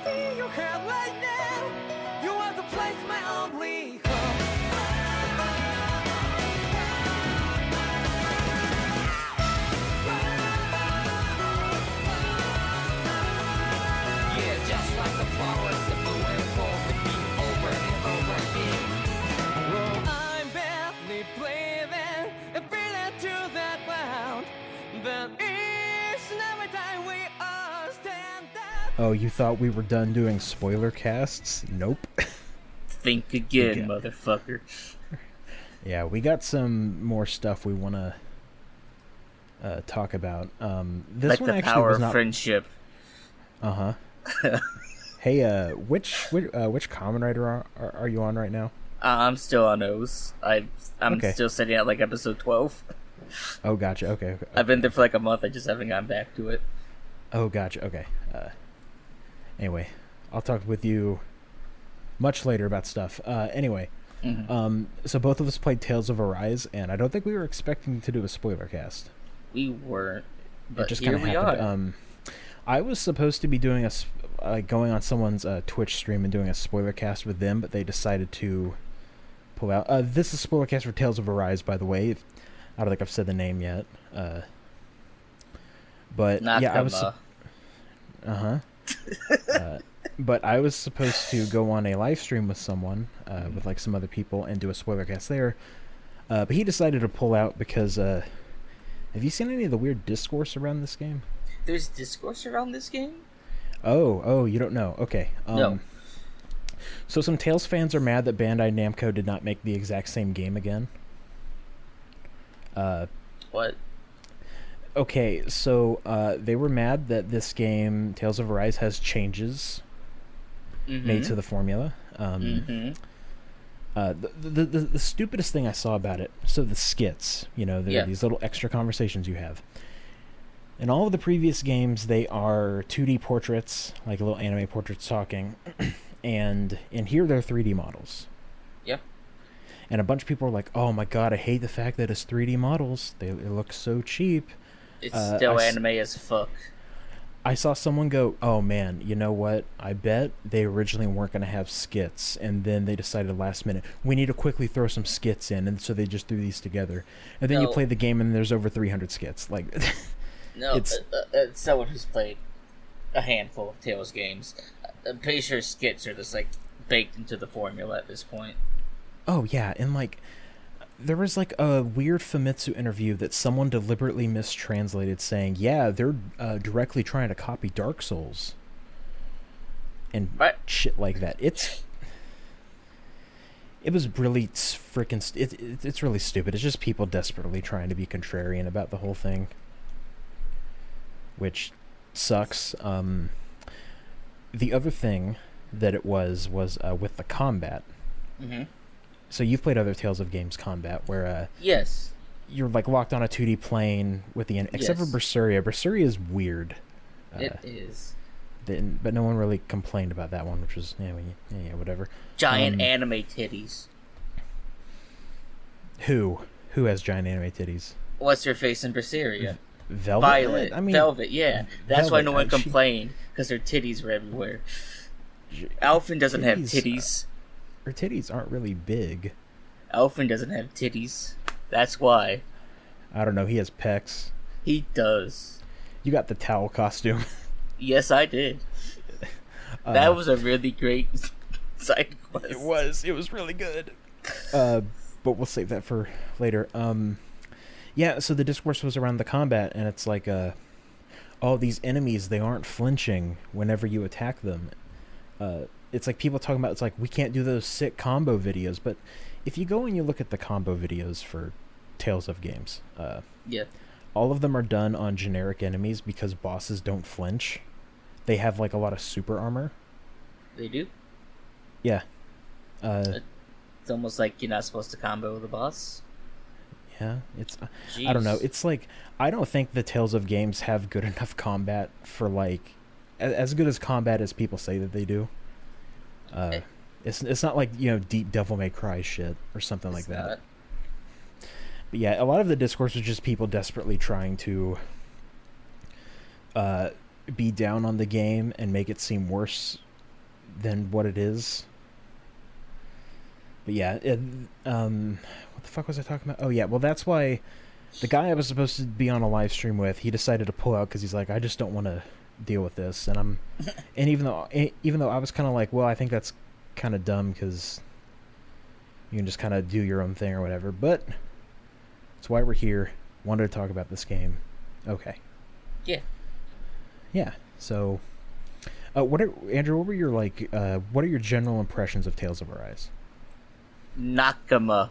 see your head right now. You are the place, my only home. Yeah, just like the flowers that bloom and fall with me over and over again. Oh, I'm barely breathing and breathing to that ground. But each and every time we all stand up. Oh, you thought we were done doing spoiler casts? Nope. Think again, motherfucker. Yeah, we got some more stuff we want to talk about. This Like one the actually power was of not. friendship. Hey, which common writer are you on right now? I'm still on O's. I'm Okay. still sitting at like episode 12. Oh, gotcha. Okay. I've been there for like a month. I just haven't gotten back to it. Oh, gotcha. Okay. Anyway, I'll talk with you much later about stuff. Anyway, so both of us played Tales of Arise, and I don't think we were expecting to do a spoiler cast. We weren't, but It just here kind of we happened. are. I was supposed to be doing going on someone's Twitch stream and doing a spoiler cast with them, but they decided to pull out. This is spoiler cast for Tales of Arise, by the way. I don't think I've said the name yet. But Not yeah, I was. Nakama. But I was supposed to go on a live stream with someone, with like some other people, and do a spoiler cast there. But he decided to pull out because. Have you seen any of the weird discourse around this game? There's discourse around this game? Oh, you don't know. Okay. No. So some Tales fans are mad that Bandai Namco did not make the exact same game again. What? Okay, so they were mad that this game, Tales of Arise, has changes made to the formula. The stupidest thing I saw about it, so the skits, these little extra conversations you have. In all of the previous games, they are 2D portraits, like little anime portraits talking, and in here they're 3D models. Yeah. And a bunch of people are like, oh my god, I hate the fact that it's 3D models. They look so cheap. It's still anime as fuck. I saw someone go, oh man, you know what? I bet they originally weren't going to have skits, and then they decided last minute, we need to quickly throw some skits in, and so they just threw these together. And then you play the game, and there's over 300 skits. Like, no, it's someone who's played a handful of Tales games. I'm pretty sure skits are just like baked into the formula at this point. oh yeah, and like, there was like a weird Famitsu interview that someone deliberately mistranslated, saying, yeah, they're directly trying to copy Dark Souls. And shit like that. It was really freaking... It's really stupid. It's just people desperately trying to be contrarian about the whole thing. Which sucks. The other thing that it was with the combat. Mm-hmm. So you've played other Tales of Games combat where yes, you're like locked on a 2D plane with the except for Berseria. Berseria is weird. It is. But no one really complained about that one, which was whatever. Giant anime titties. Who has giant anime titties? What's her face in Berseria? Velvet. Violet. I mean, Velvet. Yeah, that's why Velvet, no one complained because her titties were everywhere. Alphen doesn't have titties. Her titties aren't really big. Alphen doesn't have titties. That's why. I don't know. He has pecs. He does. You got the towel costume. Yes, I did. That was a really great side quest. It was really good. But we'll save that for later. Yeah, so the discourse was around the combat, and it's like, all these enemies, they aren't flinching whenever you attack them. It's like people talking about, it's like, we can't do those sick combo videos, but if you go and you look at the combo videos for Tales of Games, all of them are done on generic enemies because bosses don't flinch. They have like a lot of super armor. They do? Yeah. It's almost like you're not supposed to combo the boss. Yeah, it's... I don't know. It's like, I don't think the Tales of Games have good enough combat for like... As good as combat as people say that they do. It's not like, deep Devil May Cry shit or something like that. Not. But yeah, a lot of the discourse was just people desperately trying to be down on the game and make it seem worse than what it is. But yeah, what the fuck was I talking about? Oh yeah, well that's why the guy I was supposed to be on a live stream with, he decided to pull out because he's like, I just don't want to deal with this. And even though I was kind of like, well, I think that's kind of dumb because you can just kind of do your own thing or whatever. But that's why we're here. Wanted to talk about this game. Okay. Yeah. Yeah. So, Andrew? What were your what are your general impressions of Tales of Arise? Nakama.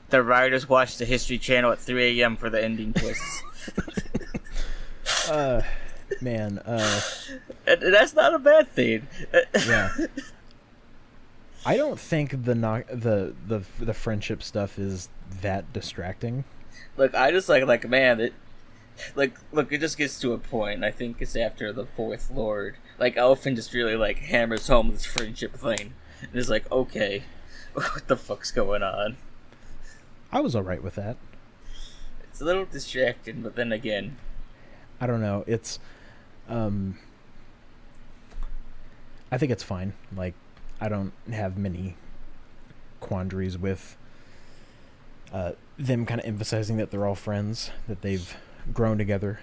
The writers watch the History Channel at 3 a.m. for the ending twists. Man. That's not a bad thing. Yeah. I don't think the friendship stuff is that distracting. Look, I just like man, it just gets to a point. I think it's after the Fourth Lord. Like Elfin just really hammers home this friendship thing. And it's like, okay, what the fuck's going on? I was alright with that. It's a little distracting, but then again, I don't know. It's I think it's fine. Like, I don't have many quandaries with them kind of emphasizing that they're all friends, that they've grown together,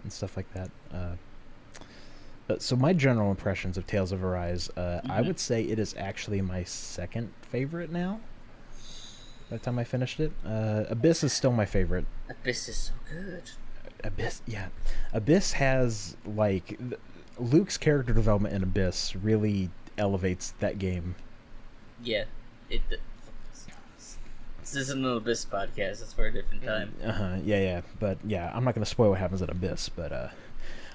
and stuff like that. So my general impressions of Tales of Arise, I would say it is actually my second favorite now. By the time I finished it, Abyss is still my favorite. Abyss is so good. Abyss has Luke's character development in Abyss really elevates that game. Yeah, this isn't an Abyss podcast. It's for a different time. Yeah. But yeah, I'm not going to spoil what happens at Abyss. But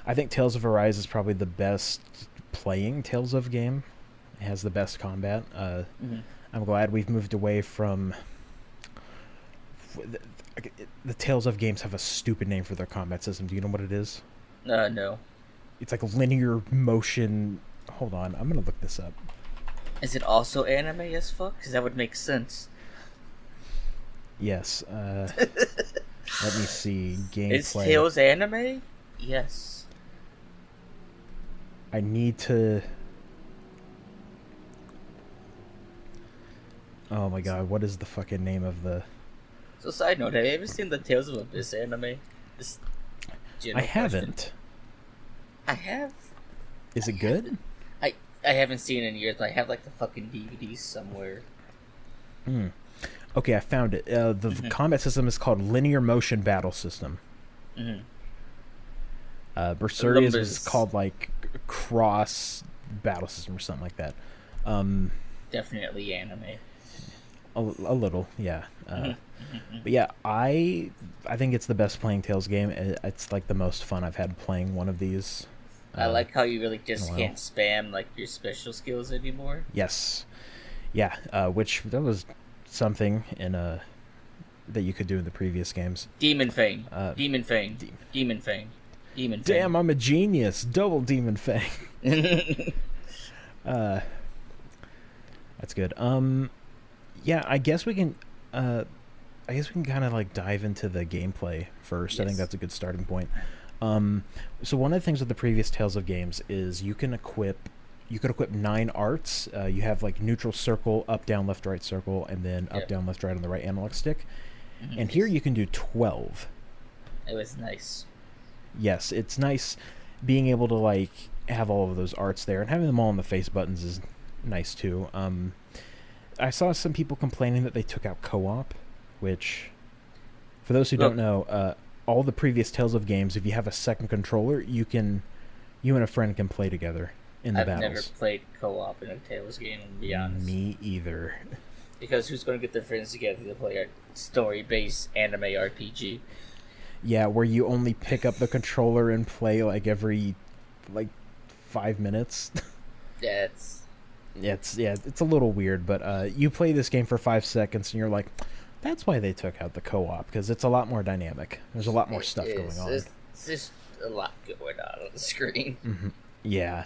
I think Tales of Arise is probably the best playing Tales of game. It has the best combat. I'm glad we've moved away from the Tales of games have a stupid name for their combat system. Do you know what it is? No. It's like linear motion. Hold on, I'm gonna look this up. Is it also anime as fuck? Because that would make sense. Yes. Let me see. Gameplay. Is Tales anime? Yes. I need to... Oh my god, what is the fucking name of the... So side note, have you ever seen the Tales of Abyss anime? I haven't. I have. Is it good? I haven't seen it in years, but I have the fucking DVDs somewhere. Okay, I found it. The combat system is called Linear Motion Battle System. Berseria is called Cross Battle System or something like that. Definitely anime. A little, yeah. But yeah, I think it's the best playing Tales game. It's the most fun I've had playing one of these. I like how you really just can't spam your special skills anymore. Yes, yeah. Which that was something in that you could do in the previous games. Demon Fang. Demon Fang. Damn, I'm a genius. Double Demon Fang. That's good. Yeah, I guess we can kind of dive into the gameplay first. Yes. I think that's a good starting point. So one of the things with the previous Tales of games is you could equip 9 arts. You have neutral circle, up, down, left, right circle, and then up, down, left, right on the right analog stick. And here you can do 12. It was nice. Yes, it's nice being able to have all of those arts there, and having them all on the face buttons is nice too. I saw some people complaining that they took out co-op, which, for those who don't know, all the previous Tales of games, if you have a second controller, you and a friend can play together in the battles. I've never played co-op in a Tales game, to be honest. Me either. Because who's going to get their friends together to play a story-based anime RPG? Yeah, where you only pick up the controller and play every 5 minutes. Yeah, it's a little weird, but you play this game for 5 seconds and you're like, that's why they took out the co-op, because it's a lot more dynamic. There's a lot more stuff going on. It's just a lot going on the screen. Mm-hmm. Yeah.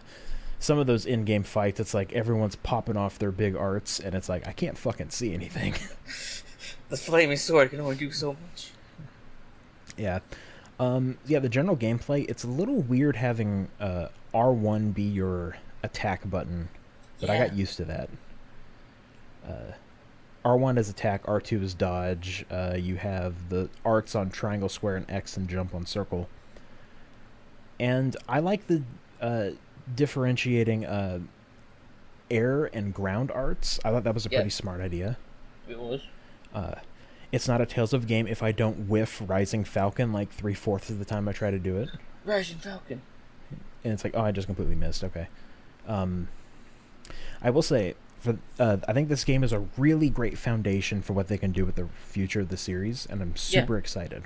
Some of those in-game fights, it's everyone's popping off their big arts, and it's I can't fucking see anything. The flaming sword can only do so much. Yeah. The general gameplay, it's a little weird having R1 be your attack button, but I got used to that. R1 is attack, R2 is dodge. You have the arts on triangle, square, and X, and jump on circle. And I like the differentiating air and ground arts. I thought that was a pretty smart idea. It was. It's not a Tales of game if I don't whiff Rising Falcon like 3/4 of the time I try to do it. Rising Falcon. And it's like, oh, I just completely missed. Okay. I will say, I think this game is a really great foundation for what they can do with the future of the series, and I'm super excited.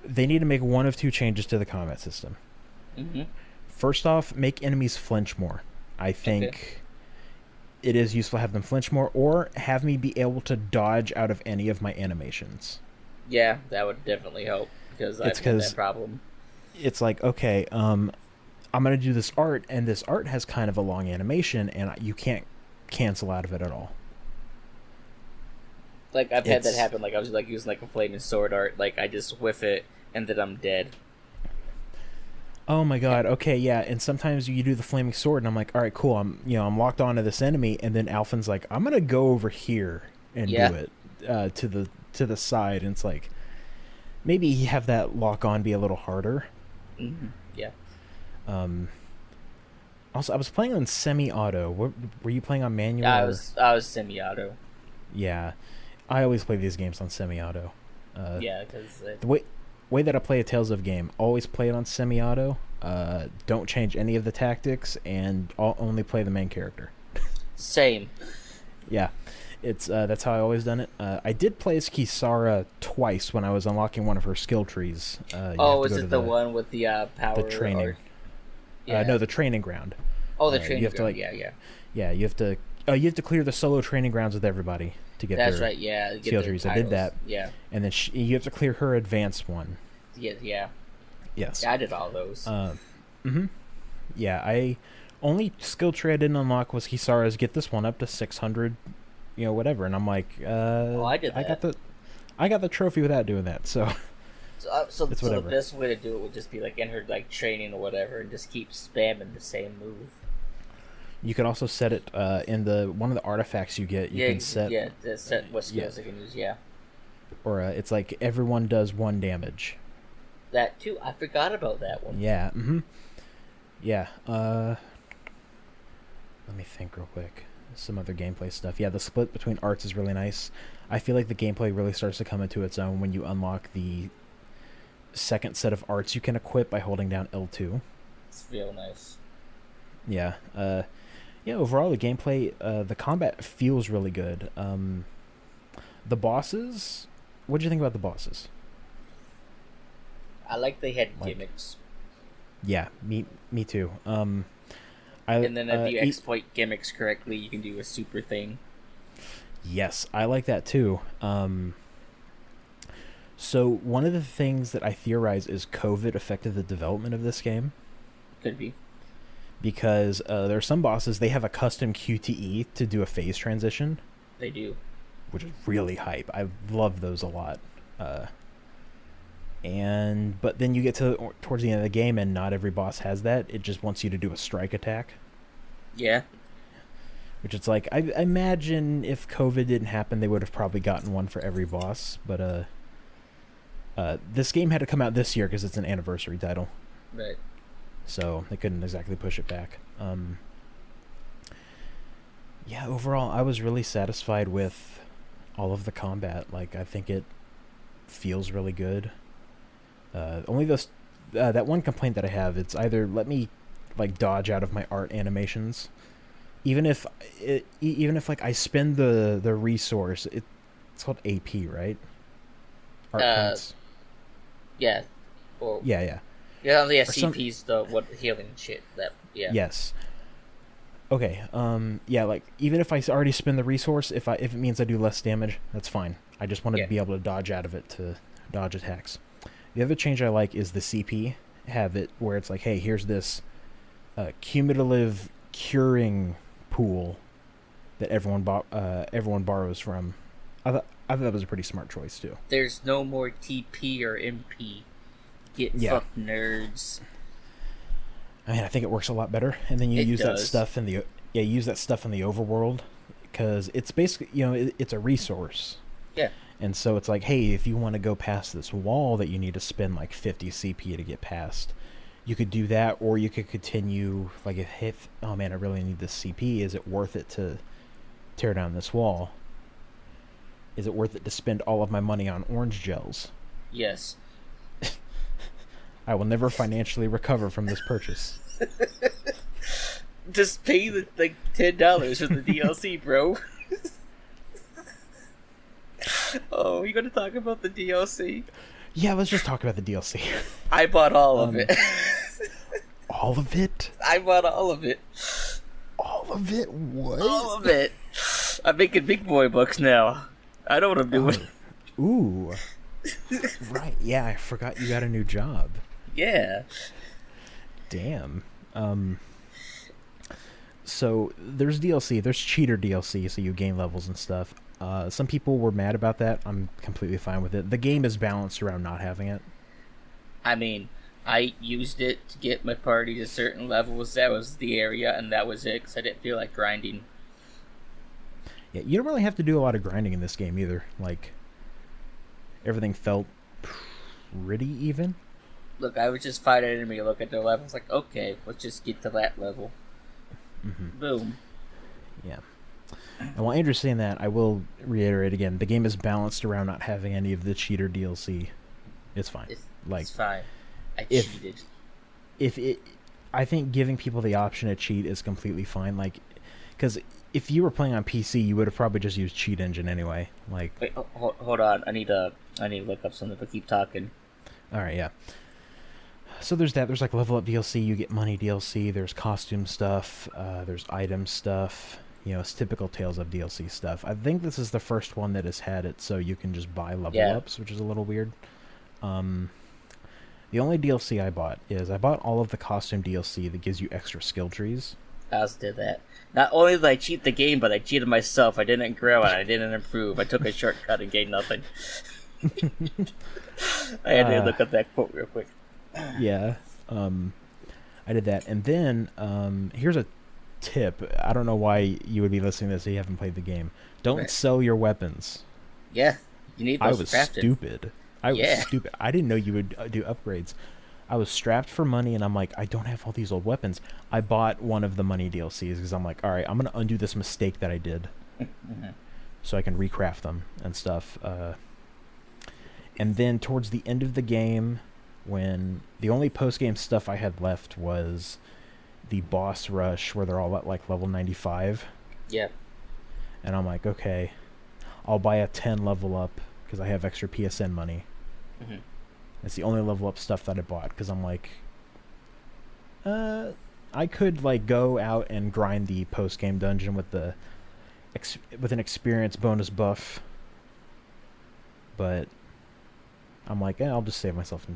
They need to make one of two changes to the combat system. Mm-hmm. First off, make enemies flinch more. I think it is useful to have them flinch more, or have me be able to dodge out of any of my animations. Yeah, that would definitely help, because I've had that problem. It's like, okay, I'm going to do this art, and this art has kind of a long animation, and you can't cancel out of it at all. Like, I've had that happen. Like, I was like using like a flaming sword art. Like, I just whiff it, and then I'm dead. Oh my god! Okay, yeah. And sometimes you do the flaming sword, and I'm like, all right, cool. I'm locked onto this enemy, and then Alphen's like, I'm gonna go over here and do it to the side, and it's like, maybe you have that lock on be a little harder. Mm-hmm. Yeah. Also, I was playing on semi-auto. Were you playing on manual? I was semi-auto. Yeah, I always play these games on semi-auto. Yeah, because the way that I play a Tales of game, always play it on semi-auto. Don't change any of the tactics, and only play the main character. Same. Yeah, it's that's how I always done it. I did play as Kisara twice when I was unlocking one of her skill trees. Was it the one with the power? The training. No, the training ground. Oh, the training ground. Yeah, you have to clear the solo training grounds with everybody to get That's their right, yeah. skill trees. I did that. Yeah. And then you have to clear her advanced one. Yeah. Yes. Yeah, I did all those. Yeah, I only skill tree I didn't unlock was Kisara's get this one up to 600, whatever. And I'm like, I did that. I got the trophy without doing that. So So the best way to do it would just be like in her like training or whatever, and just keep spamming the same move. You can also set it in one of the artifacts you get. You can set what skills I can use. Yeah. Or it's like everyone does 1 damage. That too. I forgot about that one. Yeah. Mm-hmm. Yeah. Let me think real quick. Some other gameplay stuff. Yeah, the split between arts is really nice. I feel like the gameplay really starts to come into its own when you unlock the second set of arts you can equip by holding down L2. It's real nice. Yeah. Overall, the gameplay, the combat feels really good. The bosses, what do you think about the bosses? I like they had gimmicks. Yeah, me too. And then if you exploit gimmicks correctly, you can do a super thing. Yes, I like that too. So one of the things that I theorize is COVID affected the development of this game. Could be. Because there are some bosses, they have a custom QTE to do a phase transition. They do. Which is really hype. I love those a lot. But then you get towards the end of the game, and not every boss has that. It just wants you to do a strike attack. Yeah. Which it's like, I imagine if COVID didn't happen, they would have probably gotten one for every boss. But this game had to come out this year because it's an anniversary title. Right. So they couldn't exactly push it back. Overall, I was really satisfied with all of the combat. Like, I think it feels really good. Only those that one complaint that I have, it's either let me like dodge out of my art animations, even if like I spend the resource. It's called AP, right? Art points. Yeah. Or yeah. Yeah, CP's the healing shit. Yes. Okay. Like even if I already spend the resource, if it means I do less damage, that's fine. I just wanted to be able to dodge out of it to dodge attacks. The other change I like is the CP. Have it where it's like, hey, here's this cumulative curing pool that everyone borrows from. I thought that was a pretty smart choice too. There's no more TP or MP. Get fucked, nerds. I mean, I think it works a lot better. And then you It use that does. stuff in the use that stuff in the overworld, because it's basically, it's a resource. Yeah. And so it's like, hey, if you want to go past this wall that you need to spend like 50 CP to get past, you could do that, or you could continue, like, if oh man, I really need this CP, is it worth it to tear down this wall? Is it worth it to spend all of my money on orange gels? Yes. I will never financially recover from this purchase. Just pay the like $10 for the DLC, bro. Oh, you gonna talk about the DLC? Yeah, let's just talk about the DLC. I bought all of it. All of it? I bought all of it. All of it? What? All of it. I'm making big boy bucks now. I know what I'm doing. Ooh. Right, yeah, I forgot you got a new job. Yeah. Damn. So there's DLC, there's cheater DLC, so you gain levels and stuff. Some people were mad about that. I'm completely fine with it. The game is balanced around not having it. I mean, I used it to get my party to certain levels. That was the area, and that was it, because I didn't feel like grinding. Yeah, you don't really have to do a lot of grinding in this game either. Like, everything felt pretty even. Look, I would just fight an enemy, look at their levels, like, okay, let's just get to that level. Mm-hmm. Boom. Yeah. And while Andrew's saying that, I will reiterate again, the game is balanced around not having any of the cheater DLC. It's fine. It's fine. I cheated. I think giving people the option to cheat is completely fine. Like, because if you were playing on PC, you would have probably just used Cheat Engine anyway. Like, Wait, hold on. I need to look up something, but keep talking. all right, yeah. So there's that. There's like level up DLC. You get money DLC. There's costume stuff. There's item stuff. It's typical Tales of DLC stuff. I think this is the first one that has had it, so you can just buy level ups, which is a little weird. The only DLC I bought all of the costume DLC that gives you extra skill trees. I also did that. Not only did I cheat the game, but I cheated myself. I didn't grow and I didn't improve. I took a shortcut and gained nothing. I had to look up that quote real quick. Yeah, I did that, and then here's a tip. I don't know why you would be listening to this if you haven't played the game. Don't sell your weapons. Yeah, you need those crafted. Stupid. I was stupid. I didn't know you would do upgrades. I was strapped for money, and I'm like, I don't have all these old weapons. I bought one of the money DLCs because I'm like, all right, I'm gonna undo this mistake that I did, so I can recraft them and stuff. And then towards the end of the game, when the only post-game stuff I had left was the boss rush where they're all at like level 95. Yeah. And I'm like, okay, I'll buy a 10 level up because I have extra PSN money. Mm-hmm. It's the only level up stuff that I bought because I'm like, I could like go out and grind the post-game dungeon with with an experience bonus buff, but I'm like, I'll just save myself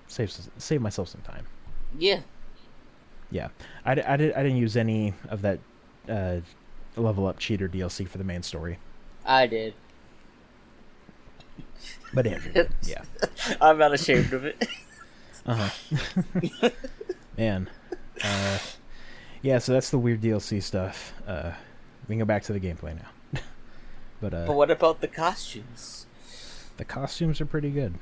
some time. Yeah. Yeah, I didn't use any of that level up cheater DLC for the main story. I did. But Andrew did, yeah. I'm not ashamed of it. Man. Yeah, so that's the weird DLC stuff. We can go back to the gameplay now. But what about the costumes? The costumes are pretty good.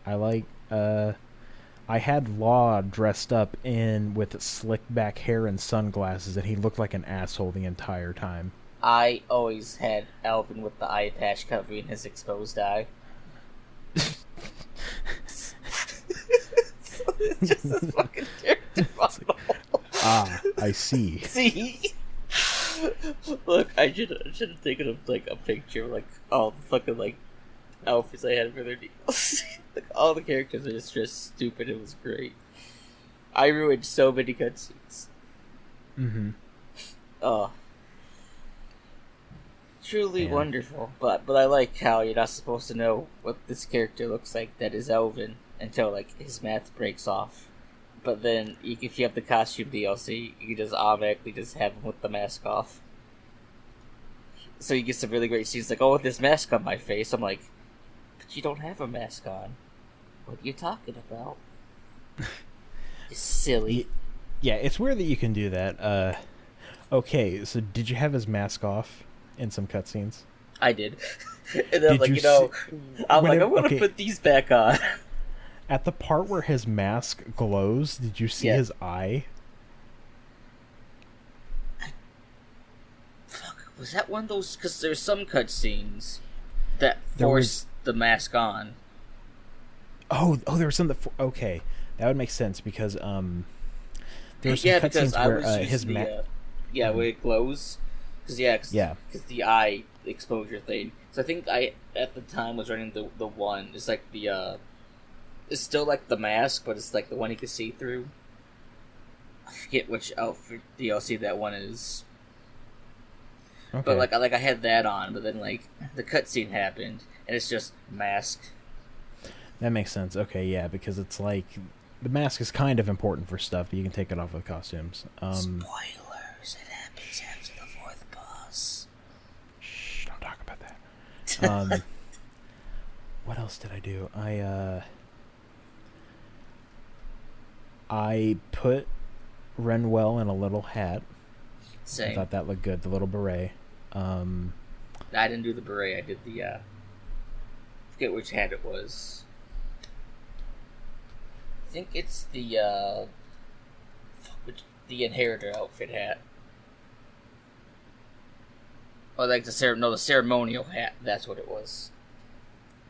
I like I had Law dressed up with slicked back hair and sunglasses, and he looked like an asshole the entire time. I always had Alvin with the eye patch covering his exposed eye. It's just this fucking character model. I see. See? Look, I should have taken a picture of like all the fucking like outfits I had for their deals. Like all the characters are just stupid. It was great. I ruined so many cutscenes. Mm-hmm. Oh. Truly wonderful. But I like how you're not supposed to know what this character looks like that is Elvin until like his mask breaks off. But then if you have the costume DLC, you can just automatically just have him with the mask off. So you get some really great scenes like, oh, with this mask on my face. I'm like, but you don't have a mask on. What are you talking about? It's silly. Yeah, it's weird that you can do that. Okay, so did you have his mask off in some cutscenes? I did. And I'm Did like, you you know, I'm whenever- going to okay. put these back on. At the part where his mask glows, did you see Yeah. his eye? Fuck, was that one of those? Because there's some cutscenes that There force the mask on. Oh, there was some that. Okay, that would make sense because there were some Yeah, because cutscenes I where was using his the mask. where it glows. Because Yeah. because the eye exposure thing. So I think I at the time was running the one. It's like the it's still like the mask, but it's like the one you can see through. I forget which outfit DLC that one is. Okay. But like I had that on, but then like the cutscene happened, and it's just mask. That makes sense. Okay, yeah, because it's like the mask is kind of important for stuff, but you can take it off with costumes. Spoilers! It happens after the fourth boss. Shh, don't talk about that. What else did I do? I put Renwell in a little hat. I Same. thought that looked good. The little beret. I didn't do the beret. I did the forget which hat it was. I think it's the the Inheritor outfit hat. Oh, like the ceremonial hat. That's what it was.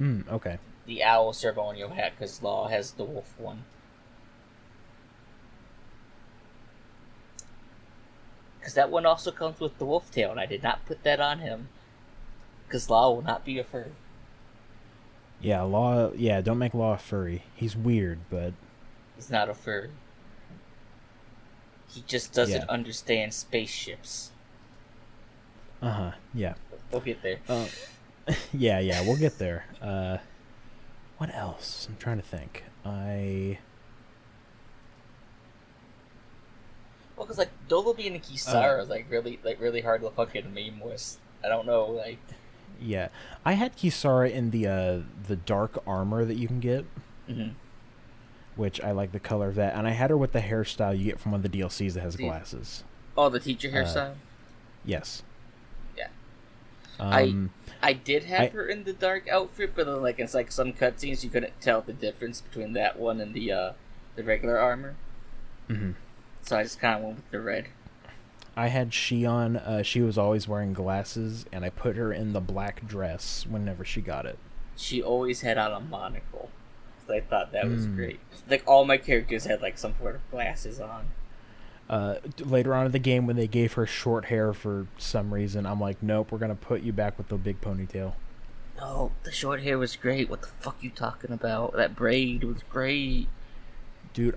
Okay. The owl ceremonial hat, because Law has the wolf one. Because that one also comes with the wolf tail, and I did not put that on him. Because Law will not be a furry. Yeah, Law. Yeah, don't make Law a furry. He's weird, but He's not a furry. He just doesn't Yeah. understand spaceships. Yeah. We'll get there. Yeah, we'll get there. What else? I'm trying to think. Well, because like Doloby and Kisara is like really hard to fucking meme with. I don't know, like. Yeah, I had Kisara in the dark armor that you can get, which I like the color of that, and I had her with the hairstyle you get from one of the DLCs that has glasses. Oh, the teacher hairstyle. Yes. Yeah. Um, I did have her in the dark outfit, but then like it's like some cutscenes you couldn't tell the difference between that one and the regular armor. So I just kind of went with the red. I had she on. She was always wearing glasses, and I put her in the black dress whenever she got it. She always had on a monocle. So I thought that was great. Like all my characters had like some sort of glasses on. Later on in the game, when they gave her short hair for some reason, I'm like, nope, we're gonna put you back with the big ponytail. No, the short hair was great. What the fuck you talking about? That braid was great. Dude,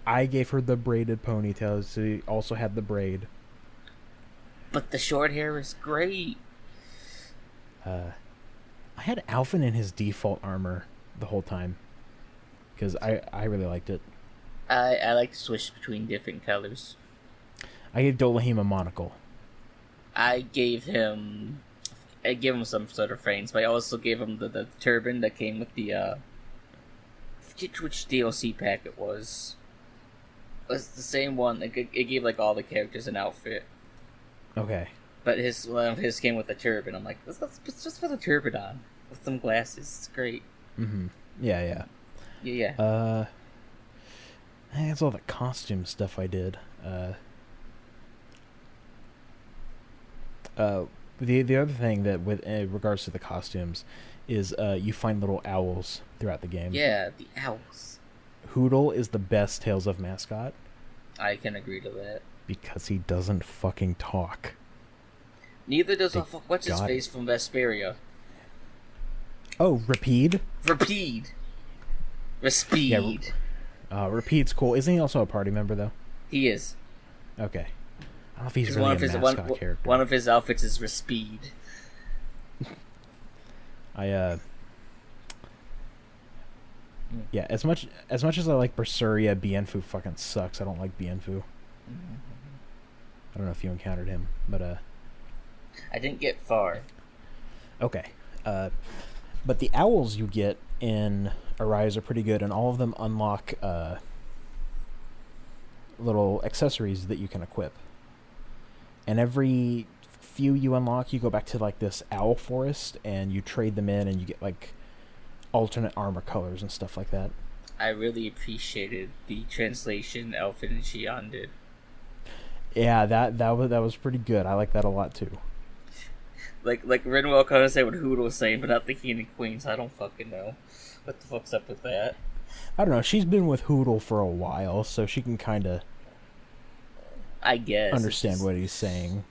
I gave her the braided ponytail, so she also had the braid. But the short hair was great. I had Alphen in his default armor the whole time, because I really liked it. I like to switch between different colors. I gave Dolahim a monocle. I gave him some sort of frames, but I also gave him the turban that came with the I forget which DLC pack it was. It was the same one. It gave like all the characters an outfit. Okay. But his came with a turban. I'm like, let's just put a turban on with some glasses. It's great. Yeah. Yeah. I think that's all the costume stuff I did. The other thing that with regards to the costumes is you find little owls throughout the game. Yeah, the owls. Hootle is the best Tales of mascot I can agree to that. because he doesn't fucking talk. Neither does what's his got face from Vesperia. Oh, Rapide? Rapide. Rapide. Rapide's cool. Isn't he also a party member though? He is. Okay. I don't know if he's Because really a mascot character. one of his outfits is Rapide. Yeah, as much as I like Berseria, Bienfu fucking sucks. I don't like Bienfu. I don't know if you encountered him, but I didn't get far. okay. But the owls you get in Arise are pretty good, and all of them unlock little accessories that you can equip. And every few you unlock, you go back to like this owl forest, and you trade them in, and you get like alternate armor colors and stuff like that. I really appreciated the translation Elfin and Xion did. Yeah, that was pretty good. I like that a lot too. Like Renwell kind of said what Hoodle was saying, but not the King and Queen, so I don't fucking know what the fuck's up with that. I don't know. She's been with Hoodle for a while, so she can kind of, I guess, understand what he's saying.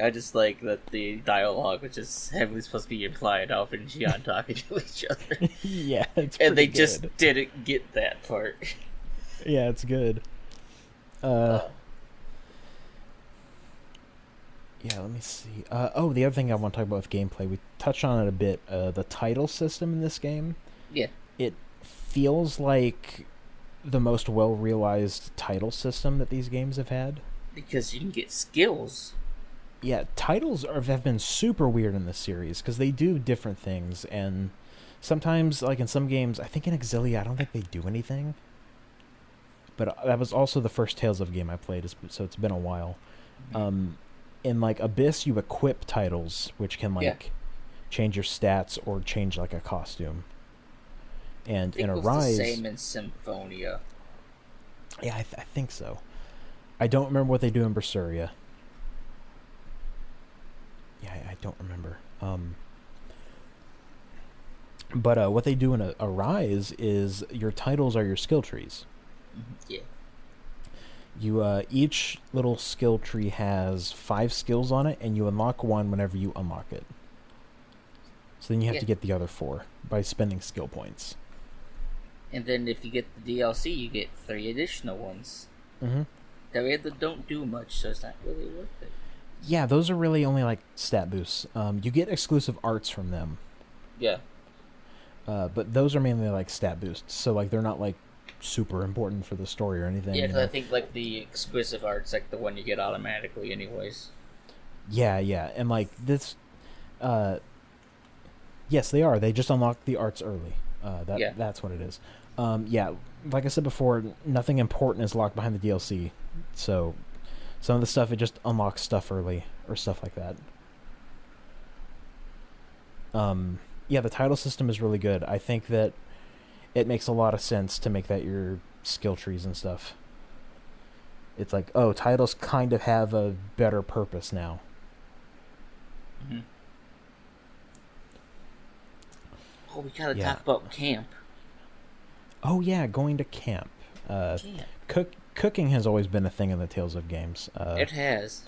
I just like that the dialogue, which is heavily supposed to be implied, Elfin and Xion talking to each other. Yeah, it's and they good. just didn't get that part. Yeah, it's good. Yeah, let me see. The other thing I want to talk about with gameplay, we touched on it a bit. The title system in this game. Yeah. It feels like the most well-realized title system that these games have had. Because you can get skills. Yeah, titles have been super weird in this series, because they do different things, and sometimes, like in some games, I think in Exilia, I don't think they do anything. But that was also the first Tales of game I played, so it's been a while. In like Abyss, you equip titles, which can like change your stats or change like a costume. And in Arise, the same in Symphonia. Yeah, I think so. I don't remember what they do in Berseria. Yeah, I don't remember. But what they do in Arise is your titles are your skill trees. Yeah. You each little skill tree has 5 skills on it, and you unlock one whenever you unlock it. So then you have to get the other 4 by spending skill points. And then if you get the DLC, you get 3 additional ones. Mm-hmm. That don't do much, so it's not really worth it. Yeah, those are really only like stat boosts. You get exclusive arts from them. Yeah. But those are mainly like stat boosts, so like they're not like super important for the story or anything. Yeah, because I think like the exclusive art's like the one you get automatically anyways. Yeah, and like this, yes, they are. They just unlock the arts early. That's what it is. Yeah, like I said before, nothing important is locked behind the DLC, so some of the stuff, it just unlocks stuff early or stuff like that. Yeah, the title system is really good. I think that it makes a lot of sense to make that your skill trees and stuff. It's like, oh, titles kind of have a better purpose now. Mm-hmm. Oh, we gotta talk about camp. Oh yeah, going to camp. Cooking has always been a thing in the Tales of games. It has.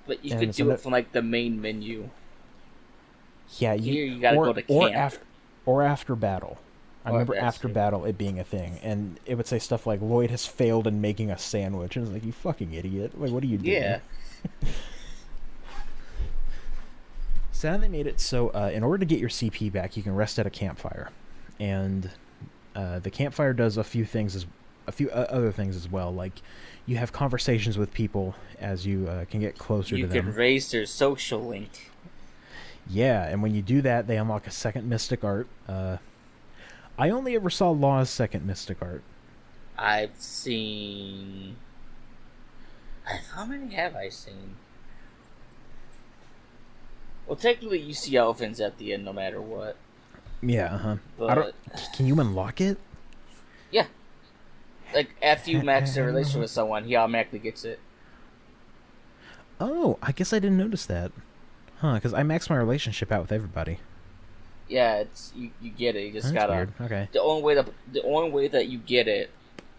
But you could do it from like the main menu. Yeah, you gotta go to camp. Or after battle. I remember after battle it being a thing, and it would say stuff like, Lloyd has failed in making a sandwich, and it's like, you fucking idiot. Like, what are you doing? Yeah. So now they made it so in order to get your CP back, you can rest at a campfire. And the campfire does a few other things as well. Like, you have conversations with people as you can get closer to them. You can raise their social link. Yeah, and when you do that, they unlock a second mystic art. I only ever saw Law's second mystic art. I've seen... How many have I seen? Well, technically, you see elephants at the end no matter what. Yeah, But... Can you unlock it? Yeah. Like, after you max a relationship with someone, he automatically gets it. Oh, I guess I didn't notice that. Huh, because I maxed my relationship out with everybody. Yeah, it's you get it. You just gotta. Weird. Okay. The only way that you get it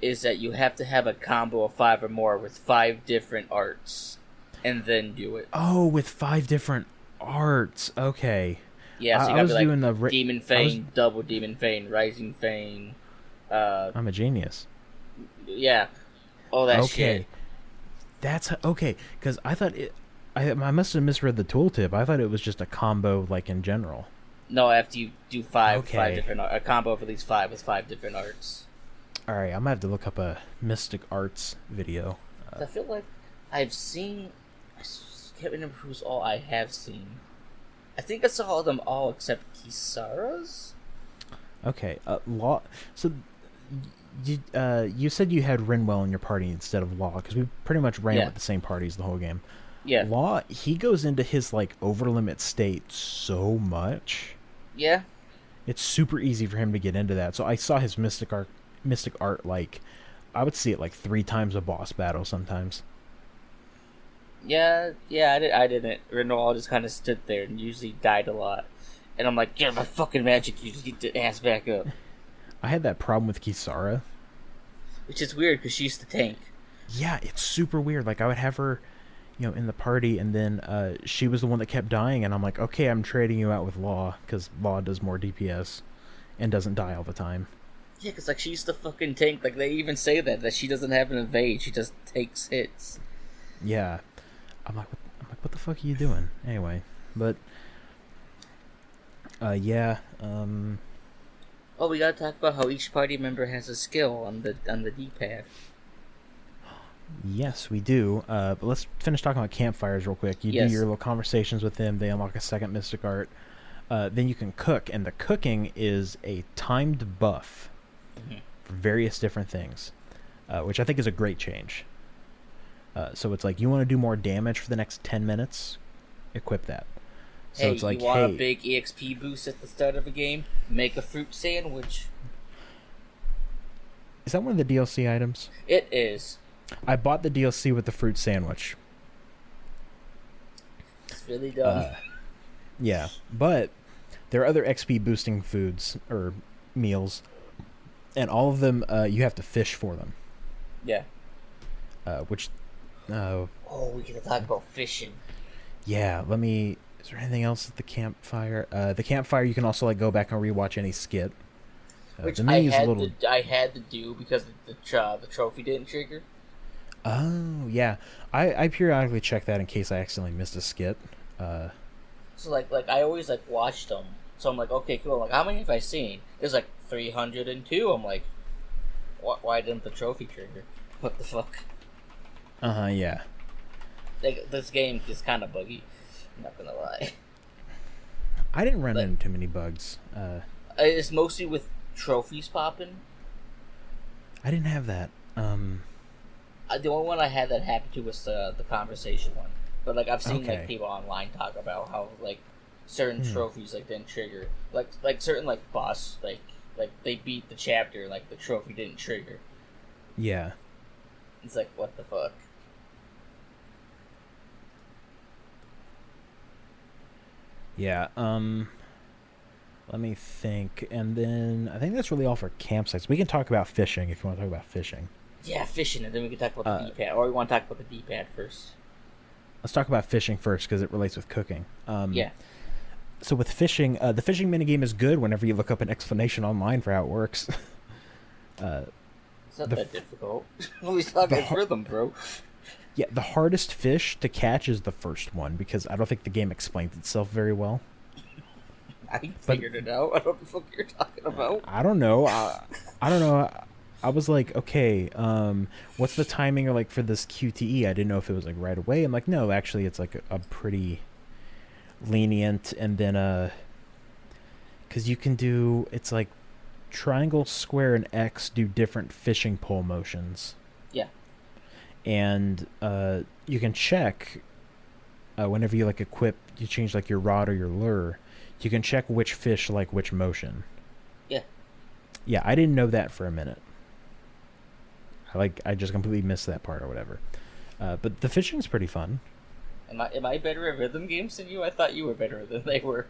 is that you have to have a combo of 5 or more with 5 different arts, and then do it. Oh, with 5 different arts. Okay. Yeah, so you gotta be like Demon Fane, was... Double Demon Fane, Rising Fane. I'm a genius. Yeah. All that shit. That's okay. Because I thought I must have misread the tooltip. I thought it was just a combo, like in general. No, after you do 5 different a combo of at least 5 with 5 different arts. All right, I'm gonna have to look up a Mystic Arts video. I feel like I've seen. I can't remember who's all I have seen. I think I saw them all except Kisara's. Okay. Law. So you said you had Rinwell in your party instead of Law because we pretty much ran with the same parties the whole game. Yeah. Law, he goes into his like overlimit state so much. Yeah. It's super easy for him to get into that. So I saw his mystic art like I would see it like 3 times a boss battle sometimes. Yeah, I didn't. Renewal just kind of stood there and usually died a lot. And I'm like, get my fucking magic, you just get the ass back up. I had that problem with Kisara. Which is weird, because she's the tank. Yeah, it's super weird. Like, I would have her, in the party, and then she was the one that kept dying, and I'm like, okay, I'm trading you out with Law, because Law does more DPS and doesn't die all the time. Yeah, because, like, she's the fucking tank. Like, they even say that she doesn't have an evade. She just takes hits. Yeah. I'm like, what the fuck are you doing? Anyway, but yeah. Oh, we gotta talk about how each party member has a skill on the D-pad. Yes, we do. But let's finish talking about campfires real quick. You do your little conversations with them. They unlock a second mystic art. Then you can cook, and the cooking is a timed buff for various different things, which I think is a great change. So it's like, you want to do more damage for the next 10 minutes? Equip that. So hey, it's like, you want a big EXP boost at the start of a game? Make a fruit sandwich. Is that one of the DLC items? It is. I bought the DLC with the fruit sandwich. It's really dumb. Yeah, but there are other XP boosting foods, or meals, and all of them, you have to fish for them. Yeah. Which... oh, we can talk about fishing. Yeah, is there anything else at the campfire? The campfire, you can also like go back and rewatch any skit. Which I had to do because the trophy didn't trigger. Oh, yeah. I periodically check that in case I accidentally missed a skit. So like I always like watched them. So I'm like, okay, cool. Like, how many have I seen? There's like 302. I'm like, why didn't the trophy trigger? What the fuck? Yeah. Like, this game is kind of buggy. I'm not gonna lie. I didn't run into too many bugs. It's mostly with trophies popping. I didn't have that. The only one I had that happened to was the conversation one. But like, I've seen like people online talk about how like certain trophies like didn't trigger. Like certain like boss like they beat the chapter, like the trophy didn't trigger. Yeah. It's like, what the fuck? Yeah, let me think. And then I think that's really all for campsites. We can talk about fishing if you want to talk about fishing. Yeah, fishing, and then we can talk about the D-pad. Or we want to talk about the D-pad first. Let's talk about fishing first because it relates with cooking. Yeah. So with fishing, the fishing minigame is good whenever you look up an explanation online for how it works. It's not that difficult. We talk about rhythm, bro. Yeah, the hardest fish to catch is the first one because I don't think the game explains itself very well. I figured it out. I don't know what the fuck you're talking about. I don't know. I don't know. I was like, okay, what's the timing or like for this QTE? I didn't know if it was like right away. I'm like, no, actually, it's like a pretty lenient, and then because you can do, it's like triangle, square, and X do different fishing pole motions. Yeah. And you can check whenever you like equip, you change like your rod or your lure, you can check which fish like which motion. Yeah. Yeah, I didn't know that for a minute. I just completely missed that part or whatever. But the fishing's pretty fun. Am I better at rhythm games than you? I thought you were better than they were.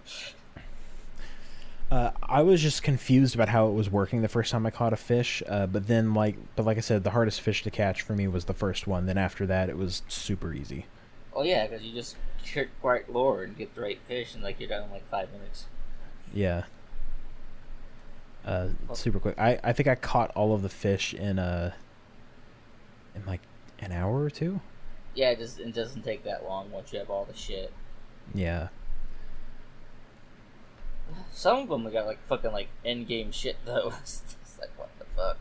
I was just confused about how it was working the first time I caught a fish. But like I said, the hardest fish to catch for me was the first one. Then after that, it was super easy. Oh yeah, because you just hit right lure and get the right fish, and like you're done in like 5 minutes. Yeah. Super quick. I think I caught all of the fish in like an hour or two. Yeah, it doesn't take that long once you have all the shit. Yeah. Some of them got like fucking like end game shit though. It's like, what the fuck.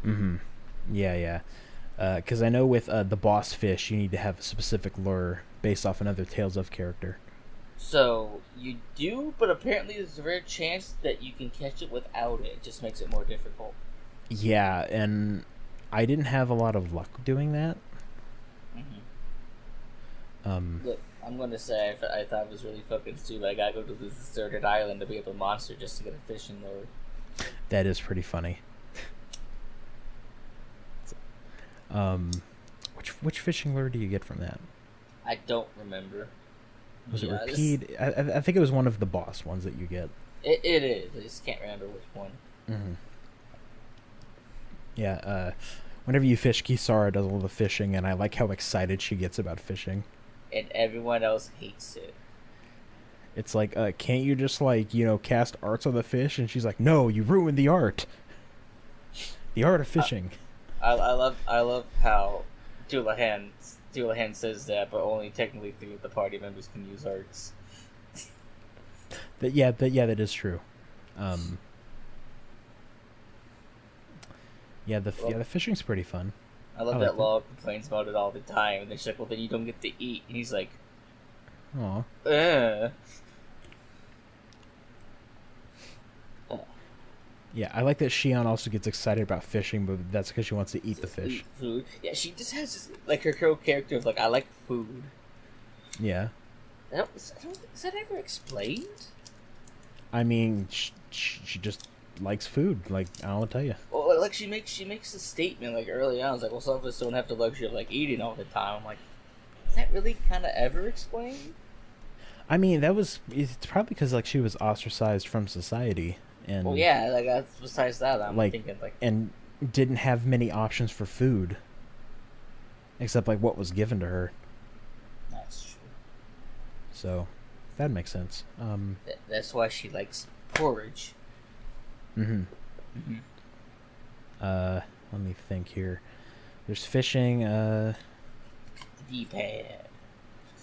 Yeah. Because I know with the boss fish, you need to have a specific lure based off another Tales of character. So you do, but apparently there's a rare chance that you can catch it without it. It just makes it more difficult. Yeah, and I didn't have a lot of luck doing that. Look, I'm gonna say I thought it was really fucking stupid. I gotta go to this deserted island to be able to monster just to get a fishing lure. That is pretty funny. Which fishing lure do you get from that? I don't remember. Was it Yeah, Repeat? I think it was one of the boss ones that you get. It is. I just can't remember which one. Mm-hmm. Yeah, whenever you fish, Kisara does all the fishing, and I like how excited she gets about fishing. And everyone else hates it. It's like, can't you just, like, cast arts on the fish? And she's like, no, you ruined the art. The art of fishing. I love how Dullahan says that, but only technically 3 of the party members can use arts. That is true. The fishing's pretty fun. I love that Law complains about it all the time, and they're like, well, then you don't get to eat. And he's like, Aw. Yeah, I like that Shion also gets excited about fishing, but that's because she wants to eat the fish. Eat food. Yeah, she just has this, like, her whole character of, like, I like food. Yeah. Is that ever explained? I mean, she just likes food. Like, I don't want to tell you. Well, like, she makes a statement, like, early on. It's like, well, some of us don't have the luxury of, like, eating all the time. I'm like, is that really kind of ever explained? I mean, it's probably because, like, she was ostracized from society. And, well, yeah, like, besides that, I'm thinking, like... And didn't have many options for food. Except, like, what was given to her. That's true. So, that makes sense. That's why she likes porridge. Mm-hmm. Let me think here. There's fishing, D-pad.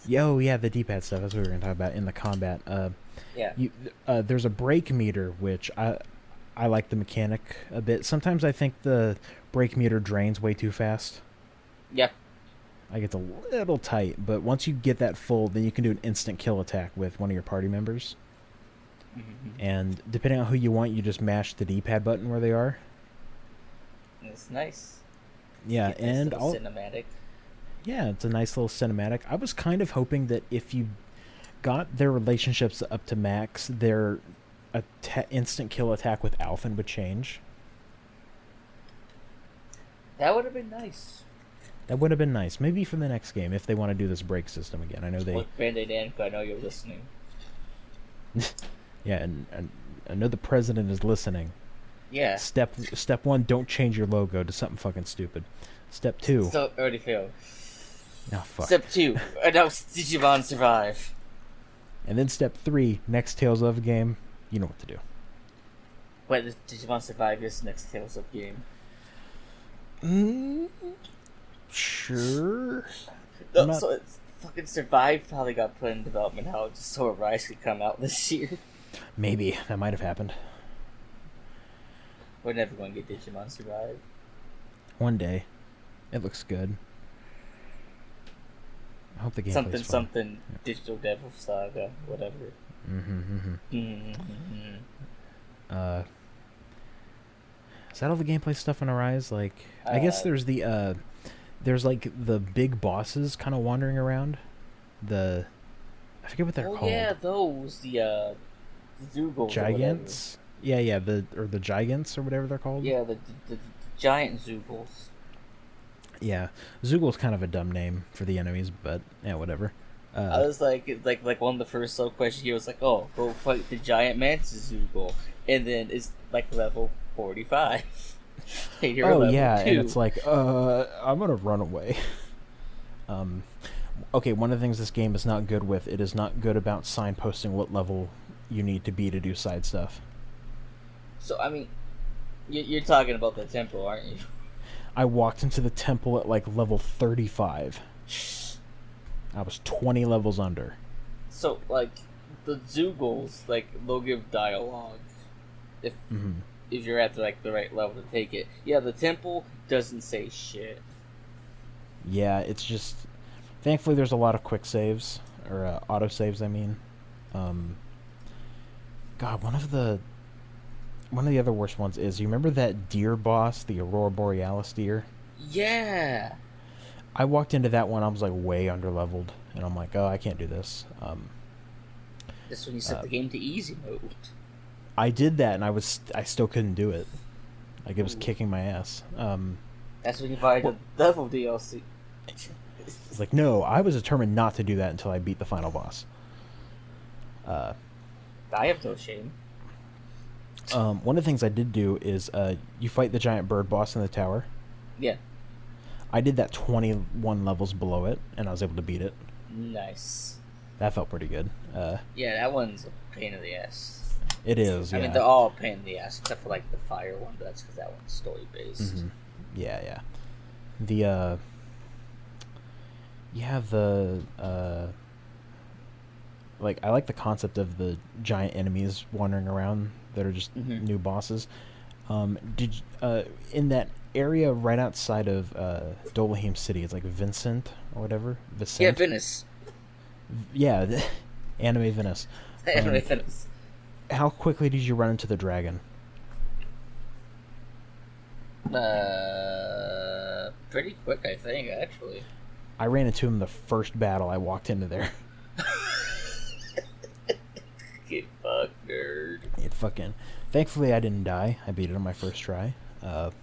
Yeah, the D-pad stuff. That's what we were going to talk about in the combat. Yeah. There's a brake meter, which I like the mechanic a bit. Sometimes I think the brake meter drains way too fast. Yeah. Like, it's a little tight, but once you get that full, then you can do an instant kill attack with one of your party members. Mm-hmm. And depending on who you want, you just mash the D-pad button where they are. It's nice. Yeah, and cinematic. Yeah, it's a nice little cinematic. I was kind of hoping that if you got their relationships up to max, their instant kill attack with Alphen would change. That would have been nice. That would have been nice. Maybe for the next game, if they want to do this break system again. I know they... Look, Bandai Namco, I know you're listening. Yeah, and I know the president is listening. Yeah. Step 1, don't change your logo to something fucking stupid. Step 2... So, already failed. Oh, fuck. Step 2, announce Digimon survive. And then step 3, next Tales of game, you know what to do. What is Digimon Survive is next Tales of game? Sure. No, so it's fucking Survive probably got put in development. How just so Rise could come out this year. Maybe that might have happened. We're never going to get Digimon Survive. One day, it looks good. I hope the game something yeah. Digital Devil Saga, whatever. Is that all the gameplay stuff on Arise? Like, I guess there's there's like the big bosses kind of wandering around. I forget what they're called. Oh yeah, those the Zoogles. Gigants. Yeah, the Gigants or whatever they're called. Yeah, the giant Zoogles. Yeah, Zoogle's kind of a dumb name for the enemies, but yeah, whatever. I was like one of the first sub questions here was like, oh, go fight the giant mantis Zoogle, and then it's like level 45. Hey, you're level 2. And it's like, I'm gonna run away. Okay, one of the things this game is not good with, it is not good about signposting what level you need to be to do side stuff. So, I mean, you're talking about the temple, aren't you? I walked into the temple at like level 35. I was 20 levels under. So, like, the Zoogles, like, they'll give dialogue if you're at the right level to take it. Yeah, the temple doesn't say shit. Yeah, it's just... Thankfully, there's a lot of quick saves, or auto saves, I mean. God, one of the other worst ones is, you remember that deer boss, the Aurora Borealis deer? Yeah. I walked into that one, I was like way underleveled, and I'm like, oh, I can't do this. That's when you set the game to easy mode. I did that, and I still couldn't do it. Like, it was kicking my ass. That's when you buy the level DLC. It's like, no, I was determined not to do that until I beat the final boss. I have no shame. One of the things I did do is, you fight the giant bird boss in the tower. Yeah. I did that 21 levels below it, and I was able to beat it. Nice. That felt pretty good. Yeah, that one's a pain in the ass. It is, yeah. I mean, they're all a pain in the ass, except for, like, the fire one, but that's because that one's story-based. Mm-hmm. Yeah. Like, I like the concept of the giant enemies wandering around that are just new bosses. In that area right outside of Dolheim City, it's like Vincent or whatever? Vicent? Yeah, Venice. Yeah, Anime Venice. Anime Venice. How quickly did you run into the dragon? Pretty quick, I think, actually. I ran into him the first battle I walked into there. Get fucked, nerd. It fucking... Thankfully, I didn't die. I beat it on my first try. Oh,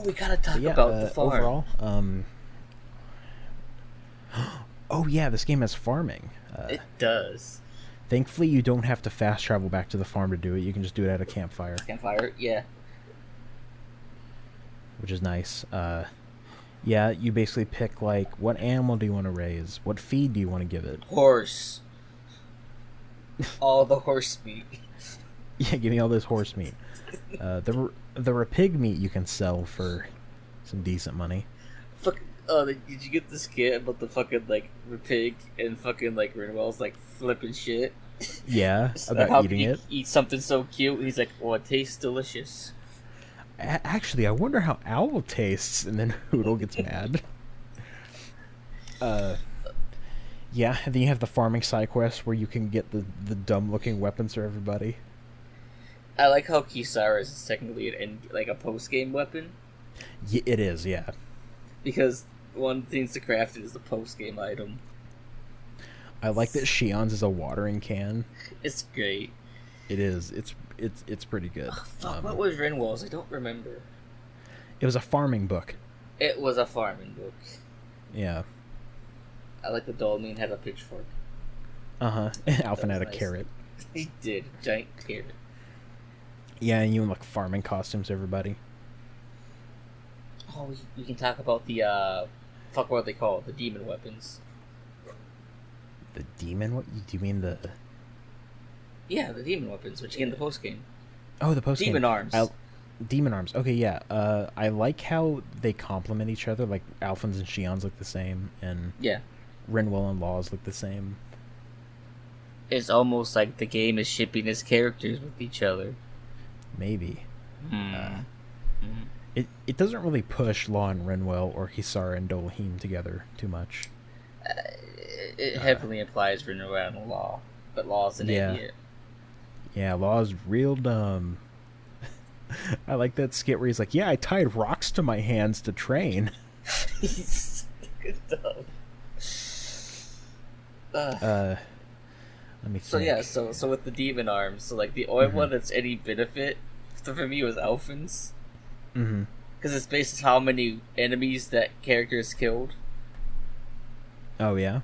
we gotta talk about the farm. Overall, oh yeah, this game has farming. It does. Thankfully, you don't have to fast travel back to the farm to do it. You can just do it at a campfire. Campfire, yeah. Which is nice. Yeah, you basically pick, like, what animal do you want to raise? What feed do you want to give it? Horse. All the horse meat. Yeah, give me all this horse meat. The pig meat you can sell for some decent money. Fuck. Did you get the skit about the fucking, like, pig and fucking, like, Rinwell's, like, flipping shit? Yeah, about how eating he it. Eat something so cute. He's like, oh, it tastes delicious. Actually, I wonder how Owl tastes, and then Hoodle gets mad. Yeah, and then you have the farming side quest where you can get the dumb-looking weapons for everybody. I like how Kisara is technically a post-game weapon. Yeah, it is, yeah. Because one thing to craft is the post-game item. I like that Shion's is a watering can. It's great. It is. It's pretty good. Oh, fuck, what was Rinwell's? I don't remember. It was a farming book. It was a farming book. Yeah. I like the Dolmen had a pitchfork. Uh-huh. Alphen had a nice. carrot. He did. Giant carrot. Yeah, and you in, like, farming costumes, everybody. Oh, we can talk about the, fuck, what are they called? The demon weapons. The demon? What do you mean the... Yeah, the demon weapons, which you get in the post-game. Oh, the post-game. Demon arms. Demon arms. Okay, yeah. I like how they complement each other. Like, Alphonse and Shion's look the same, and Yeah. Rinwell and Laws look the same. It's almost like the game is shipping its characters with each other. Maybe. It doesn't really push Law and Rinwell or Hisara and Dolheim together too much. It heavily implies Rinwell and Law, but Law's an idiot. Yeah, Law's real dumb. I like that skit where he's like, yeah, I tied rocks to my hands to train. He's dumb. Let me think. So yeah, so with the demon arms, so like the only one that's any benefit for me was Alphen's. Mm-hmm. Because it's based on how many enemies that character has killed. Oh yeah.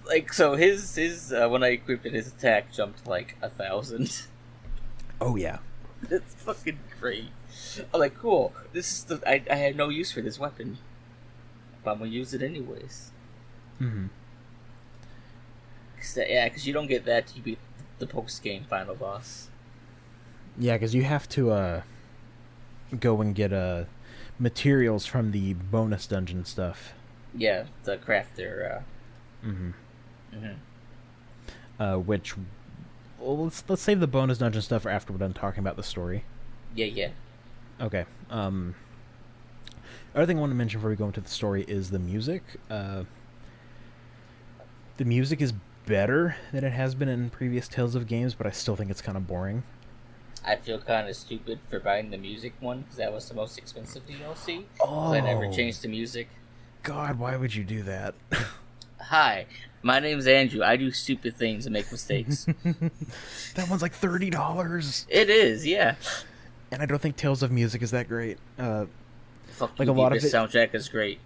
Like so, his when I equipped it, his attack jumped like 1,000. Oh yeah. It's fucking great. I'm like, cool. This is I had no use for this weapon, but I'm gonna use it anyways. Mm-hmm. Because you don't get that till you beat the post-game final boss. Yeah, because you have to go and get materials from the bonus dungeon stuff. Yeah, the crafter. Which, well, let's save the bonus dungeon stuff for after we're done talking about the story. Yeah. Okay. Other thing I want to mention before we go into the story is the music. The music is better than it has been in previous Tales of games, but I still think it's kind of boring. I feel kind of stupid for buying the music one, because that was the most expensive DLC. Oh. I never changed the music. God, why would you do that? Hi, my name's Andrew. I do stupid things and make mistakes. That one's like $30. It is, yeah. And I don't think Tales of Music is that great. Fuck like you, a lot this of it, soundtrack is great.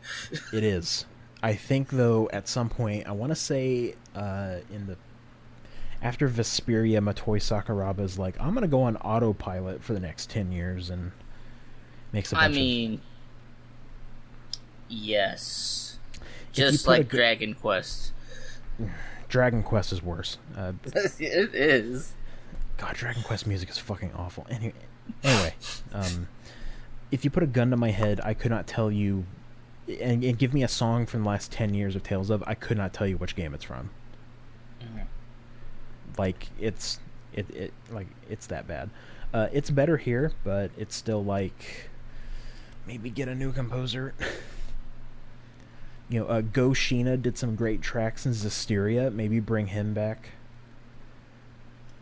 It is. I think, though, at some point, I want to say after Vesperia, Matoy Sakuraba's like, I'm going to go on autopilot for the next 10 years and makes a bunch yes. Just like Dragon Quest. Dragon Quest is worse. It is. God, Dragon Quest music is fucking awful. Anyway, if you put a gun to my head, I could not tell you, and give me a song from the last 10 years of Tales of, I could not tell you which game it's from. Mm-hmm. Like, it's that bad. It's better here, but it's still like, maybe get a new composer. Go Sheena did some great tracks in Zestiria. Maybe bring him back.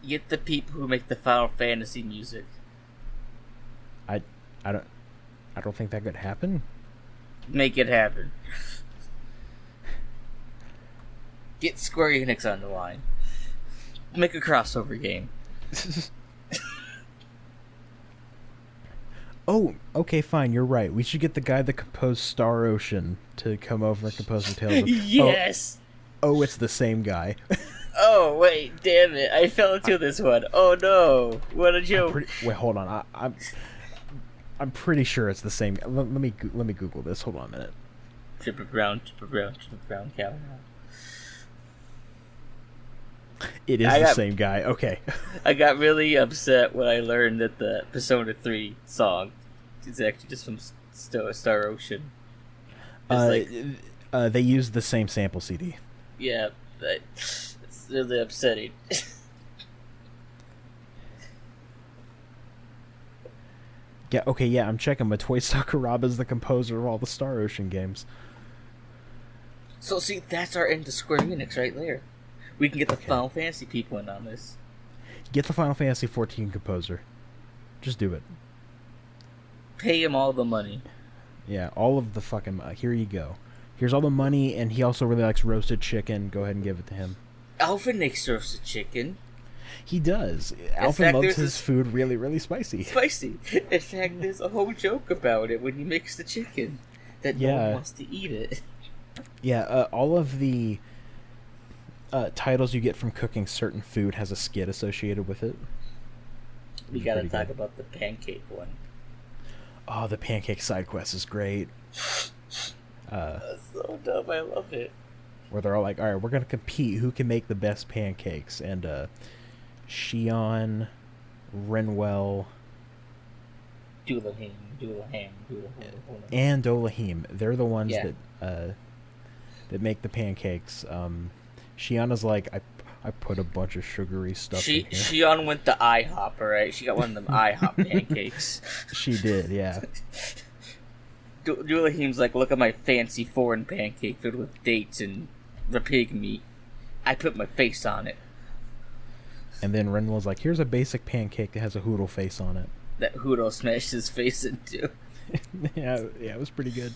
Get the people who make the Final Fantasy music. I don't think that could happen. Make it happen. Get Square Enix on the line. Make a crossover game. Oh, okay, fine. You're right. We should get the guy that composed Star Ocean to come over and compose the Tales of... Yes! Oh, it's the same guy. Oh, wait, damn it. I fell into this one. Oh, no. What a joke. Wait, hold on. I'm pretty sure it's the same... Let me Google this. Hold on a minute. Triple brown, cow. It is the same guy. Okay. I got really upset when I learned that the Persona 3 song is actually just from Star Ocean. They used the same sample CD. Yeah, it's really upsetting. Yeah, okay, yeah, I'm checking. Matoy Sakuraba's the composer of all the Star Ocean games. So, see, that's our end to Square Enix right there. We can get the Final Fantasy people in on this. Get the Final Fantasy 14 composer. Just do it. Pay him all the money. Yeah, all of the fucking... here you go. Here's all the money, and he also really likes roasted chicken. Go ahead and give it to him. Alpha makes roasted chicken. He does. Alpha loves his food really, really spicy. Spicy. In fact, there's a whole joke about it when he makes the chicken. That no one wants to eat it. Yeah, all of the titles you get from cooking certain food has a skit associated with it. We gotta talk about the pancake one. Oh, the pancake side quest is great. That's so dumb, I love it. Where they're all like, alright, we're gonna compete who can make the best pancakes. And Shion, Renwell, Doolaham, and Dolahim. They're the ones that make the pancakes. Shiona's like, I put a bunch of sugary stuff in here. Shion went to IHOP, alright? She got one of them IHOP pancakes. She did, yeah. Doolahim's like, look at my fancy foreign pancake filled with dates and the pig meat. I put my face on it. And then Renwell's like, here's a basic pancake that has a Hoodle face on it. That Hoodle smashed his face into. yeah, it was pretty good.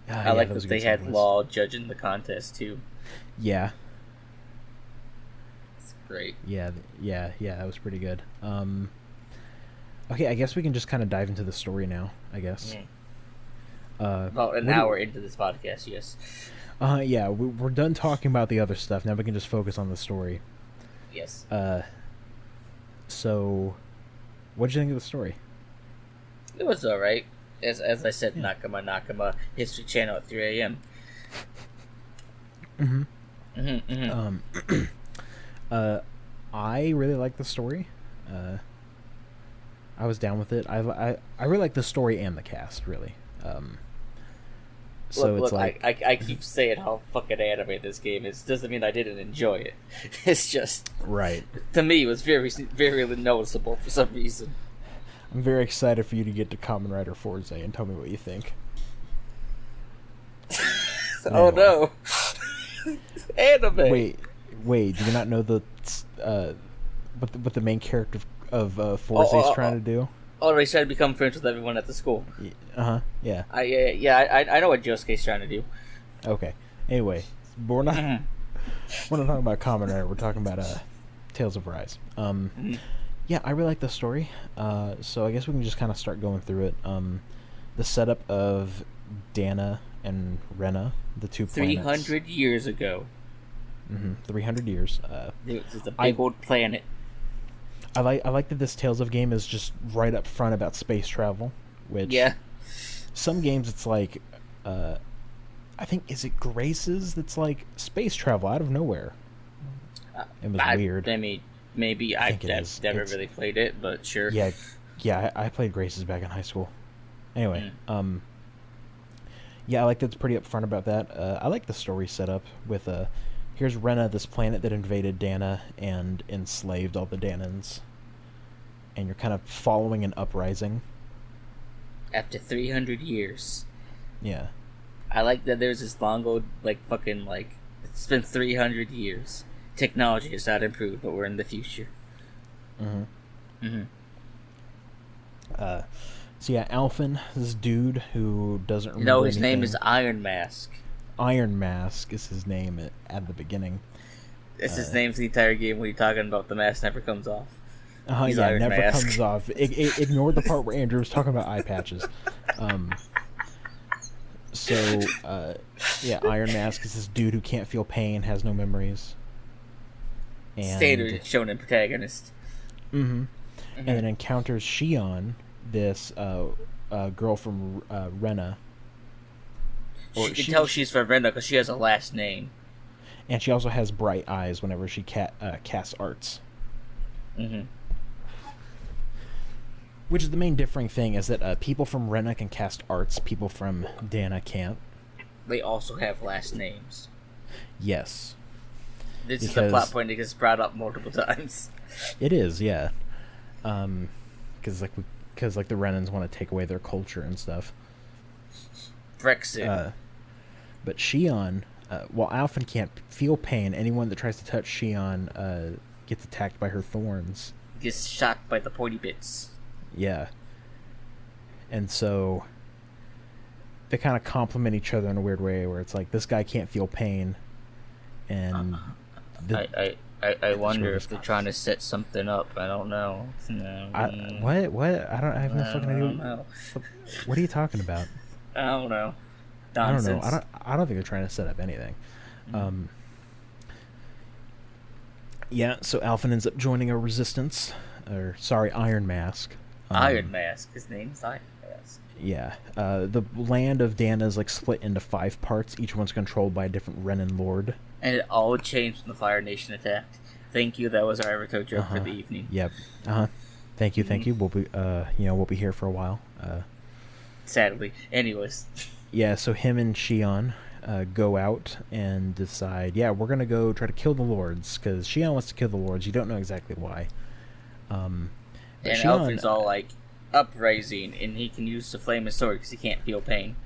I like that they had Law judging the contest too. Yeah. It's great. Yeah, that was pretty good. Okay, I guess we can just kind of dive into the story now, I guess. About an hour into this podcast, yes. Yeah, we're done talking about the other stuff. Now we can just focus on the story. Yes. So, what did you think of the story? It was alright. As I said, Nakama, History Channel at 3 a.m. I really like the story. I was down with it. I really like the story and the cast, really. So look, it's like I keep saying how fucking anime this game is. Doesn't mean I didn't enjoy it. It's just right. To me, it was very, very noticeable for some reason. I'm very excited for you to get to Kamen Rider Forza and tell me what you think. Oh no! Anime. Wait. Do you not know what the main character of Forza is trying to do? Oh, he's trying to become friends with everyone at the school. Yeah. I know what Josuke's trying to do. Okay. Anyway, but we're not talking about Kamen Rider. We're talking about Tales of Rise. Yeah, I really like the story. So I guess we can just kind of start going through it. The setup of Dana and Rena, the two planets. 300 years ago. 300 years. This is a big old planet. I like that this Tales of game is just right up front about space travel, which some games it's like I think is it Grace's that's like space travel out of nowhere. It was weird. I mean, maybe I've never really played it, but sure. Yeah, I played Grace's back in high school. Anyway, yeah, I like that's pretty upfront about that. I like the story setup with here's Rena, this planet that invaded Dana and enslaved all the Danans, and you're kind of following an uprising. After 300 years. Yeah. I like that there's this long old, it's been 300 years. Technology has not improved, but we're in the future. So yeah, Alphen, this dude who doesn't remember his anything. name is Iron Mask. Iron Mask is his name at the beginning. It's his name's the entire game when you're talking about the mask never comes off. Yeah, Iron never Mask. comes off. Ignore the part where Andrew was talking about eye patches. Yeah, Iron Mask is this dude who can't feel pain, has no memories. And, Standard shonen protagonist. And then encounters Shion, this girl from Rena. She can tell she's from Rena because she has a last name. And she also has bright eyes whenever she casts arts. Which is the main differing thing, is that people from Rena can cast arts, people from Dana can't. They also have last names. Yes. This is the plot point that gets brought up multiple times. It is, yeah. Because the Renans want to take away their culture and stuff. Brexit. But Shion, while Alphen can't feel pain, anyone that tries to touch Shion gets attacked by her thorns. Gets shocked by the pointy bits. Yeah. And so they kind of complement each other in a weird way, where it's like this guy can't feel pain, and I wonder if they're trying to set something up. I don't know. What? I have no fucking idea. What are you talking about? I don't know. Nonsense. I don't know. I don't think they're trying to set up anything. Yeah. So Alphen ends up joining a resistance, Iron Mask. Iron Mask. His name's Iron Mask. Yeah. The land of Dana is split into 5 parts. Each one's controlled by a different Renan lord. And it all changed when the Fire Nation attacked. Thank you. That was our Everto joke for the evening. Yep. Thank you. We'll be we'll be here for a while. Sadly. Anyways. Yeah. So him and Shion go out and decide. Yeah, we're gonna go try to kill the lords because Shion wants to kill the lords. You don't know exactly why. And Alphen's all uprising, and he can use the flaming sword because he can't feel pain.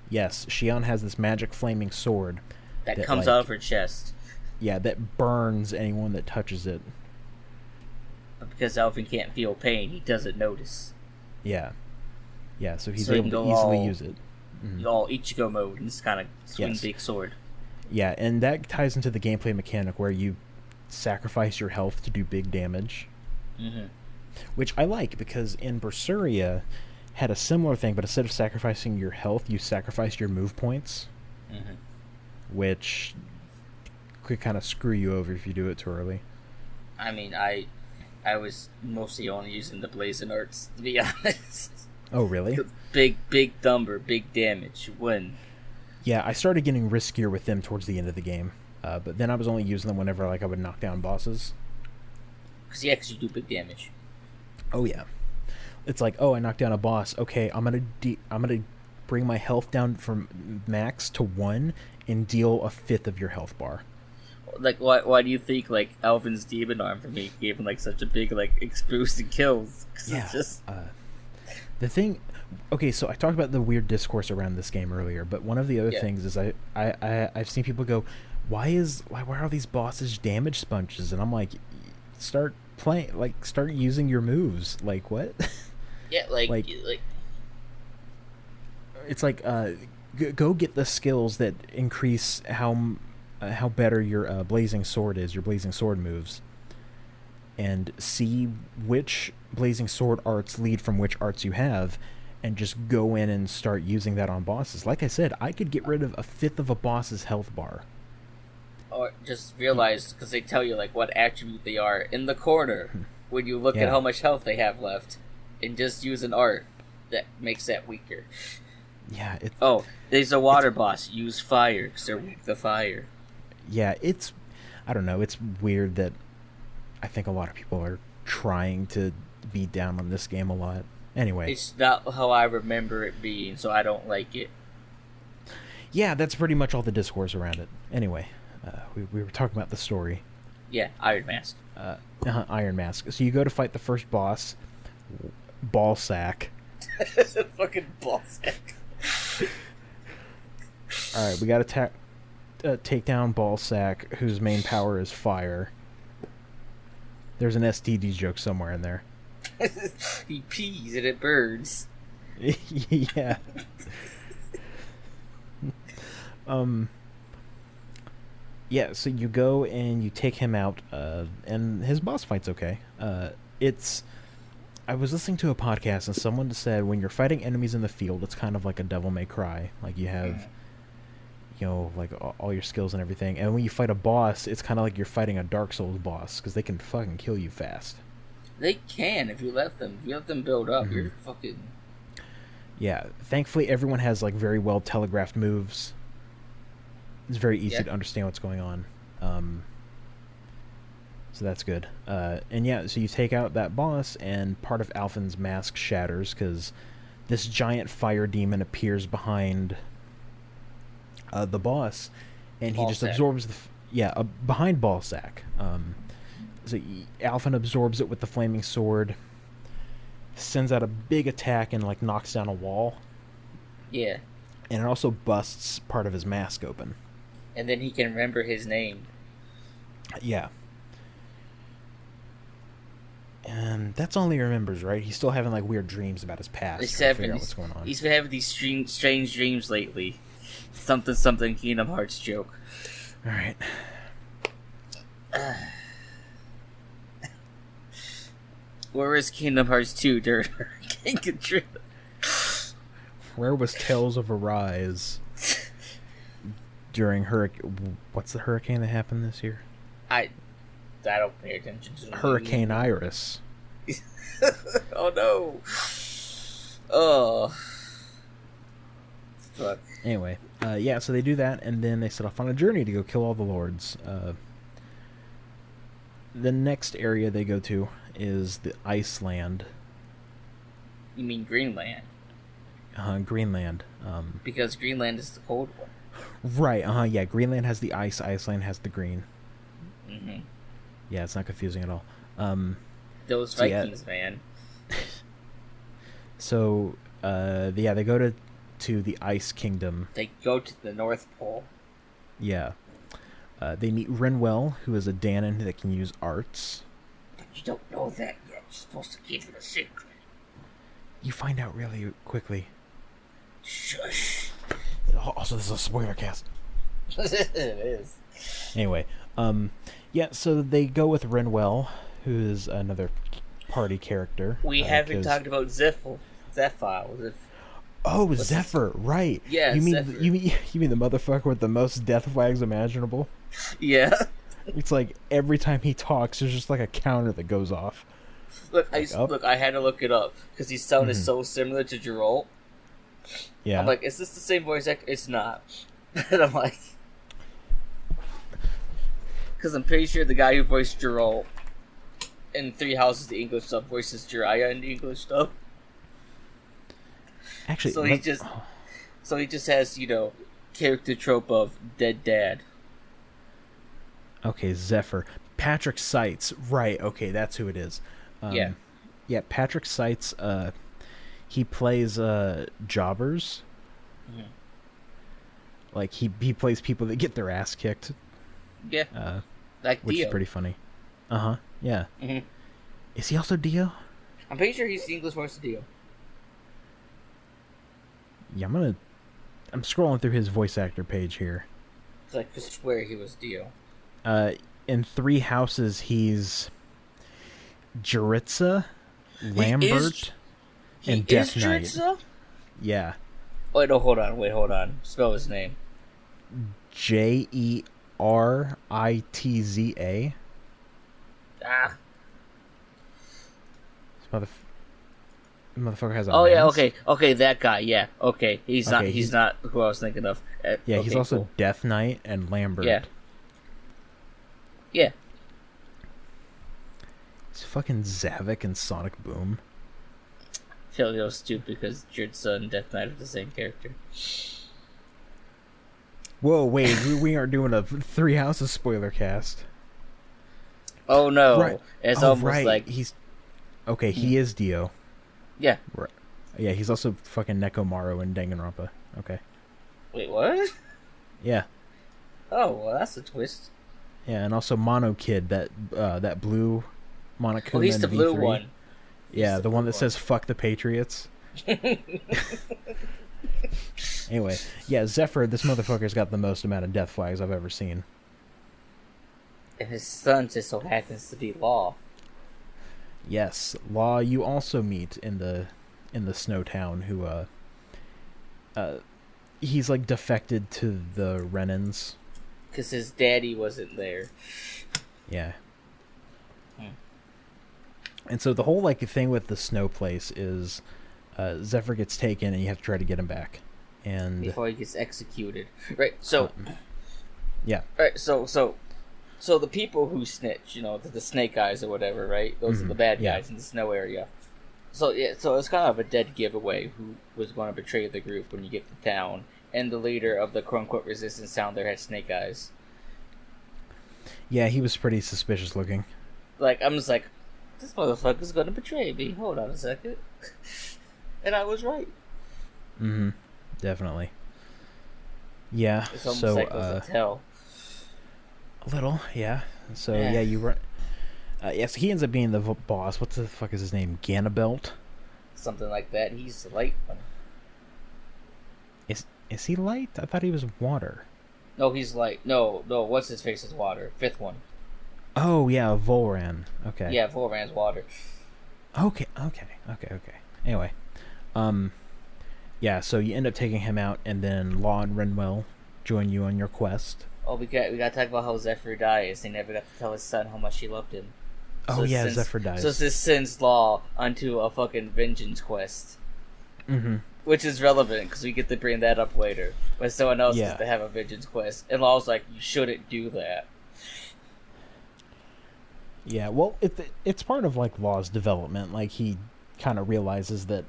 Yes, Shion has this magic flaming sword that comes out of her chest. Yeah, that burns anyone that touches it. But because Alphen can't feel pain, he doesn't notice. Yeah, so he's able to easily use it. All Ichigo mode and just kind of swing big sword. Yeah, and that ties into the gameplay mechanic where you sacrifice your health to do big damage. Which I like, because in Berseria had a similar thing, but instead of sacrificing your health, you sacrificed your move points. Which could kind of screw you over if you do it too early. I mean, I was mostly only using the blazing arts, to be honest. Oh, really? Big number, big damage, win. Yeah, I started getting riskier with them towards the end of the game. But then I was only using them whenever I would knock down bosses. Because you do big damage. Oh, yeah. It's like, I knocked down a boss. Okay, I'm gonna bring my health down from max to 1 and deal a 5th of your health bar. Why do you think Alphen's demon arm for me gave him such a big boost in kills? Cause yeah. it's just The thing, okay, so I talked about the weird discourse around this game earlier, but one of the other Yeah. things is I've seen people go, why are these bosses damage sponges? And I'm like, start playing, like start using your moves. Like what? Yeah, like Like- It's like go get the skills that increase how better your blazing sword is, your blazing sword moves, and see which blazing sword arts lead from which arts you have, and just go in and start using that on bosses. Like I said, I could get rid of a fifth of a boss's health bar. or just realize, because they tell you like what attribute they are in the corner when you look Yeah. at how much health they have left, and just use an art that makes that weaker. Yeah, Oh, there's a water boss. Use fire because they're weak to fire. yeah, I don't know, it's weird that I think a lot of people are trying to be down on this game a lot. Anyway, It's not how I remember it being, so I don't like it. yeah, that's pretty much all the discourse around it. Anyway, we were talking about the story. Yeah, Iron Mask. Iron Mask. So you go to fight the first boss, Ballsack. Fucking ballsack. All right, we got to take down Ballsack, whose main power is fire. There's an STD joke somewhere in there. He pees and it burns. Yeah. Yeah, so you go and you take him out, and his boss fight's okay. I was listening to a podcast, and someone said when you're fighting enemies in the field, it's kind of like a Devil May Cry. Like you have, like all your skills and everything. And when you fight a boss, it's kind of like you're fighting a Dark Souls boss, because they can fucking kill you fast. They can if you let them. If you let them build up, you're fucking. Yeah, thankfully everyone has like very well telegraphed moves. It's very easy to understand what's going on. So that's good. And yeah, so you take out that boss, and part of Alphen's mask shatters because this giant fire demon appears behind the boss, and he just absorbs the behind Ballsack. So Alphen absorbs it with the flaming sword, sends out a big attack, and like knocks down a wall. Yeah. And it also busts part of his mask open. And then he can remember his name. Yeah. And that's all he remembers, right? He's still having like weird dreams about his past. He's trying to figure having, out what's going on. he's been having these strange dreams lately. Something Kingdom Hearts joke. All right. Where is Kingdom Hearts 2 during Hurricane Katrina? Where was Tales of Arise during hurricane? What's the hurricane that happened this year? I don't pay attention to the Hurricane Iris. Oh no. Oh. Fuck. Anyway, yeah, so they do that, and then they set off on a journey to go kill all the lords. The next area they go to is the Iceland. You mean Greenland? Greenland. Because Greenland is the cold one. Right, yeah, Greenland has the ice, Iceland has the green. Mm-hmm. Yeah, it's not confusing at all. Those So, yeah. Vikings, man. So, they go to the Ice Kingdom. They go to the North Pole. Yeah. They meet Renwell, who is a Danon that can use arts. But you don't know that yet. You're supposed to keep it a secret. You find out really quickly. Shush. Also, this is a spoiler cast. It is. Anyway, yeah, so they go with Renwell, who is another party character. We haven't talked about Zephyr. Oh, Zephyr, right. Yeah, you mean Zephyr. you mean the motherfucker with the most death flags imaginable? Yeah. It's like every time he talks, there's just like a counter that goes off. Look, I had to look it up because he sounded so similar to Geralt. Yeah. I'm like, is this the same voice actor? It's not. And I'm like, because I'm pretty sure the guy who voiced Geralt in Three Houses, the English dub, voices Jiraiya in the English dub. Actually, So he just has, character trope of dead dad. Okay, Zephyr. Patrick Seitz. Right, okay, that's who it is. Yeah. Yeah, Patrick Seitz, he plays jobbers. Mhm. Like he plays people that get their ass kicked, Yeah, like which Dio. is pretty funny. Yeah. hmm Is he also Dio? I'm pretty sure he's the English voice of Dio. Yeah, I'm scrolling through his voice actor page here. Cause I could swear he was Dio. In Three Houses, he's Jaritza, Lambert, and Death Knight. Jitsa? Yeah. Wait, no, hold on. Spell his name. Jeritza. Ah. This motherfucker has a Oh yeah, mask. okay, that guy. Yeah, okay. He's Okay, not who I was thinking of. Yeah, okay, he's also cool. Death Knight and Lambert. Yeah. Yeah. It's fucking Zavik and Sonic Boom. I feel real stupid because Jitsa and Death Knight are the same character. Whoa, wait, we aren't doing a Three Houses spoiler cast. Oh no, Right. it's Oh, almost right. like He's okay. He is Dio. yeah. Right. Yeah, he's also fucking Nekomaru and Danganronpa. Okay. Wait, what? Yeah. Oh, well, that's a twist. Yeah, and also Mono Kid, that blue Monokuma. Oh, he's the in blue V3. one. Yeah, the the one blue that says "fuck the Patriots." Anyway, yeah, Zephyr, this motherfucker's got the most amount of death flags I've ever seen. And his son just so happens to be Law. Yes, Law you also meet in the snow town who he's like defected to the Renans. Because his daddy wasn't there. Yeah. And so the whole like thing with the snow place is Zephyr gets taken and you have to try to get him back. And Before he gets executed. Right, so... yeah. Right, so the people who snitch, the snake eyes or whatever, right? Those are the bad yeah. guys in the snow area. So it's kind of a dead giveaway who was going to betray the group when you get to town. And the leader of the quote-unquote resistance town there had snake eyes. Yeah, he was pretty suspicious looking. Like, I'm just like, this motherfucker's going to betray me. Hold on a second. And I was right. Mm-hmm. Definitely. Yeah, It's almost so like it was a tell. a little, yeah. So Yeah. yeah, you run. Yes, he ends up being the boss. What the fuck is his name? Ganabelt? Something like that. He's the light one. Is he light? I thought he was water. No, he's light. No, what's his face is water. Fifth one. Oh yeah, Volran. Okay. Yeah, Volran's water. Okay. Anyway, yeah. So you end up taking him out, and then Law and Renwell join you on your quest. Oh, we got to talk about how Zephyr dies. He never got to tell his son how much he loved him. Oh yeah, Zephyr dies. So this sends Law onto a fucking vengeance quest. Mm-hmm. Which is relevant, because we get to bring that up later. When someone else Yeah. gets to have a vengeance quest. And Law's like, you shouldn't do that. Yeah, well, it's part of like Law's development. Like he kind of realizes that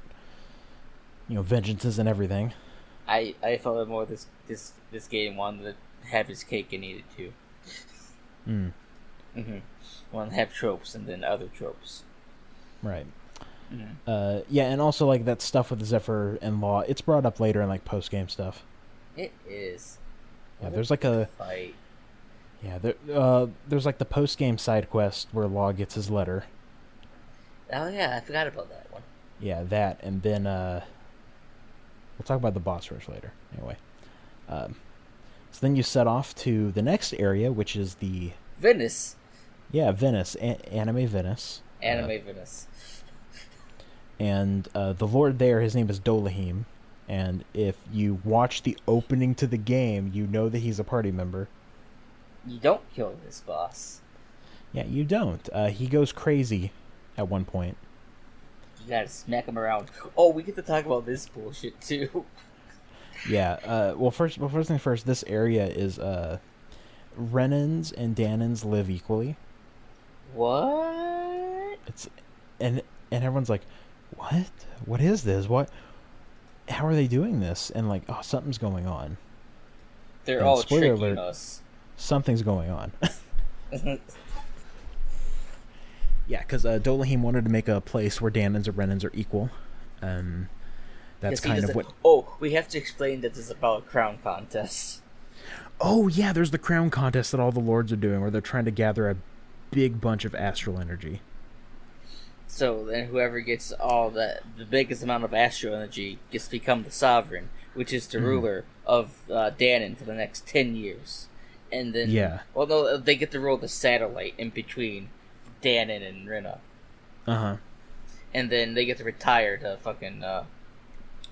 vengeance isn't everything. I felt more this game wanted to have his cake and eat it too. Want to have tropes and then other tropes. Right. Mm-hmm. Yeah, and also like that stuff with Zephyr and Law. It's brought up later in like post game stuff. It is. Yeah, there's like a fight. yeah. There's like the post game side quest where Law gets his letter. Oh yeah, I forgot about that one. Yeah, that, and then we'll talk about the boss rush later. Anyway, so then you set off to the next area, which is the Venice. Yeah, Venice, anime Venice. Venice. And the lord there, his name is Dolahim, and if you watch the opening to the game, you know that he's a party member. You don't kill this boss. Yeah, you don't. He goes crazy at one point. You gotta smack him around. Oh, we get to talk about this bullshit too. Yeah. Well, first thing first, this area is Renans and Danans live equally. What? And everyone's like, what? What is this? What? How are they doing this? And like, oh, something's going on. They're And all spoiler tricking alert, us. Something's going on. Yeah, because Dolahim wanted to make a place where Danans and Renans are equal. That's Because he kind of doesn't. what. Oh, we have to explain that this is about a crown contest. Oh yeah, there's the crown contest that all the lords are doing, where they're trying to gather a big bunch of astral energy. So then, whoever gets the biggest amount of astral energy gets to become the sovereign, which is the ruler of Danon for the next 10 years. And then, well, no, they get to rule the satellite in between Danon and Rinna. And then they get to retire to fucking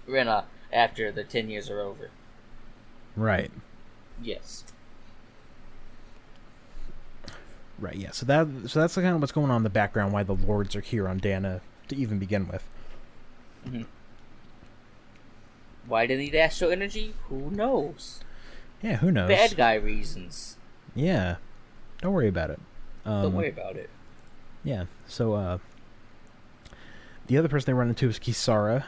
Rinna after the 10 years are over. Right. Yes. Right. Yeah. So that's kind of what's going on in the background. Why the lords are here on Dana to even begin with. Why do they need astral energy? Who knows? Yeah. Who knows? Bad guy reasons. Yeah. Don't worry about it. Don't worry about it. Yeah. So the other person they run into is Kisara,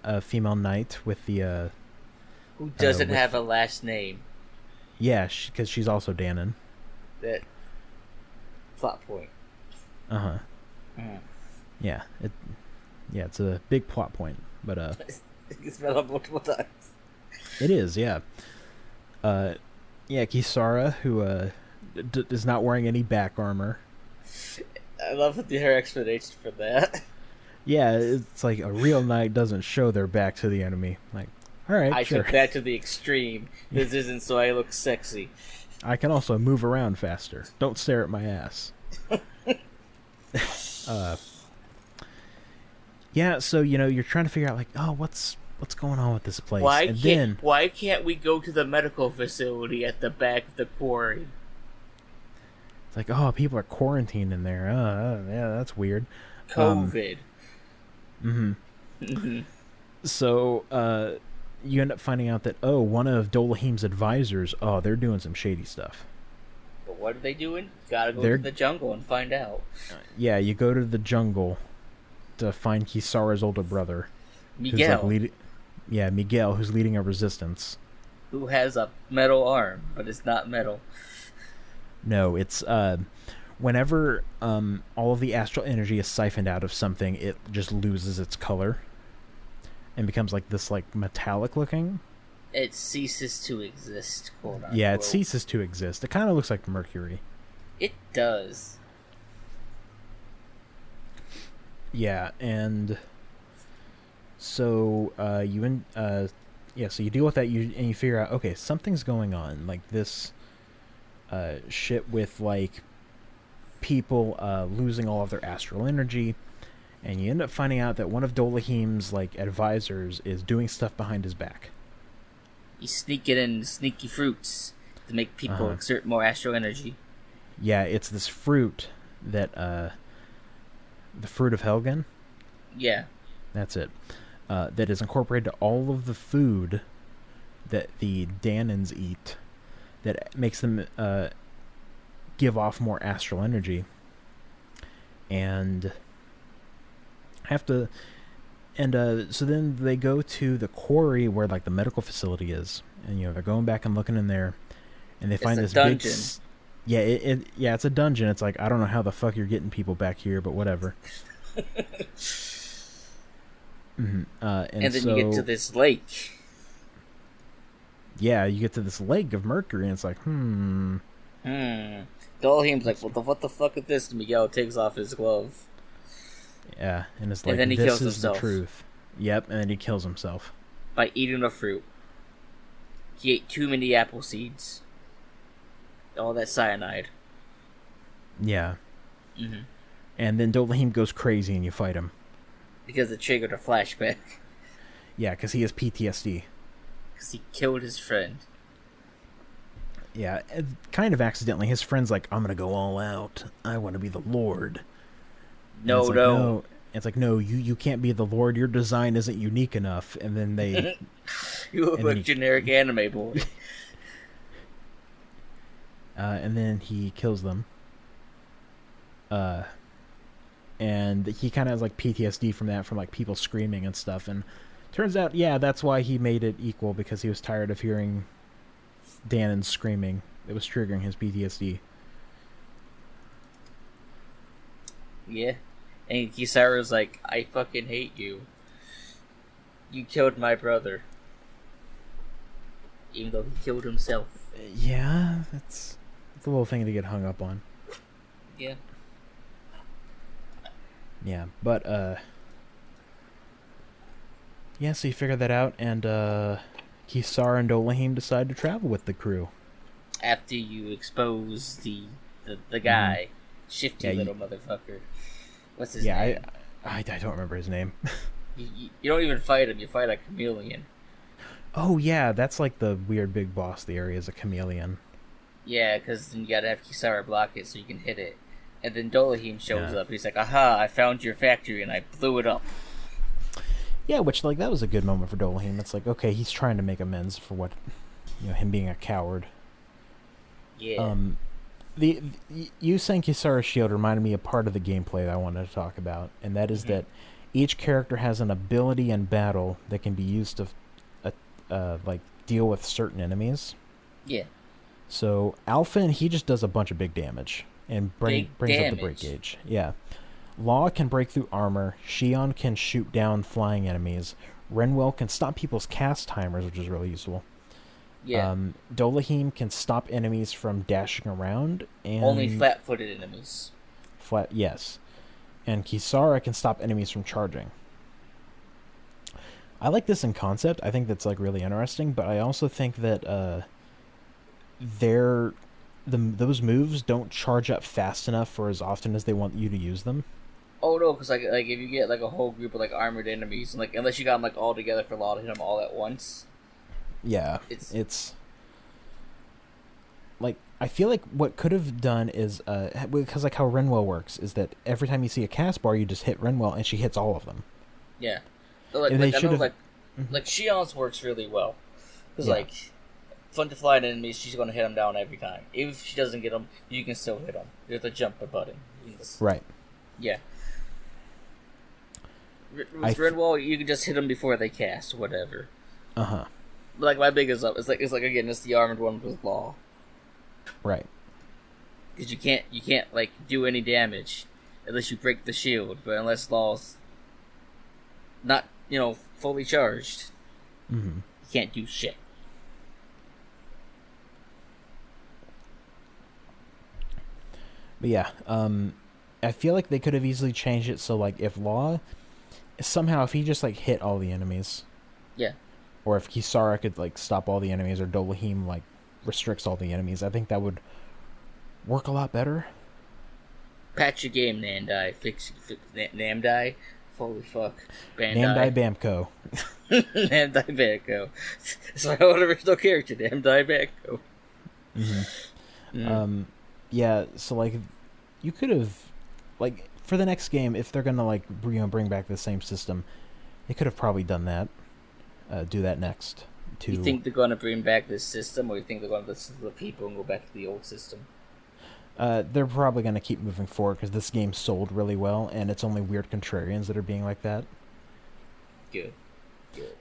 a female knight with the who doesn't have a last name. Yeah, because she's also Danon. That plot point. Yeah, it's a big plot point, but it's been up multiple times. It is, yeah. Kisara, who is not wearing any back armor. I love her explanation for that. Yeah, it's like a real knight doesn't show their back to the enemy. Like, all right, I sure. took that to the extreme. This isn't so I look sexy. I can also move around faster. Don't stare at my ass. Yeah, so you're trying to figure out like, oh, what's going on with this place? Why can't we go to the medical facility at the back of the quarry? It's like, oh, people are quarantined in there. Yeah, that's weird. COVID. So, you end up finding out that, one of Dolahim's advisors, they're doing some shady stuff. But what are they doing? Gotta go to the jungle and find out. Yeah, you go to the jungle to find Kisara's older brother. Miguel. Miguel, who's leading a resistance. Who has a metal arm, but it's not metal. No, it's, whenever all of the astral energy is siphoned out of something, it just loses its color and becomes like this like metallic looking. It ceases to exist, quote unquote. Yeah, it ceases to exist. It kind of looks like mercury. It does. Yeah, and so so you deal with that, and you figure out, okay, something's going on, like this shit with like people losing all of their astral energy, and you end up finding out that one of Dolahim's like advisors is doing stuff behind his back. He's sneaking in sneaky fruits to make people exert more astral energy. Yeah, it's this fruit that the fruit of Helgen. Yeah, that's it. That is incorporated to all of the food that the Danons eat, that makes them give off more astral energy, and so then they go to the quarry where like the medical facility is, and they're going back and looking in there, and they find this dungeon. It's a dungeon. It's like, I don't know how the fuck you're getting people back here, but whatever. And then you get to this lake. Yeah, you get to this lake of mercury, and it's like, Dolahim's like, what the fuck is this? And Miguel takes off his glove. Yeah, and it's like, and then he this kills is himself. The truth. Yep, and then he kills himself. By eating a fruit. He ate too many apple seeds. All that cyanide. Yeah. And then Dolahim goes crazy and you fight him. Because it triggered a flashback. Yeah, because he has PTSD. Because he killed his friend. Yeah, kind of accidentally. His friend's like, I'm going to go all out. I want to be the Lord. No. It's like, no, you can't be the Lord. Your design isn't unique enough. And then they... You look like generic anime boy. And then he kills them. And he kind of has like PTSD from that, from like people screaming and stuff. And turns out, that's why he made it equal, because he was tired of hearing Danon screaming. It was triggering his PTSD. Yeah. And Kisara's like, I fucking hate you. You killed my brother. Even though he killed himself. Yeah, it's a little thing to get hung up on. Yeah. Yeah, but yeah, so you figure that out, and Kisar and Dolahim decide to travel with the crew. After you expose the guy, shifty Yeah, little motherfucker. What's his name? Yeah, I don't remember his name. You don't even fight him. You fight a chameleon. Oh yeah, that's like the weird big boss of the area is a chameleon. Yeah, because then you gotta have Kisara block it so you can hit it. And then Dolahim shows up. He's like, "Aha! I found your factory and I blew it up." Yeah, which like that was a good moment for Dolahim. It's like, okay, he's trying to make amends for what, him being a coward. Yeah. You saying Kisara's shield reminded me of part of the gameplay that I wanted to talk about, and that is that each character has an ability in battle that can be used to like deal with certain enemies. Yeah. So Alpha, he just does a bunch of big damage and brings up the break damage. gauge. Yeah. Law can break through armor. Shion can shoot down flying enemies. Renwell can stop people's cast timers, which is really useful. Yeah. Dolahim can stop enemies from dashing around. And Only flat-footed enemies. Yes. And Kisara can stop enemies from charging. I like this in concept. I think that's like really interesting, but I also think that those moves don't charge up fast enough for as often as they want you to use them. Oh no, because like if you get like a whole group of like armored enemies, and, like unless you got them like all together for Law to hit them all at once. Yeah, it's like I feel like what could have done is because like how Renwell works is that every time you see a cast bar, you just hit Renwell and she hits all of them. Yeah, so, like I know like Shion's works really well because like fun to fly enemies, she's gonna hit them down every time. Even if she doesn't get them, you can still hit them. You have to jump the button. Right. Yeah. With Redwall, you can just hit them before they cast, whatever. But like my biggest up, it's like again, it's the armored one with Law. Right. Because you can't like do any damage unless you break the shield, but unless Law's not fully charged, you can't do shit. But yeah, I feel like they could have easily changed it so like if Law somehow if he just like hit all the enemies, or if Kisara could like stop all the enemies, or Dolahim like restricts all the enemies, I think that would work a lot better. Patch your game, Namdai. Fix Namdai. Holy fuck, Bandai Namco. Namdai Namco. It's my own original character, Namdai Namco. Yeah, so like you could have like for the next game, if they're gonna like bring back the same system, they could have probably done that. Do that next. You think they're gonna bring back this system, or you think they're gonna listen to the people and go back to the old system? They're probably gonna keep moving forward because this game sold really well, and it's only weird contrarians that are being like that. Good.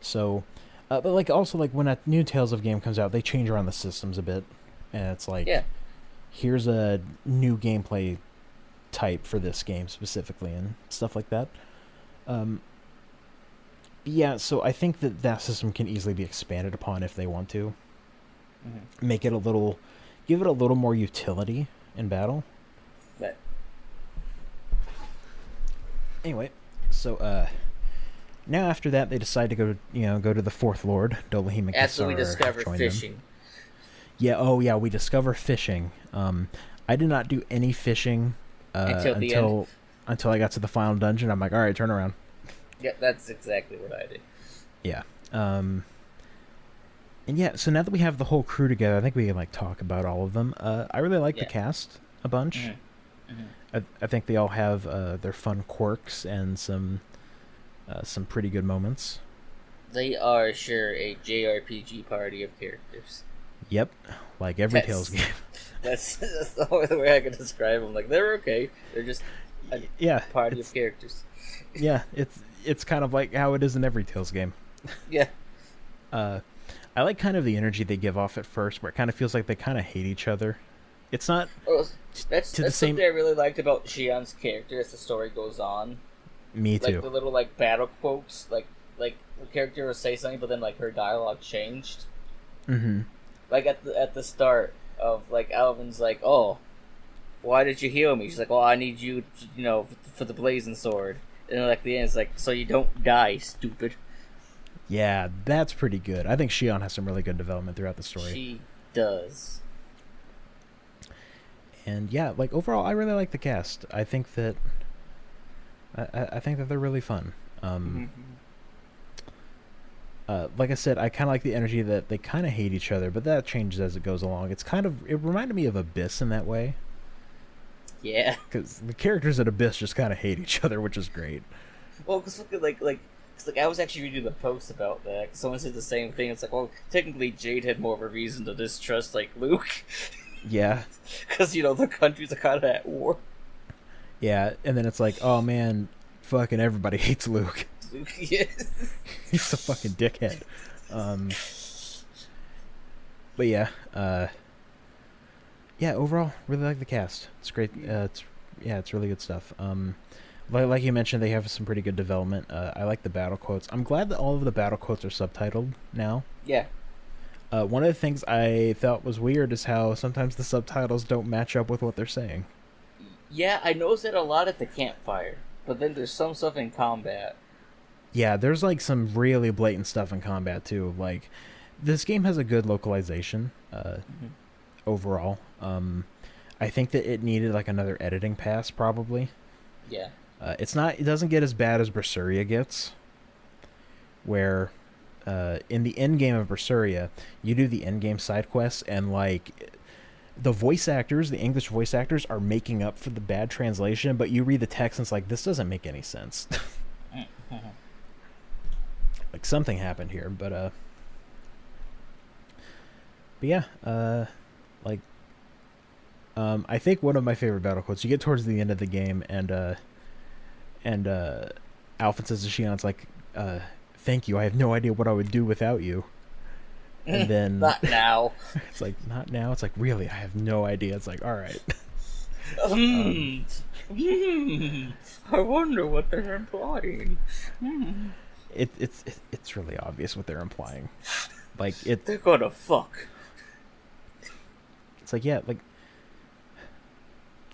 So, but like also like when a new Tales of game comes out, they change around the systems a bit, and it's like, here's a new gameplay type for this game specifically and stuff like that. Yeah, so I think that system can easily be expanded upon if they want to. Make it give it a little more utility in battle. But anyway, so now after that they decide to go to the Fourth Lord, Dolahim and Kisara. After we discover fishing. Them. Yeah, we discover fishing. I did not do any fishing until I got to the final dungeon. I'm like, all right, turn around. Yeah, that's exactly what I did. Yeah. And yeah, so now that we have the whole crew together, I think we can like talk about all of them. I really like the cast a bunch. I think they all have their fun quirks and some pretty good moments. They are sure a JRPG party of characters. Yep, like every Tales game. That's the only way I can describe them. Like they're okay. They're just a party of characters. Yeah, it's kind of like how it is in every Tales game. Yeah. I like kind of the energy they give off at first, where it kind of feels like they kind of hate each other. It's not. That's something I really liked about Shion's character as the story goes on. Me too. Like the little like battle quotes, like like the character would say something, but then like her dialogue changed. Mm-hmm. Like at the start of like Alvin's like, "Oh, why did you heal me?" She's like, "Oh, I need you, for the blazing sword." And then like the end, it's like, "So you don't die, stupid." Yeah, that's pretty good. I think Shion has some really good development throughout the story. She does. And yeah, like overall, I really like the cast. I think that I think that they're really fun. Like I said, I kind of like the energy that they kind of hate each other, but that changes as it goes along. It reminded me of Abyss in that way. Yeah. Because the characters at Abyss just kind of hate each other, which is great. Well, because like I was actually reading the post about that. 'Cause someone said the same thing. It's like, well, technically Jade had more of a reason to distrust like Luke. Yeah. Because the countries are kind of at war. Yeah, and then it's like, oh man, fucking everybody hates Luke. Luke, yes. He's a fucking dickhead. But yeah, overall, really like the cast. It's great. It's really good stuff. Like you mentioned, they have some pretty good development. I like the battle quotes. I'm glad that all of the battle quotes are subtitled now. Yeah. One of the things I thought was weird is how sometimes the subtitles don't match up with what they're saying. Yeah, I noticed that a lot at the campfire, but then there's some stuff in combat. Yeah, there's like some really blatant stuff in combat too. Like, this game has a good localization overall. I think that it needed like another editing pass probably. Yeah. It doesn't get as bad as Berseria gets, where in the end game of Berseria, you do the end game side quests and like the English voice actors are making up for the bad translation, but you read the text and it's like, this doesn't make any sense. Like something happened here, but yeah, I think one of my favorite battle quotes, you get towards the end of the game and Alpha says to Shion's like, thank you, I have no idea what I would do without you. And then not now. It's like, not now. It's like, really, I have no idea. It's like, all right. I wonder what they're implying. It's really obvious what they're implying. Like they're gonna fuck. It's like, yeah, like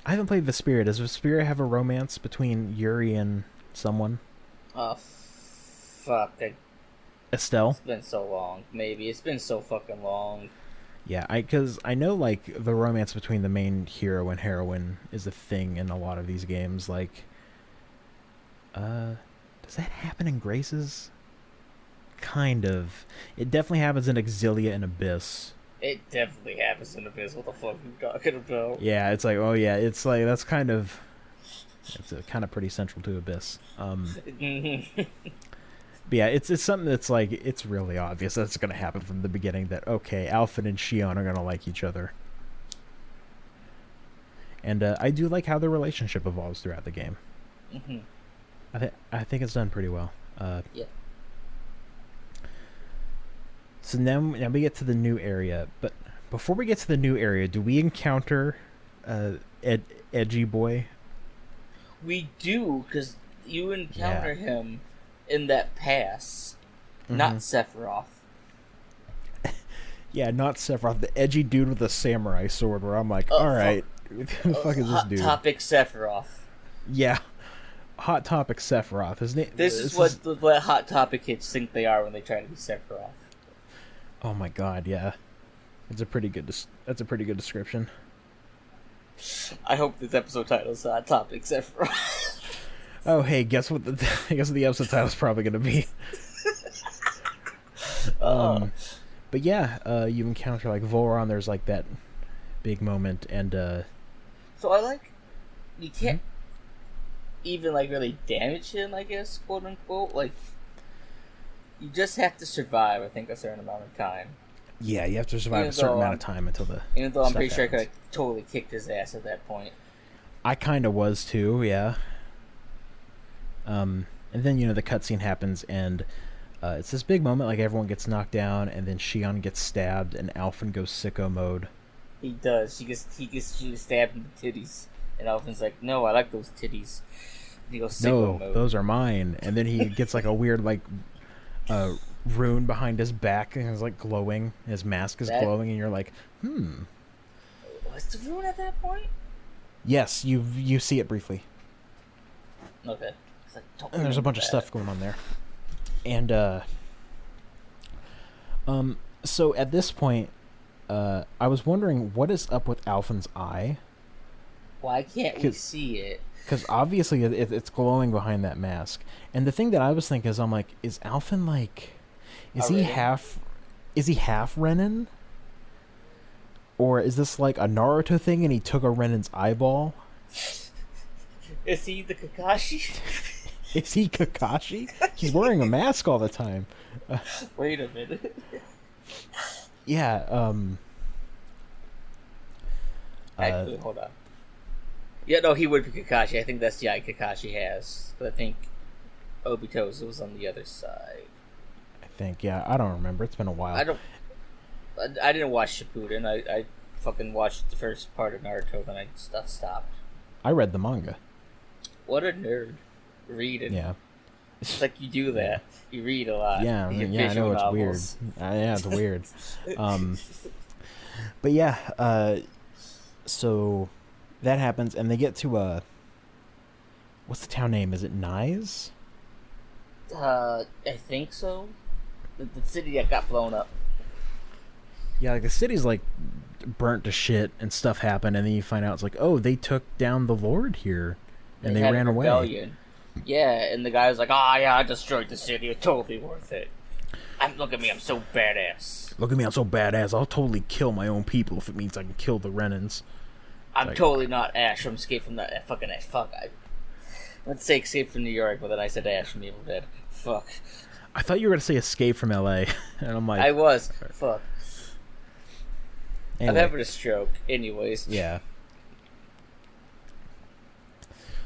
I haven't played Vesperia. Does Vesperia have a romance between Yuri and someone? Fuck. Estelle? It's been so long. Maybe. It's been so fucking long. Yeah, because I know, like, the romance between the main hero and heroine is a thing in a lot of these games. Like, does that happen in Graces? Kind of. It definitely happens in Exilia and Abyss. It definitely happens in Abyss. What the fuck are you talking about? Yeah, it's like, oh yeah, it's like, that's kind of... It's kind of pretty central to Abyss. But yeah, it's something that's like, it's really obvious that's going to happen from the beginning, that, okay, Alpha and Shion are going to like each other. And I do like how their relationship evolves throughout the game. I think it's done pretty well. Yeah. So now we get to the new area, but before we get to the new area, do we encounter Edgy Boy? We do, because you encounter him in that pass, not Sephiroth. Yeah, not Sephiroth, the edgy dude with a samurai sword, where I'm like, alright, who the fuck is this dude? Hot Topic Sephiroth. Yeah. Hot Topic Sephiroth. His name. This is what Hot Topic kids think they are when they try to be Sephiroth. Oh my god, yeah. That's a pretty good description. I hope this episode title is Hot Topic Sephiroth. Oh, hey, guess what the episode title is probably going to be. But yeah, you encounter like Voron. There's like that big moment, and so I like, you can't even like really damage him, I guess, quote unquote. Like, you just have to survive, I think, a certain amount of time. Yeah, you have to survive a certain amount of time until the. Even though I'm pretty sure I could totally kicked his ass at that point. I kind of was too, yeah. And then the cutscene happens, and it's this big moment. Like, everyone gets knocked down, and then Shion gets stabbed, and Alphen goes sicko mode. He does. He gets stabbed in the titties, and Alphen's like, "No, I like those titties." And he goes sicko mode. Those are mine. And then he gets like a weird like rune behind his back, and it's like glowing. His mask is glowing, and you're like, Was the rune at that point? Yes, you see it briefly. Okay. And there's a bunch of stuff going on there. And so at this point, I was wondering what is up with Alphen's eye. Why can't we see it? Because obviously it's glowing behind that mask. And the thing that I was thinking is, I'm like, is Alphen like, is he half Renin? Or is this like a Naruto thing and he took a Renin's eyeball? Is he the Kakashi? Is he Kakashi? He's wearing a mask all the time. Wait a minute. Yeah, Actually, hold on. Yeah, no, he would be Kakashi. I think that's the eye Kakashi has. But I think Obito's was on the other side. I think, yeah. I don't remember. It's been a while. I didn't watch Shippuden. I fucking watched the first part of Naruto, then I stopped. I read the manga. What a nerd. Reading. Yeah. It's like you do that. You read a lot. Yeah, I know it's novels. weird. Yeah, it's weird. But yeah, so that happens, and they get to what's the town name? Is it Nyes? I think so. The city that got blown up. Yeah, like the city's like burnt to shit, and stuff happened, and then you find out it's like, oh, they took down the Lord here, and they ran away. Rebellion. Yeah, and the guy was like, yeah, I destroyed the city. It's totally worth it. Look at me, I'm so badass. Look at me, I'm so badass. I'll totally kill my own people if it means I can kill the Renans. I'm like, totally not Ash from Escape from the fucking Ash. Fuck. Let's say Escape from New York, but then I said Ash from Evil Dead. Fuck. I thought you were going to say Escape from LA. And I'm like... I was. Fuck. Anyway. I'm having a stroke. Anyways. Yeah.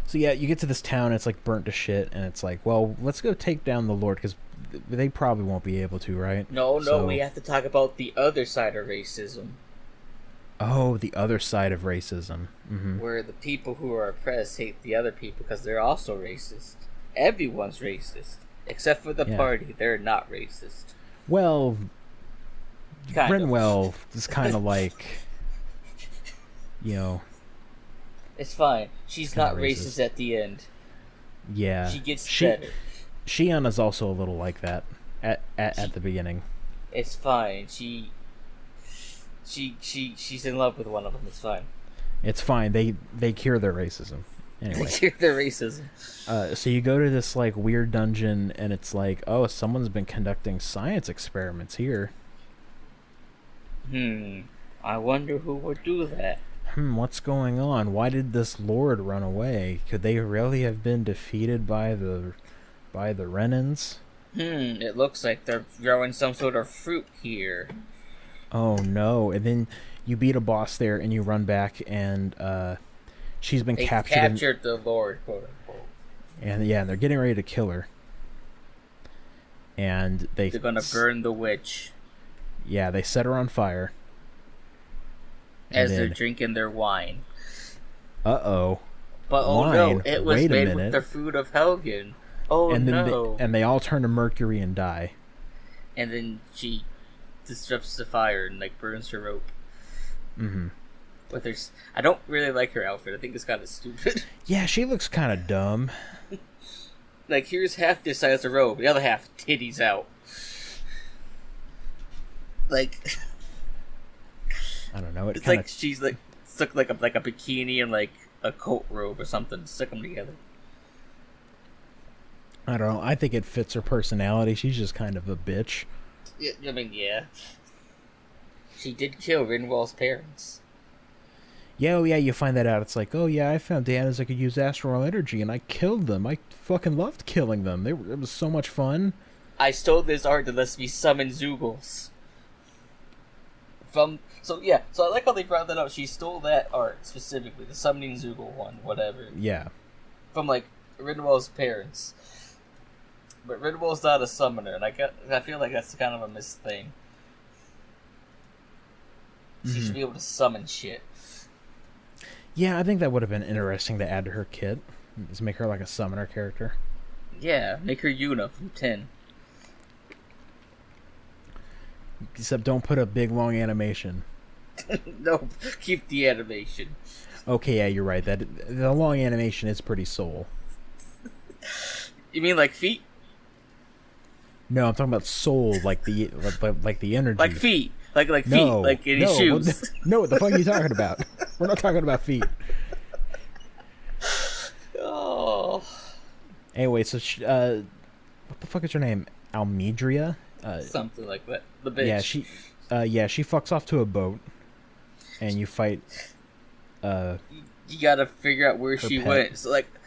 So yeah, you get to this town, it's like burnt to shit, and it's like, well, let's go take down the Lord, because they probably won't be able to, right? No, we have to talk about the other side of racism. Oh, the other side of racism. Mm-hmm. Where the people who are oppressed hate the other people because they're also racist. Everyone's racist. Except for the party, they're not racist. Well, Brenwell of. is kind of like, you know... It's fine. She's not racist at the end. Yeah. She gets better. Shiana's also a little like that at the beginning. It's fine. She's in love with one of them. It's fine. It's fine. They cure their racism. Anyway. They cure their racism. So you go to this like weird dungeon, and it's like, oh, someone's been conducting science experiments here. I wonder who would do that. What's going on? Why did this Lord run away? Could they really have been defeated by the Renans? It looks like they're growing some sort of fruit here. Oh no. And then you beat a boss there, and you run back, and she's been captured. They captured the Lord, quote unquote. And yeah, they're getting ready to kill her. And they're gonna burn the witch. Yeah, they set her on fire. As they're drinking their wine. Uh-oh. But no, it was made with the fruit of Helgen. And they all turn to mercury and die. And then she disrupts the fire and like burns her rope. Mm-hmm. But I don't really like her outfit. I think it's kind of stupid. Yeah, she looks kind of dumb. Like, here's half this size of robe, the other half titties out. Like... I don't know. It's like she's like stuck like a bikini and like a coat robe or something. Stick them together. I don't know. I think it fits her personality. She's just kind of a bitch. Yeah, I mean, yeah. She did kill Rinwell's parents. Yeah, oh yeah. You find that out. It's like, oh yeah, I found Diana's I could use astral energy, and I killed them. I fucking loved killing them. It was so much fun. I stole this art that lets me summon Zoogles. So I like how they brought that up. She stole that art specifically, the summoning Zoogle one, whatever. Yeah. From like Rinwell's parents. But Rinwell's not a summoner, and I feel like that's kind of a missed thing. She should be able to summon shit. Yeah, I think that would have been interesting to add to her kit. Just make her like a summoner character. Yeah, make her Yuna from 10. Except don't put a big long animation. No, keep the animation. Okay, yeah, you're right. That the long animation is pretty soul. You mean like feet? No, I'm talking about soul, like the energy. Like feet? Like feet? No, Like any no, shoes? no, what the fuck are you talking about? We're not talking about feet. Oh. Anyway, so what the fuck is her name? Almedria? Something like that. The bitch. Yeah, she fucks off to a boat, and you fight. You gotta figure out where she pet. went.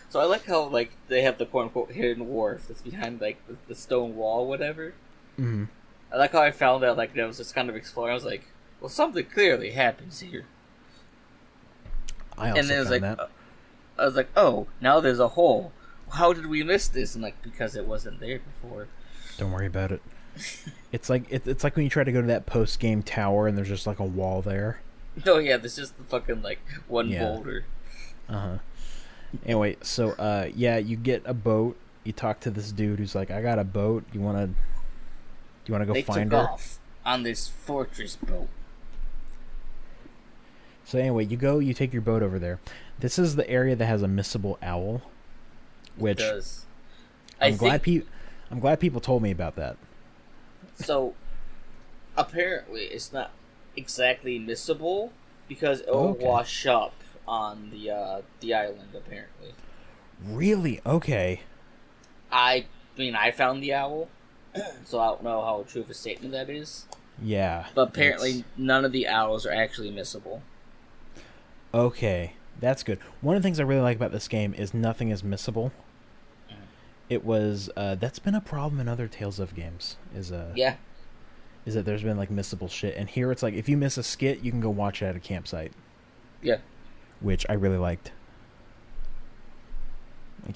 So I like how like they have the quote unquote hidden wharf that's behind like the stone wall, whatever. Mm-hmm. I like how I found out like I was just kind of exploring. I was like, well, something clearly happens here. I also And then it was found like, that. I was like, oh, now there's a hole. How did we miss this? And like because it wasn't there before. Don't worry about it. It's like it's like when you try to go to that post game tower and there's just like a wall there. No, yeah, there's just the fucking like one Yeah. boulder. Anyway, so yeah, you get a boat. You talk to this dude who's like, I got a boat. You wanna go They find took her? off on this fortress boat. So anyway, you take your boat over there. This is the area that has a missable owl, which It does. I'm glad people told me about that. So, apparently, it's not exactly missable because it will Okay. wash up on the island. Apparently, Really? Okay. I mean, I found the owl, so I don't know how true of a statement that is. Yeah. But apparently, it's- none of the owls are actually missable. Okay, that's good. One of the things I really like about this game is nothing is missable. It was that's been a problem in other Tales of games. Yeah, Is that there's been like missable shit, and here it's like if you miss a skit, you can go watch it at a campsite, yeah. which I really liked. Like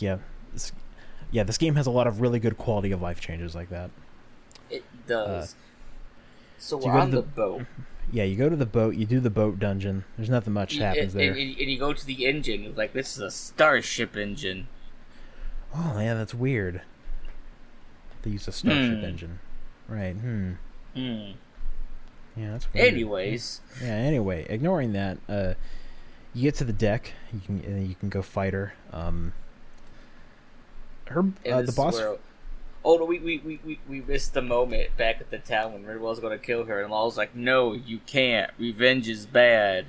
this game has a lot of really good quality of life changes like that. It does. So so you we're go on to the the- boat. Yeah, you go to the boat, you do the boat dungeon. There's nothing much happens there. And you go to the engine. It's like, this is a starship engine. Oh yeah, that's weird. They use a starship Hmm. engine, right? Yeah, that's weird. Anyways, Yeah. Anyway, ignoring that, you get to the deck. You can go fight her. The boss. Oh no, we missed the moment back at the town when Ridwell's going to kill her, and Law's like, "No, you can't. Revenge is bad."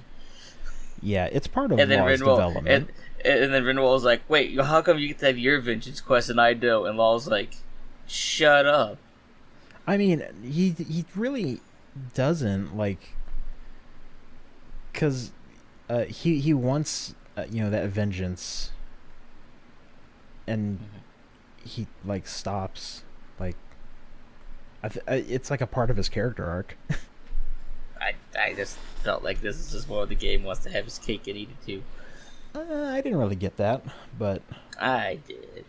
Yeah, it's part of And then Law's Ridwell, development. and then Ridwell's like, "Wait, how come you get to have your vengeance quest and I don't?" And Law's like, "Shut up." I mean, he really doesn't like, because he wants that vengeance, and he like stops like it's like a part of his character arc. I just felt like this is just more the game wants to have his cake and eat it too. I didn't really get that, but I did.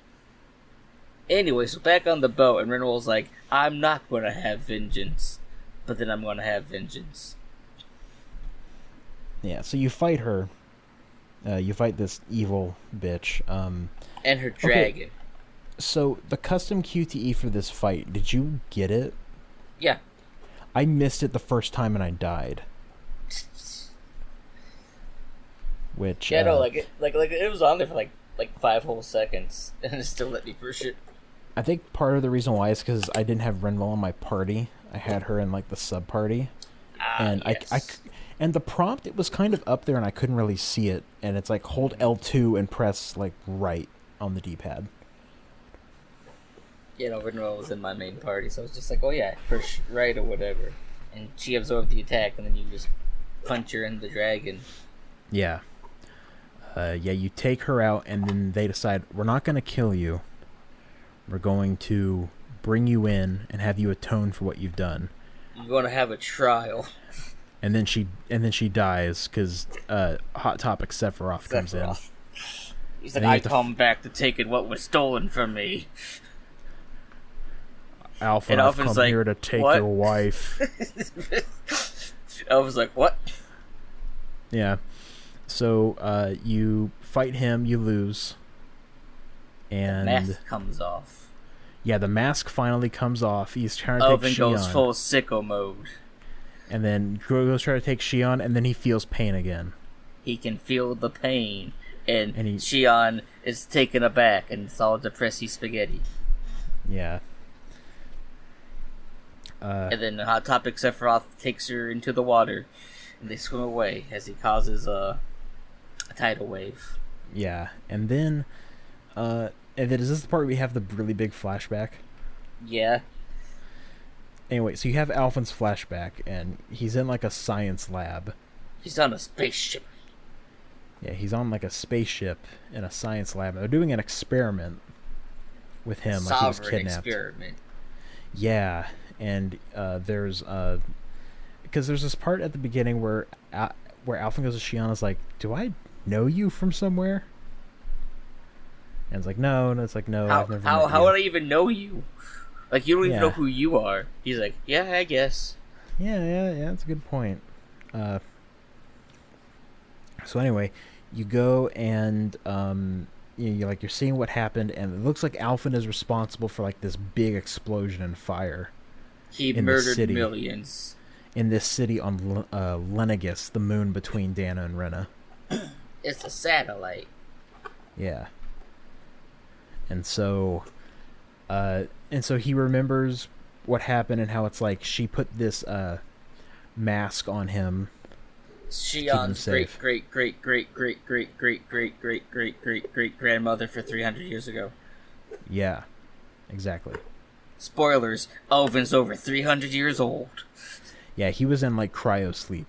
Anyway, so back on the boat, and Rinwell's like, I'm not going to have vengeance, but then I'm going to have vengeance. yeah. So you fight her. You fight this evil bitch. And her dragon. So the custom QTE for this fight, did you get it? Yeah. I missed it the first time and I died. Which Yeah, no, like it was on there for like 5 whole seconds, and it still let me push it. I think part of the reason why is because I didn't have Renwell in my party. I had her in like the sub party, and yes. and the prompt, it was kind of up there and I couldn't really see it. And it's like hold L2 and press like right on the D-pad. You know, Rinwell was in my main party, so I was just like, oh yeah, push right or whatever, and she absorbed the attack, and then you just punch her in the dragon. Yeah. You take her out, and then they decide, we're not going to kill you. We're going to bring you in and have you atone for what you've done. You're going to have a trial. And then she dies because Hot Topic Sephiroth comes in. He's And like, you I have to come back to take it what was stolen from me. Alpha, And I've Alpha's come like, here to take "What?" your wife. I was like, what? Yeah. So you fight him, you lose. And Mask comes off. Yeah, the mask finally comes off. He's trying to take Elvin Shion. goes full sicko mode. And then goes trying to take Shion, and then he feels pain again. He can feel the pain, and he... Shion is taken aback, and it's all depressy spaghetti. Yeah. And then Hot Topic Sephiroth takes her into the water, and they swim away as he causes a tidal wave. Yeah, and then is this the part where we have the really big flashback? Yeah. Anyway, so you have Alphen's flashback, and he's in like a science lab. He's on a spaceship. Yeah, he's on like a spaceship in a science lab. They're doing an experiment with him, like he was kidnapped. Experiment. Yeah, and there's because there's this part at the beginning where Alphen goes to Shion's like, "Do I know you from somewhere?" And it's like, no, and it's like, no, I've never met you. How would I even know you? Like, you don't even Yeah. know who you are. He's like, yeah, I guess. Yeah, that's a good point. So anyway, you go and you're seeing what happened, and it looks like Alphen is responsible for like this big explosion and fire. He in murdered the city, millions. in this city on Lenegis, the moon between Dana and Rena. It's a satellite. Yeah. And so he remembers what happened and how it's like she put this mask on him. Shion's great grandmother for 300 years ago. Yeah, exactly. Spoilers, Elvin's over 300 years old. Yeah, he was in like cryo sleep.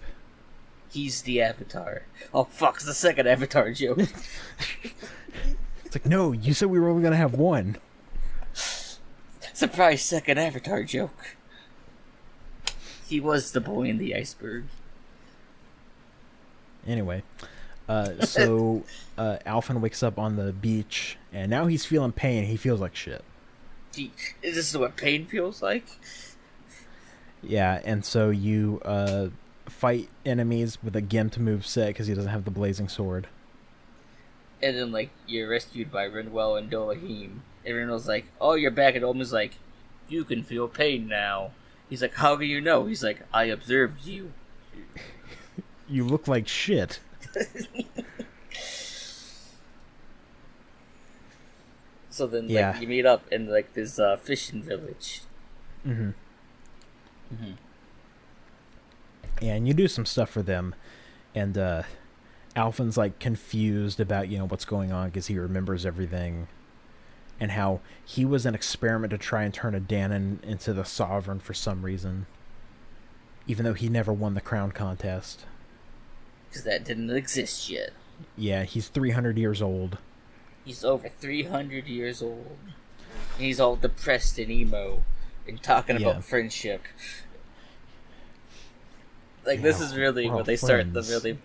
He's the Avatar. Oh fuck, it's the second Avatar joke. It's like, no, you said we were only gonna have one. Surprise, second Avatar joke. He was the boy in the iceberg. Anyway, so Alphen wakes up on the beach, and now he's feeling pain. He feels like shit. Is this what pain feels like? Yeah, and so you fight enemies with a Gimp moveset because he doesn't have the blazing sword. And then, like, you're rescued by Rinwell and Dolahim. And Rinwell's like, oh, you're back. And Olman's like, you can feel pain now. He's like, how do you know? He's like, I observed you. You look like shit. So then, Yeah. like, you meet up in, like, this fishing village. Mm-hmm. Yeah, and you do some stuff for them. And Alphen's, like, confused about, what's going on because he remembers everything. And how he was an experiment to try and turn a Danon into the Sovereign for some reason. Even though he never won the crown contest. Because that didn't exist yet. Yeah, he's 300 years old. He's over 300 years old. He's all depressed and emo. And talking Yeah. about friendship. Like, Yeah, this is really we're where all they start to friends. really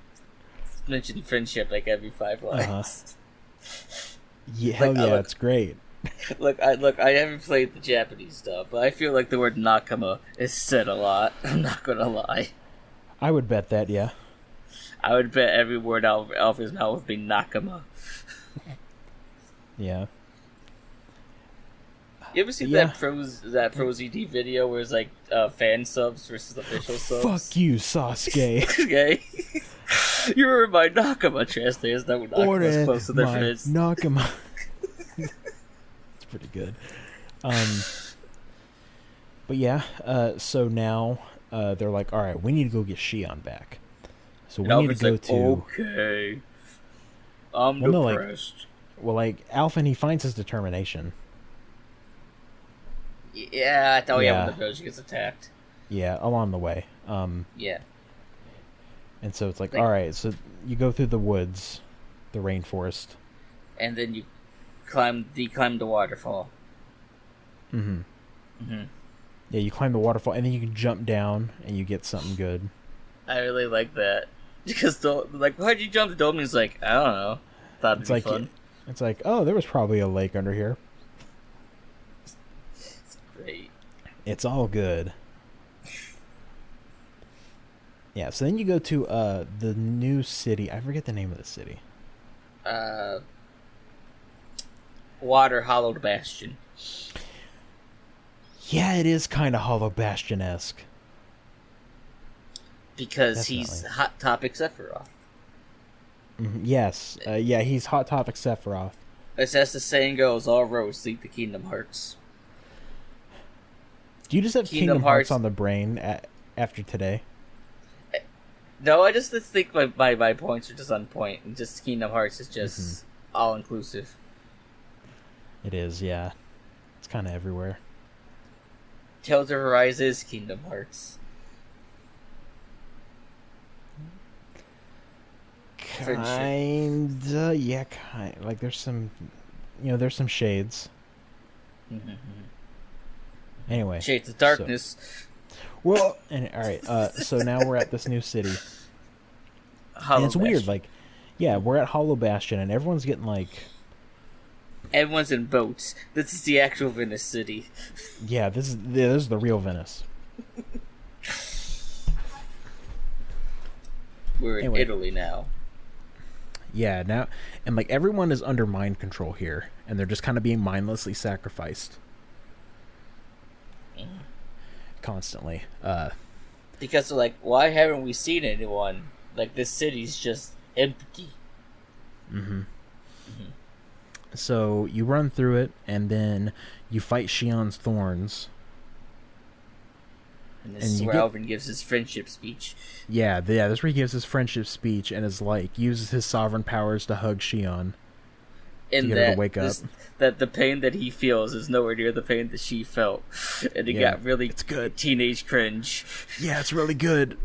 mention friendship, like, every 5 lines. Yeah, hell yeah, look- it's great. Look, I haven't played the Japanese stuff, but I feel like the word Nakama is said a lot. I'm not gonna lie. I would bet that, yeah. I would bet every word out of Alpha's mouth would be Nakama. Yeah. You ever seen Yeah. that Pros ED video where it's like fan subs versus official subs? Fuck you, Sasuke. Okay. You were my Nakama translators. That would knock us close to their my friends. Nakama. It's pretty good. But yeah, so now they're like, all right, we need to go get Shion back. So we And need to Alfred's go like, to... okay. I'm Well, no, like- depressed. Well, like, Alphen, he finds his determination. Yeah, I thought Yeah. when the village gets attacked. Yeah, along the way. Yeah. And so it's like, Like- all right, so you go through the woods, the rainforest. And then you climb the waterfall. Mm-hmm. Mm-hmm. Yeah, you climb the waterfall, and then you can jump down, and you get something good. I really like that. Because, like, why'd you jump? The Dominion's like, I don't know. Thought it'd It's be like, fun. it's like, oh, there was probably a lake under here. It's great. It's all good. Yeah, so then you go to the new city. I forget the name of the city. Water Hollowed Bastion. Yeah, it is kind of Hollow Bastion-esque. Because he's Definitely. Hot Topic Sephiroth. Yes. Yeah, he's Hot Topic Sephiroth. As the saying goes, all roads lead to Kingdom Hearts. Do you just have Kingdom Hearts on the brain after today? No, I just think my points are just on point. And just Kingdom Hearts is just all-inclusive. It is, yeah. It's kind of everywhere. Tales of Arise is Kingdom Hearts. Kinda, yeah, like there's some, there's some shades. Anyway, Shades of Darkness. All right, so now we're at this new city. And it's weird, like, yeah, we're at Hollow Bastion, and everyone's getting, like... Everyone's in boats. This is the actual Venice city. Yeah, this is the real Venice. We're in Italy now. Yeah, now, and, like, everyone is under mind control here, and they're just kind of being mindlessly sacrificed. Constantly. Because they're like, why haven't we seen anyone? Like, this city's just empty. So you run through it, and then you fight Shion's thorns. And this is where Alvin gives his friendship speech. Yeah, that's where he gives his friendship speech, and is like, uses his sovereign powers to hug Shion. And to get her to wake up. That the pain that he feels is nowhere near the pain that she felt. And it got really it's good. Teenage cringe. Yeah, it's really good.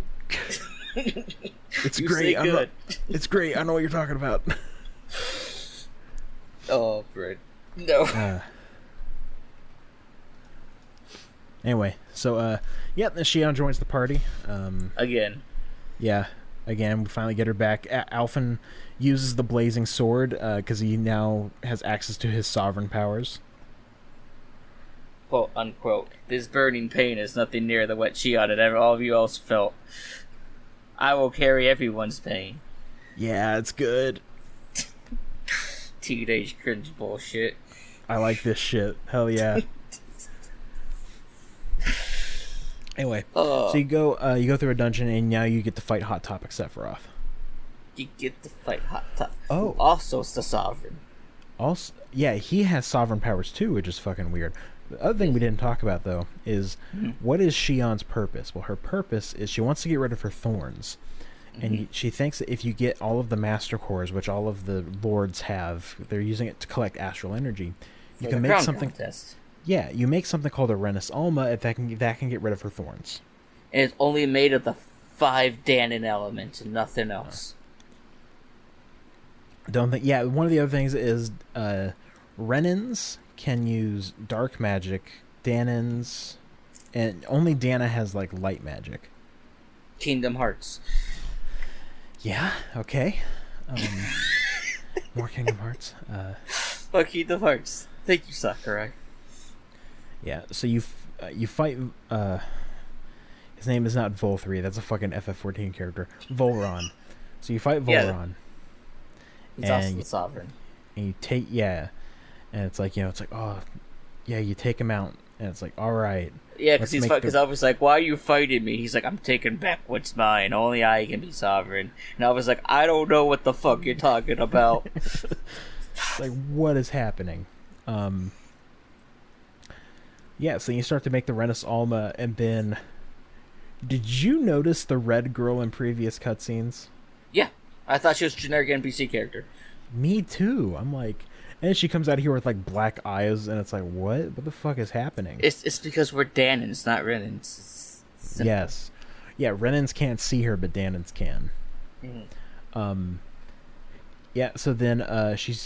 It's great. It's great. I know what you're talking about. Oh, Brent. No. Anyway, so, then Shion joins the party. Again. Yeah, again, we finally get her back. Alphen uses the blazing sword, because he now has access to his sovereign powers. Quote, unquote. This burning pain is nothing near the what Shion and all of you else felt. I will carry everyone's pain. Yeah, it's good. Teenage cringe bullshit. I like this shit. Hell yeah. Anyway, so you go through a dungeon, and now you get to fight Hot Topic Sephiroth. You get to fight Hot Topic. Oh. Also, it's the Sovereign. Also, yeah, he has sovereign powers too, which is fucking weird. The other thing we didn't talk about, though, is what is Shion's purpose? Well, her purpose is she wants to get rid of her thorns. And she thinks that if you get all of the Master Cores, which all of the Lords have, they're using it to collect astral energy. You can make something. Contest. Yeah, you make something called a Renis Alma if that can get rid of her thorns. And it's only made of the 5 Danon elements and nothing else. Don't think. Yeah, one of the other things is Renins can use dark magic. Danons, and only Dana has like light magic. Kingdom Hearts. Yeah. Okay. More Kingdom Hearts. Fuck Kingdom Hearts. Thank you, Sakurai. Yeah. So you fight. His name is not Vol3. That's a fucking FF14 character. Volron. So you fight Volron. He's also the Sovereign. And you take and it's like oh yeah, you take him out, and it's like all right. Yeah, because I was like, why are you fighting me? He's like, I'm taking back what's mine. Only I can be sovereign. And I was like, I don't know what the fuck you're talking about. Like, what is happening? Yeah, so you start to make the Renis Alma, and then... Did you notice the red girl in previous cutscenes? Yeah, I thought she was a generic NPC character. Me too. I'm like... And she comes out here with, like, black eyes, and it's like, what? What the fuck is happening? It's because we're Danons, not Renins. Yes. Yeah, Renins can't see her, but Danons can. Yeah, so then she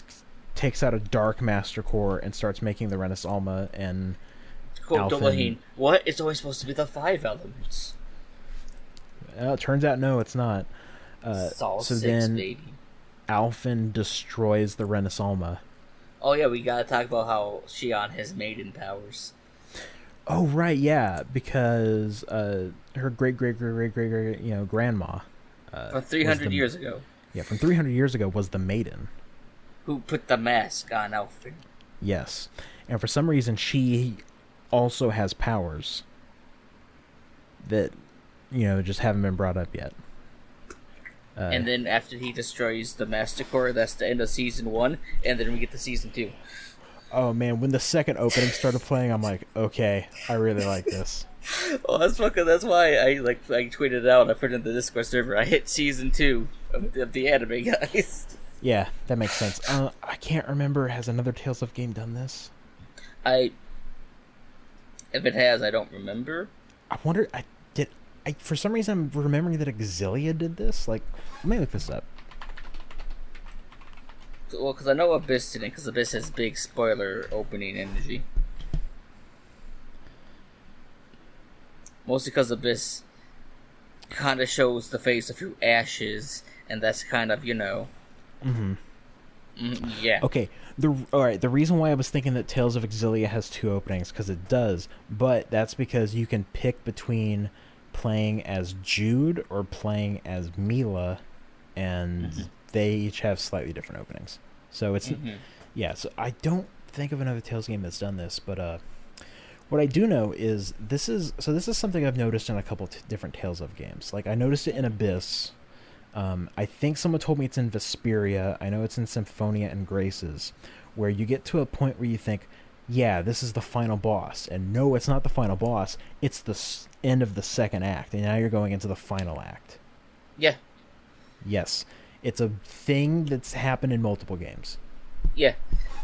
takes out a Dark Master Core and starts making the Renis Alma, and... What? It's always supposed to be the 5 elements. Well, it turns out, no, it's not. It's all so 6, then baby. Alphen destroys the Renis Alma. Oh yeah, we gotta talk about how Shion has maiden powers. Oh right, yeah, because her great grandma from 300 years ago. Yeah, from 300 years ago was the maiden who put the mask on Alphen. Yes, and for some reason she also has powers that, just haven't been brought up yet. And then after he destroys the Master Core, that's the end of Season 1, and then we get to Season 2. Oh man, when the second opening started playing, I'm like, okay, I really like this. Well, that's why I tweeted it out. I put it in the Discord server. I hit Season 2 of the anime, guys. Yeah, that makes sense. I can't remember. Has another Tales of game done this? If it has, I don't remember. I wonder. For some reason, I'm remembering that Exilia did this. Like, let me look this up. Well, because I know Abyss didn't, because Abyss has big spoiler opening energy. Mostly because Abyss kind of shows the face of who Ash is, and that's kind of, Mm-hmm. Yeah. Okay. Alright, the reason why I was thinking that Tales of Exilia has 2 openings, because it does, but that's because you can pick between playing as Jude or playing as Mila, and they each have slightly different openings. So it's... Yeah, so I don't think of another Tales game that's done this, but what I do know is this is something I've noticed in a couple different Tales of games. Like, I noticed it in Abyss. I think someone told me it's in Vesperia. I know it's in Symphonia and Graces, where you get to a point where you think, yeah, this is the final boss. And no, it's not the final boss. It's the end of the second act, and now you're going into the final act. Yeah. Yes. It's a thing that's happened in multiple games. Yeah.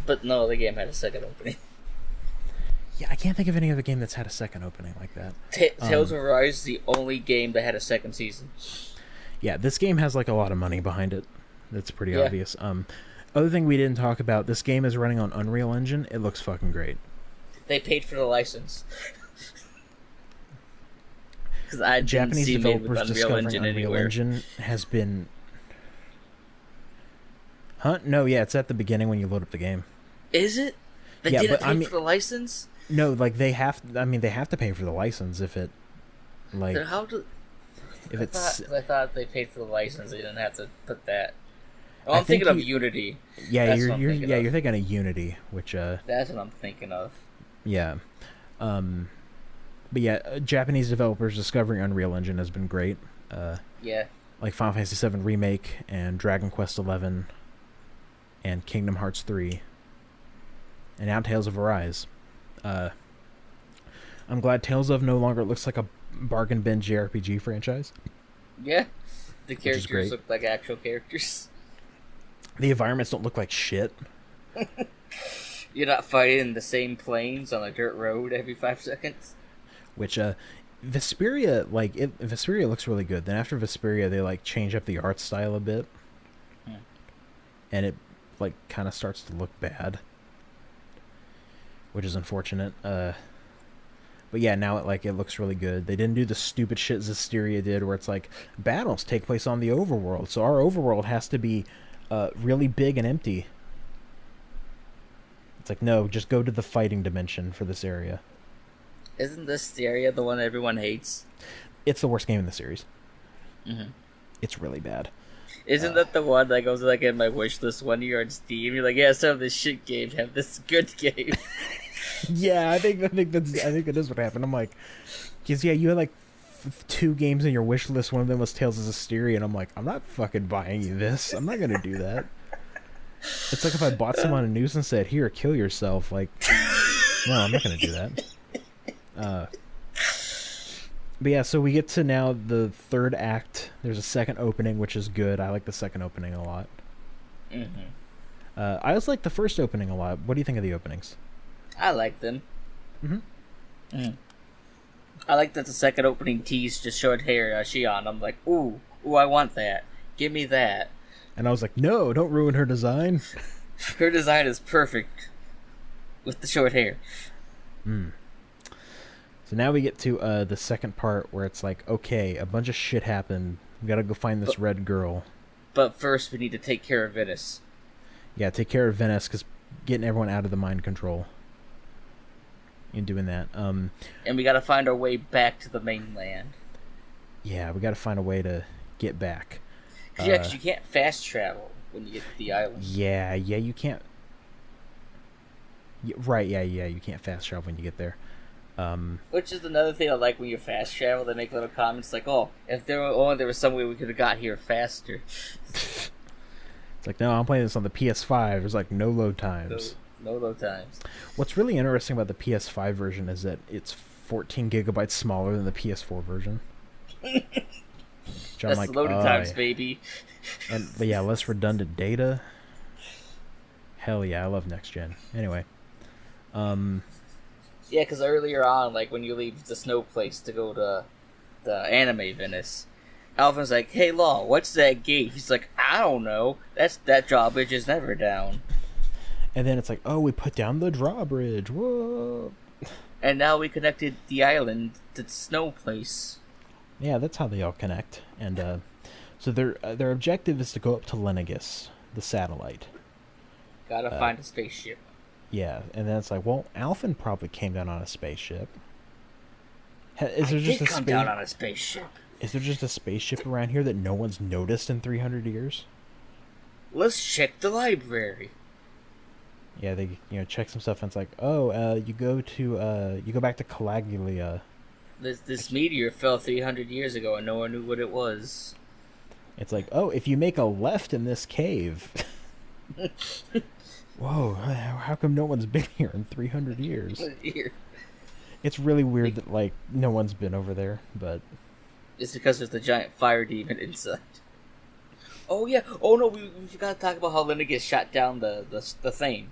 But no, the game had a second opening. Yeah, I can't think of any other game that's had a second opening like that. Tales of Arise is the only game that had a second season. Yeah, this game has like a lot of money behind it. That's pretty obvious. Other thing we didn't talk about, this game is running on Unreal Engine. It looks fucking great. They paid for the license. Because I didn't Japanese see made with developers Unreal discovering Engine Unreal anywhere. Engine has been... Huh? No, yeah, it's at the beginning when you load up the game. Is it? They Yeah, didn't but pay for the license? No, like they have to pay for the license if it... Like, Then how do... if it's... I thought they paid for the license. They didn't have to put that. Oh, I I'm think thinking of Unity. Yeah, That's what I'm thinking of. you're thinking of Unity, which That's what I'm thinking of. yeah. But yeah, Japanese developers discovering Unreal Engine has been great. Yeah. Like Final Fantasy VII Remake and Dragon Quest XI and Kingdom Hearts 3 and now Tales of Arise. I'm glad Tales of no longer looks like a bargain bin JRPG franchise. Yeah. The is characters great. look like actual characters. The environments don't look like shit. You're not fighting in the same planes on a dirt road every 5 seconds. Which Vesperia, Vesperia looks really good. Then after Vesperia, they like change up the art style a bit, and it like kind of starts to look bad, which is unfortunate. But yeah, now it looks really good. They didn't do the stupid shit Zestiria did, where it's like battles take place on the overworld, so our overworld has to be really big and empty. It's like, no, just go to the fighting dimension for this area. Isn't Zestiria the one everyone hates? It's the worst game in the series. Mm-hmm. It's really bad. Isn't that the one that goes like in my wish list one year on Steam? You're like, yeah, some of this shit games have this good game. Yeah, I think that is what happened. I'm like, because yeah, you had like 2 games in your wish list. One of them was Tales of Zestiria, and I'm like, I'm not fucking buying you this. I'm not gonna do that. It's like if I bought some on a news and said, "Here, kill yourself." Like, no, I'm not gonna do that. But yeah, so we get to now the third act. There's a second opening, which is good. I like the second opening a lot. Mm-hmm. I also like the first opening a lot. What do you think of the openings? I like them. Mm-hmm. Mm. I like that the second opening tease just showed hair Shion. I'm like, ooh, I want that. Give me that. And I was like, no, don't ruin her design. Her design is perfect with the short hair. So now we get to the second part where it's like, okay, a bunch of shit happened. We gotta go find this red girl. But first, we need to take care of Venice. Yeah, take care of Venice, because getting everyone out of the mind control. And doing that. And we gotta find our way back to the mainland. Yeah, we gotta find a way to get back. Yeah, because you can't fast travel when you get to the island. Yeah, you can't. Right, yeah, you can't fast travel when you get there. Which is another thing I like when you fast travel. They make little comments like, "Oh, if there was some way we could have got here faster." It's like, no, I'm playing this on the PS5. There's like no load times. No load times. What's really interesting about the PS5 version is that it's 14 gigabytes smaller than the PS4 version. That's like, loading times, baby. But yeah, less redundant data. Hell yeah, I love next gen. Anyway, yeah, because earlier on, like when you leave the snow place to go to the anime Venice, Alvin's like, "Hey, Law, what's that gate?" He's like, "I don't know. That drawbridge is never down." And then it's like, "Oh, we put down the drawbridge. Whoa!" And now we connected the island to the snow place. Yeah, that's how they all connect. And so their objective is to go up to Lenegis, the satellite. Gotta find a spaceship. Yeah, and then it's like, well, Alphen probably came down on a spaceship. Is there just come down on a spaceship? Is there just a spaceship around here that no one's noticed in 300 years? Let's check the library. Yeah, they check some stuff, and it's like, oh, you go back to Caligula. This meteor fell 300 years ago, and no one knew what it was. It's like, oh, if you make a left in this cave. Whoa, how come no one's been here in 300 years? It's really weird that, like, no one's been over there, but... It's because there's the giant fire demon inside. Oh, yeah. Oh, no, we forgot to talk about how Linda gets shot down the thing.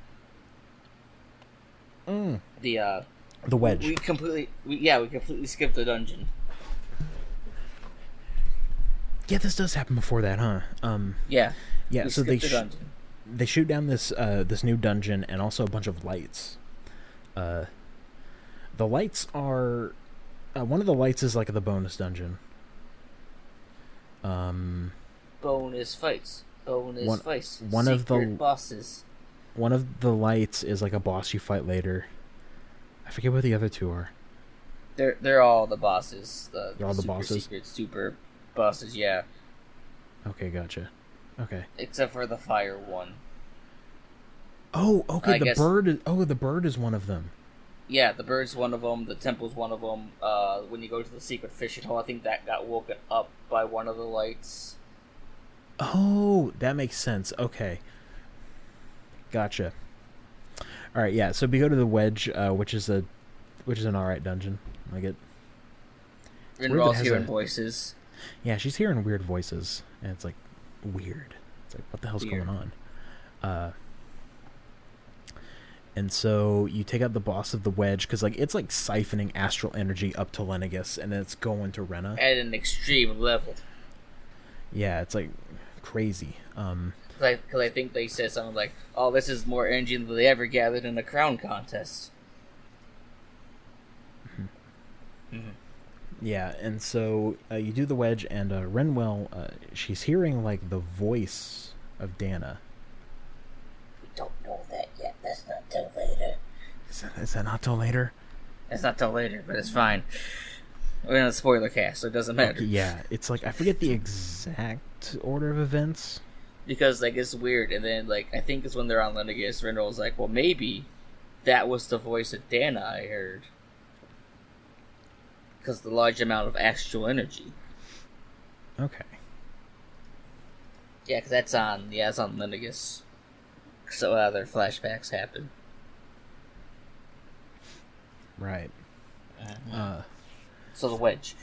The wedge. We completely skipped the dungeon. Yeah, this does happen before that, huh? Yeah. Yeah, so they shoot down this new dungeon and also a bunch of lights. The lights are one of the lights is like the bonus dungeon. Bonus fights. One of the bosses. One of the lights is like a boss you fight later. I forget what the other two are. They're all the bosses. They're all the bosses. Secret super bosses. Yeah. Okay, gotcha. Okay. Except for the fire one. Oh, okay. The bird is one of them. Yeah, the bird's one of them. The temple's one of them. When you go to the secret fishing hole, I think that got woken up by one of the lights. Oh, that makes sense. Okay. Gotcha. All right, yeah. So we go to the wedge, which is an alright dungeon. Like it. Rinral's hearing voices. Yeah, she's hearing weird voices, and it's like weird. It's like, what the hell's going on? And so you take out the boss of the wedge because it's like siphoning astral energy up to Lenegis, and then it's going to Rena at an extreme level. Yeah, it's like crazy. Because I think they said something like, "Oh, this is more energy than they ever gathered in a crown contest." Mm-hmm. Yeah, and so you do the wedge, and Renwell, she's hearing like the voice of Dana. We don't know that yet. That's not till later. Is that not till later? It's not till later, but it's fine. We're in a spoiler cast, so it doesn't matter. Okay, yeah, it's like I forget the exact order of events. Because it's weird, and then I think it's when they're on Lenegis, Renwell's like, well, maybe that was the voice of Dana I heard. Because the large amount of astral energy. Okay. Yeah, because that's on Lenegis. So their flashbacks happen. Right. So the wedge.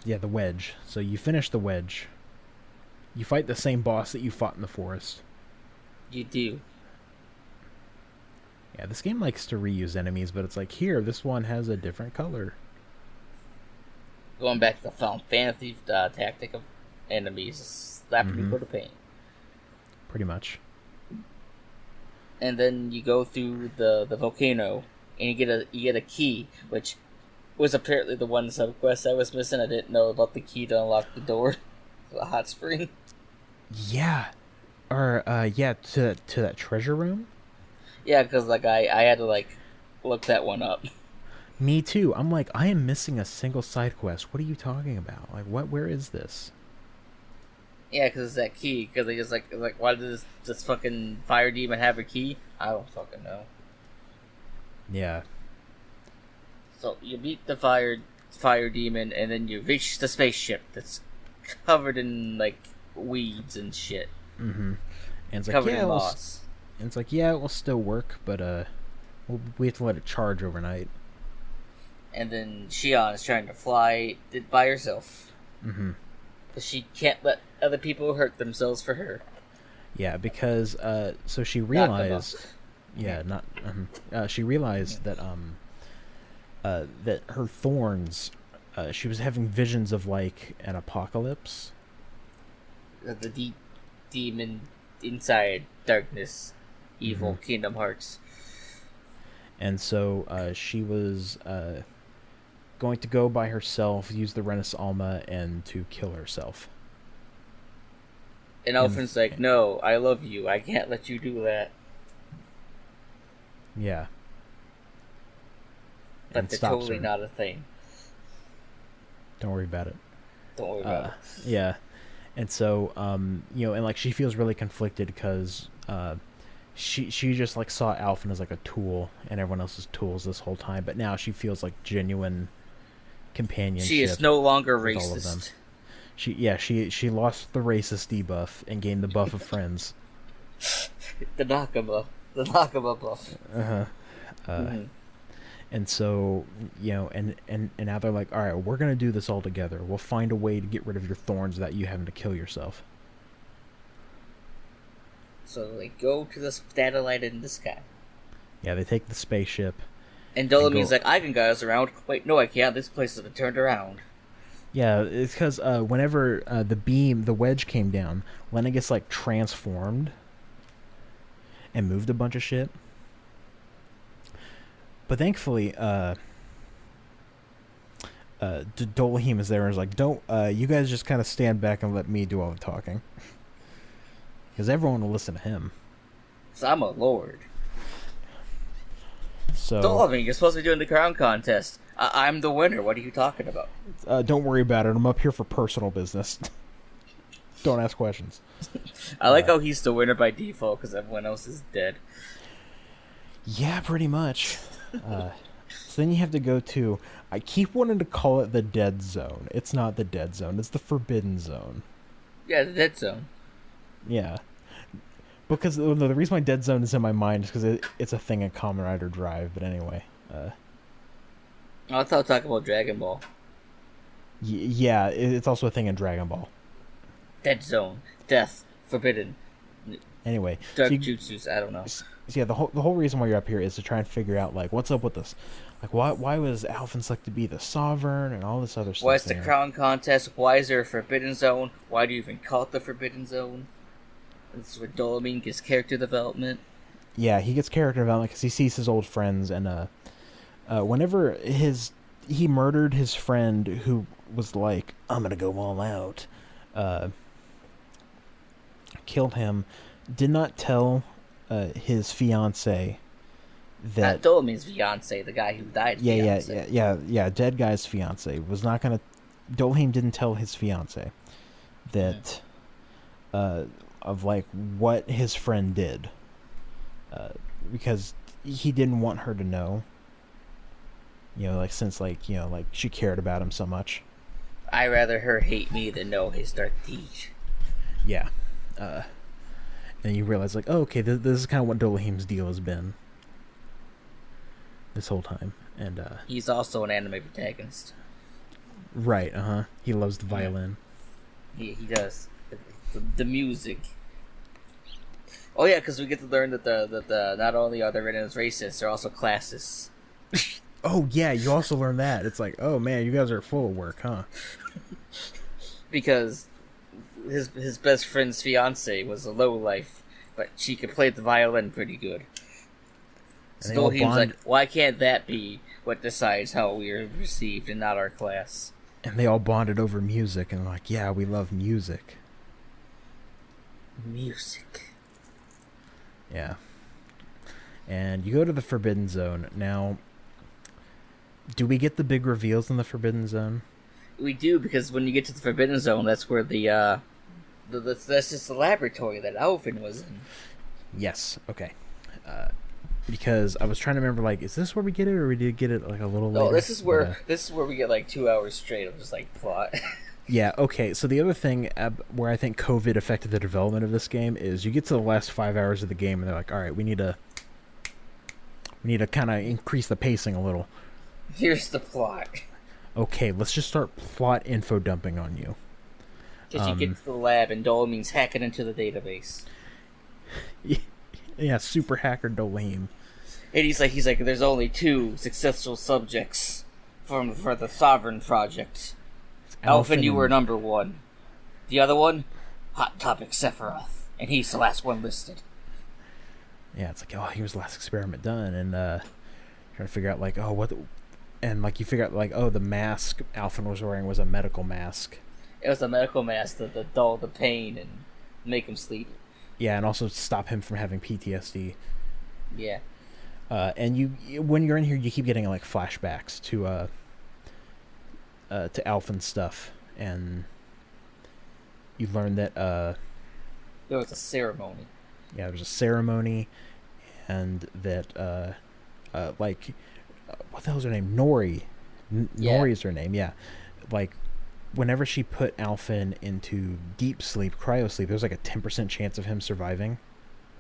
Yeah, the wedge. So you finish the wedge. You fight the same boss that you fought in the forest. You do. Yeah, this game likes to reuse enemies, but it's like, here, this one has a different color. Going back to the Final Fantasy tactic of enemies, slap people to paint. Pretty much. And then you go through the volcano, and you get a key, which was apparently the one subquest I was missing. I didn't know about the key to unlock the door to the hot spring. Yeah. Or, to that treasure room? Yeah, because, I had to, look that one up. Me too. I'm like, I am missing a single side quest. What are you talking about? Where is this? Yeah, because it's that key. Because they just, why does this fucking fire demon have a key? I don't fucking know. Yeah. So you beat the fire demon, and then you reach the spaceship that's covered in like weeds and shit. Mm-hmm. And it's like, Covered yeah, in we'll moss. and it's like, yeah, it will still work, but we have to let it charge overnight. And then Shion is trying to fly it by herself. Mm-hmm. But she can't let other people hurt themselves for her. Yeah, because so she realized, she realized that that her thorns, she was having visions of like an apocalypse. The deep demon inside darkness, evil Kingdom Hearts. And so she was going to go by herself, use the Renis Alma, and to kill herself. And Elfin's like, no, I love you. I can't let you do that. Yeah. But they're totally not a thing. Don't worry about it. Don't worry about it. Yeah. And so, you know, and like she feels really conflicted because she just like saw Alphen as like a tool and everyone else's tools this whole time, but now she feels like genuine companionship. She is no longer with all of them. racist. She lost the racist debuff and gained the buff of friends. The Nakama buff. And so, you know, and now they're like, all right, we're gonna do this all together. We'll find a way to get rid of your thorns without you having to kill yourself. So they go to the satellite in the sky. Yeah, they take the spaceship. And Dolomine's like, I can guide us around. Wait, no, I can't. This place has been turned around. Yeah, it's because whenever the wedge came down, Lennigus like transformed and moved a bunch of shit. But thankfully, Dolheim is there and is like, don't, you guys just kind of stand back and let me do all the talking. Because everyone will listen to him. So I'm a lord. So Dolomine, you're supposed to be doing the crown contest. I'm the winner. What are you talking about? don't worry about it. I'm up here for personal business. Don't ask questions. I like how he's the winner by default because everyone else is dead. Yeah, pretty much. So then you have to go to... I keep wanting to call it the Dead Zone. It's not the Dead Zone. It's the Forbidden Zone. Yeah, the dead zone. Yeah. Because the reason why Dead Zone is in my mind is because it's a thing in Kamen Rider Drive. But anyway. I thought talking about Dragon Ball. Yeah, it's also a thing in Dragon Ball. Dead zone. Death. Forbidden. Anyway. Dark jutsus. I don't know. So yeah, the whole reason why you're up here is to try and figure out, like, what's up with this? Like, why was Alphen selected to be the Sovereign and all this other stuff? Why is the crown contest? Why is there a Forbidden Zone? Why do you even call it the Forbidden Zone? This is where Dolomine gets character development. Yeah, he gets character development because he sees his old friends, and whenever he murdered his friend who was like, I'm gonna go all out, killed him, did not tell his fiance that Dolomine's fiance, the guy who died. Yeah, dead guy's fiance was not gonna. Dolheim didn't tell his fiance that of like what his friend did, because he didn't want her to know. You know, like since like you know like she cared about him so much. I'd rather her hate me than know his dark deeds. Yeah. And you realize, like, oh, okay, this is kind of what Dolheim's deal has been this whole time. And he's also an anime protagonist. Right, he loves the violin. He does. The music. Oh yeah, because we get to learn that the not only are the Renans racist, they're also classist. Oh yeah, you also learn that. It's like, oh man, you guys are full of work, huh? Because his best friend's fiance was a lowlife, but she could play the violin pretty good. So he was like, why can't that be what decides how we are received and not our class? And they all bonded over music and like, yeah, we love music. Music. Yeah. And you go to the Forbidden Zone. Now, do we get the big reveals in the Forbidden Zone? We do, because when you get to the Forbidden Zone, that's where that's just the laboratory that Alvin was in. Yes, okay. because I was trying to remember, like, is this where we get it, or we did get it like a little later? No, this is where we get like 2 hours straight of just like plot. Yeah, okay. So the other thing where I think COVID affected the development of this game is you get to the last 5 hours of the game and they're like, all right, we need to kind of increase the pacing a little. Here's the plot. Okay, let's just start plot info dumping on you. Because you get to the lab and Dole means hacking into the database. Yeah, super hacker Doleme. And he's like, there's only 2 successful subjects for the Sovereign Project. Alphen, you were number 1. The other one, Hot Topic Sephiroth, and he's the last one listed. Yeah, it's like, oh, he was the last experiment done, and trying to figure out, like, oh, what, and, like, you figure out, like, oh, the mask Alphen was wearing was a medical mask. It was a medical mask to dull the pain and make him sleep. Yeah, and also stop him from having PTSD. Yeah. And you, when you're in here, you keep getting, like, flashbacks to Alphen's stuff, and you learn that There was a ceremony. Yeah, there was a ceremony, and that like what the hell's her name? Nori. Nori is her name. Yeah, like whenever she put Alphen into deep sleep, cryo sleep, there was like a 10% chance of him surviving.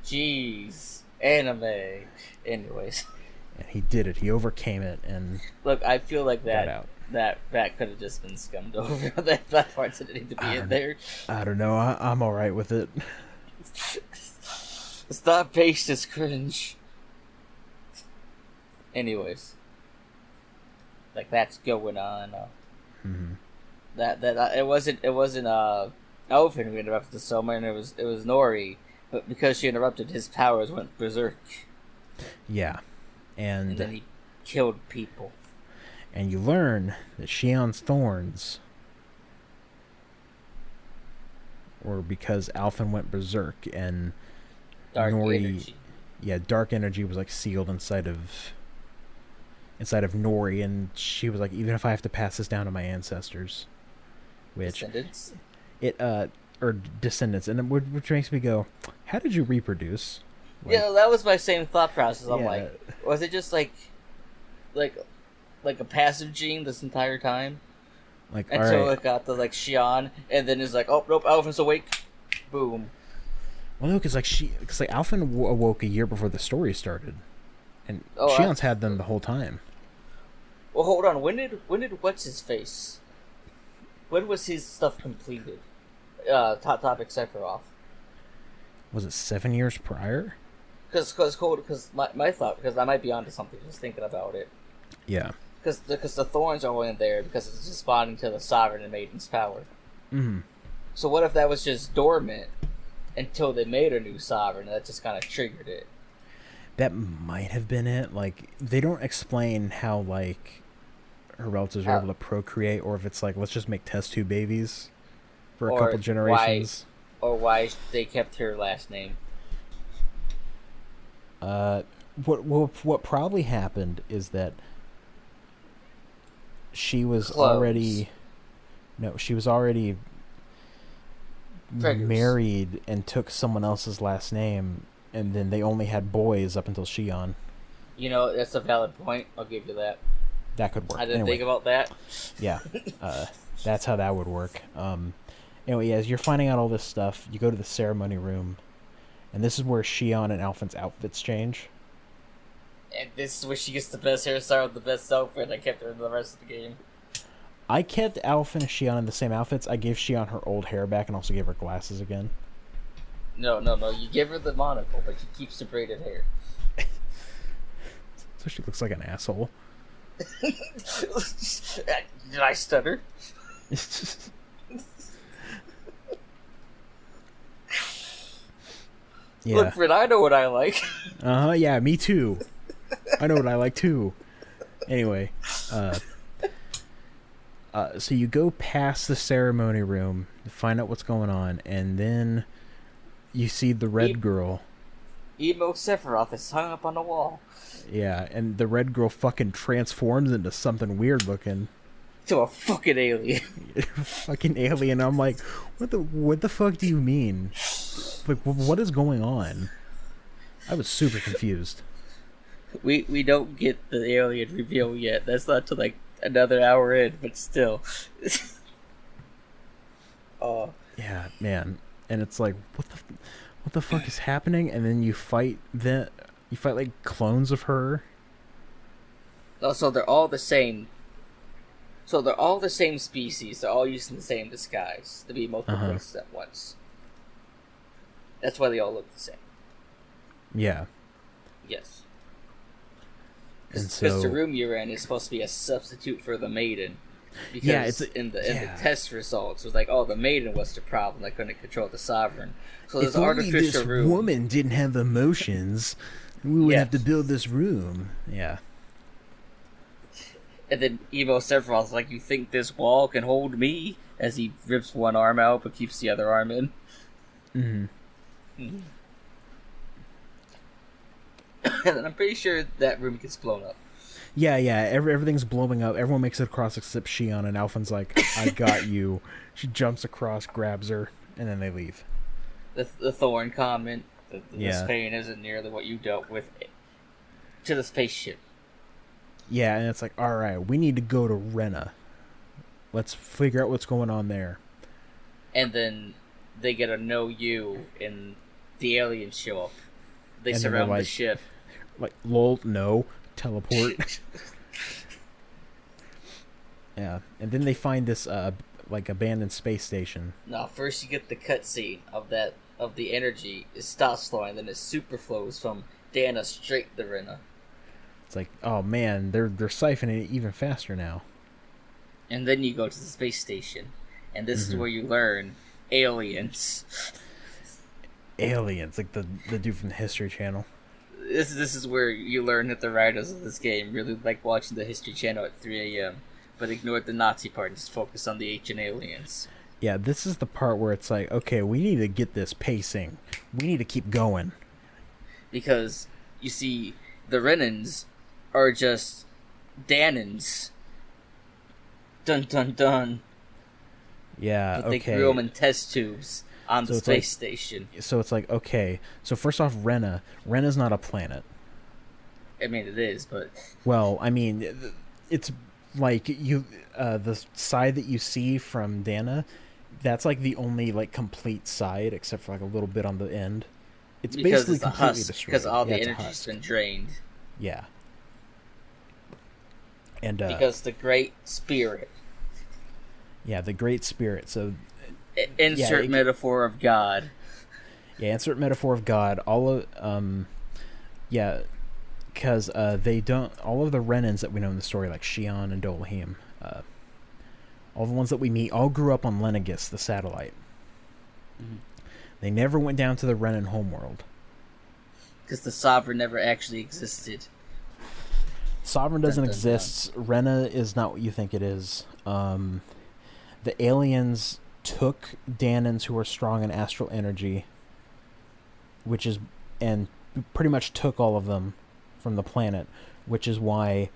Jeez, anime. Anyways, and he did it. He overcame it, and look, I feel like got out. that could have just been scummed over. that part didn't need to be in there. I don't know. I'm all right with it. Stop based is cringe. Anyways, like that's going on. That it wasn't Alphen who interrupted the summer, and it was Nori, but because she interrupted, his powers went berserk. Yeah, and then he killed people. And you learn that Shion's thorns were because Alphen went berserk, and dark Nori, energy. Yeah, dark energy was like sealed inside of Nori, and she was like, even if I have to pass this down to my ancestors, which Descendants? or descendants, and which makes me go, how did you reproduce? Like, yeah, that was my same thought process. I'm like, was it just like a passive gene this entire time? Like, until it got the like Shion, and then it's like, oh nope, Alphen's awake. Boom. Well, no, because Alphen awoke a year before the story started, and Shion's had them the whole time. Well, hold on. When did what's his face? When was his stuff completed? Top Topic Sephiroth. Was it 7 years prior? Because my thought, because I might be onto something just thinking about it. Yeah. Because the thorns are in there because it's responding to the Sovereign and Maiden's power. Mm-hmm. So what if that was just dormant until they made a new Sovereign, and that just kind of triggered it? That might have been it. Like, they don't explain how, like, her relatives are able to procreate, or if it's like, let's just make test tube babies for a couple generations. Why they kept her last name. What probably happened is that she was already married and took someone else's last name, and then they only had boys up until Shion. You know, that's a valid point. I'll give you that. That could work. I didn't think about that. Yeah. That's how that would work. Anyway, as you're finding out all this stuff, you go to the ceremony room, and this is where Shion and Alphen's outfits change. And this is where she gets the best hairstyle with the best outfit. I kept her in the rest of the game. I kept Alphen and Shion in the same outfits. I gave Shion her old hair back and also gave her glasses again. No. You give her the monocle, but she keeps the braided hair. So she looks like an asshole. Did I stutter? Yeah. Look, Fred, I know what I like. Yeah, me too. I know what I like too. Anyway, so you go past the ceremony room to find out what's going on, and then you see the red girl. Emo Sephiroth is hung up on the wall. Yeah, and the red girl fucking transforms into something weird looking. To a fucking alien. Fucking alien. I'm like, what the fuck do you mean? Like, what is going on? I was super confused. We don't get the alien reveal yet. That's not till like another hour in, but still. Oh. Yeah, man. And it's like, what the fuck is happening? And then you fight like clones of her. Oh, so they're all the same. So they're all the same species. They're all using the same disguise to be multiple places at once. That's why they all look the same. Yeah. Yes. And Because so the room you're in is supposed to be a substitute for the maiden. Because in the test results, it was like, oh, the maiden was the problem. They couldn't control the sovereign. So there's if an only artificial this room. woman didn't have emotions, we would have to build this room. Yeah. And then Evo Sephiroth's like, you think this wall can hold me? As he rips one arm out but keeps the other arm in. And then I'm pretty sure that room gets blown up. Yeah. Everything's blowing up. Everyone makes it across except Shion, and Alphen's like, I got you. She jumps across, grabs her, and then they leave. The Thorn comment, this pain isn't nearly what you dealt with to the spaceship. Yeah, and it's like, alright, we need to go to Rena. Let's figure out what's going on there. And then they get a know you, and the aliens show up. They And surround like, the ship. Like, lol, no, teleport. Yeah, and then they find this, like, abandoned space station. No, first you get the cutscene of the energy. It stops flowing, then it super flows from Dana straight to Rena. It's like, oh man, they're siphoning it even faster now. And then you go to the space station, and this is where you learn aliens. Aliens, like the dude from the History Channel. This is where you learn that the writers of this game really like watching the History Channel at 3 a.m., but ignored the Nazi part and just focused on the ancient aliens. Yeah, this is the part where it's like, okay, we need to get this pacing. We need to keep going. Because, you see, the Renans are just Danans. Dun dun dun. Yeah, But they grew them in test tubes on the space station. So it's like, okay, so first off, Rena's not a planet. I mean, it is, but... Well, I mean, it's like, the side that you see from Dana, that's like the only, like, complete side, except for, like, a little bit on the end. It's because basically it's a completely husk, destroyed. because all the it's a energy's husk. been drained. Yeah. And, because the Great Spirit... Yeah, the Great Spirit, so... Insert metaphor of God. Yeah, insert metaphor of God. All of, yeah, because they don't... All of the Renans that we know in the story, like Shion and Dolahim, all the ones that we meet, all grew up on Lenegis, the satellite. They never went down to the Renan homeworld. Because the Sovereign never actually existed. Sovereign doesn't exist. Rena is not what you think it is. The aliens took Danans who are strong in astral energy, and pretty much took all of them from the planet, which is why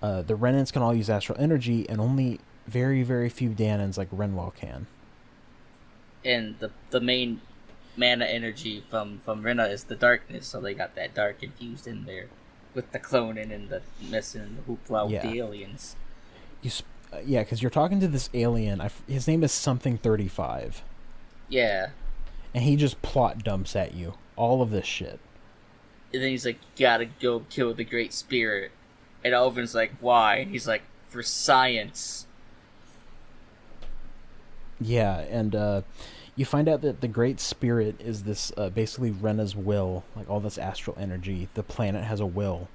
the Renans can all use astral energy, and only very, very few Danans like Renwell can. And the main mana energy from Rena is the darkness, so they got that dark infused in there with the cloning and the messing and the hoopla with the aliens. Yeah, because you're talking to this alien. His name is something 35. Yeah. And he just plot dumps at you all of this shit. And then he's like, gotta go kill the Great Spirit. And Alvin's like, why? And he's like, for science. Yeah, and you find out that the Great Spirit is this basically Rena's will, like all this astral energy. The planet has a will.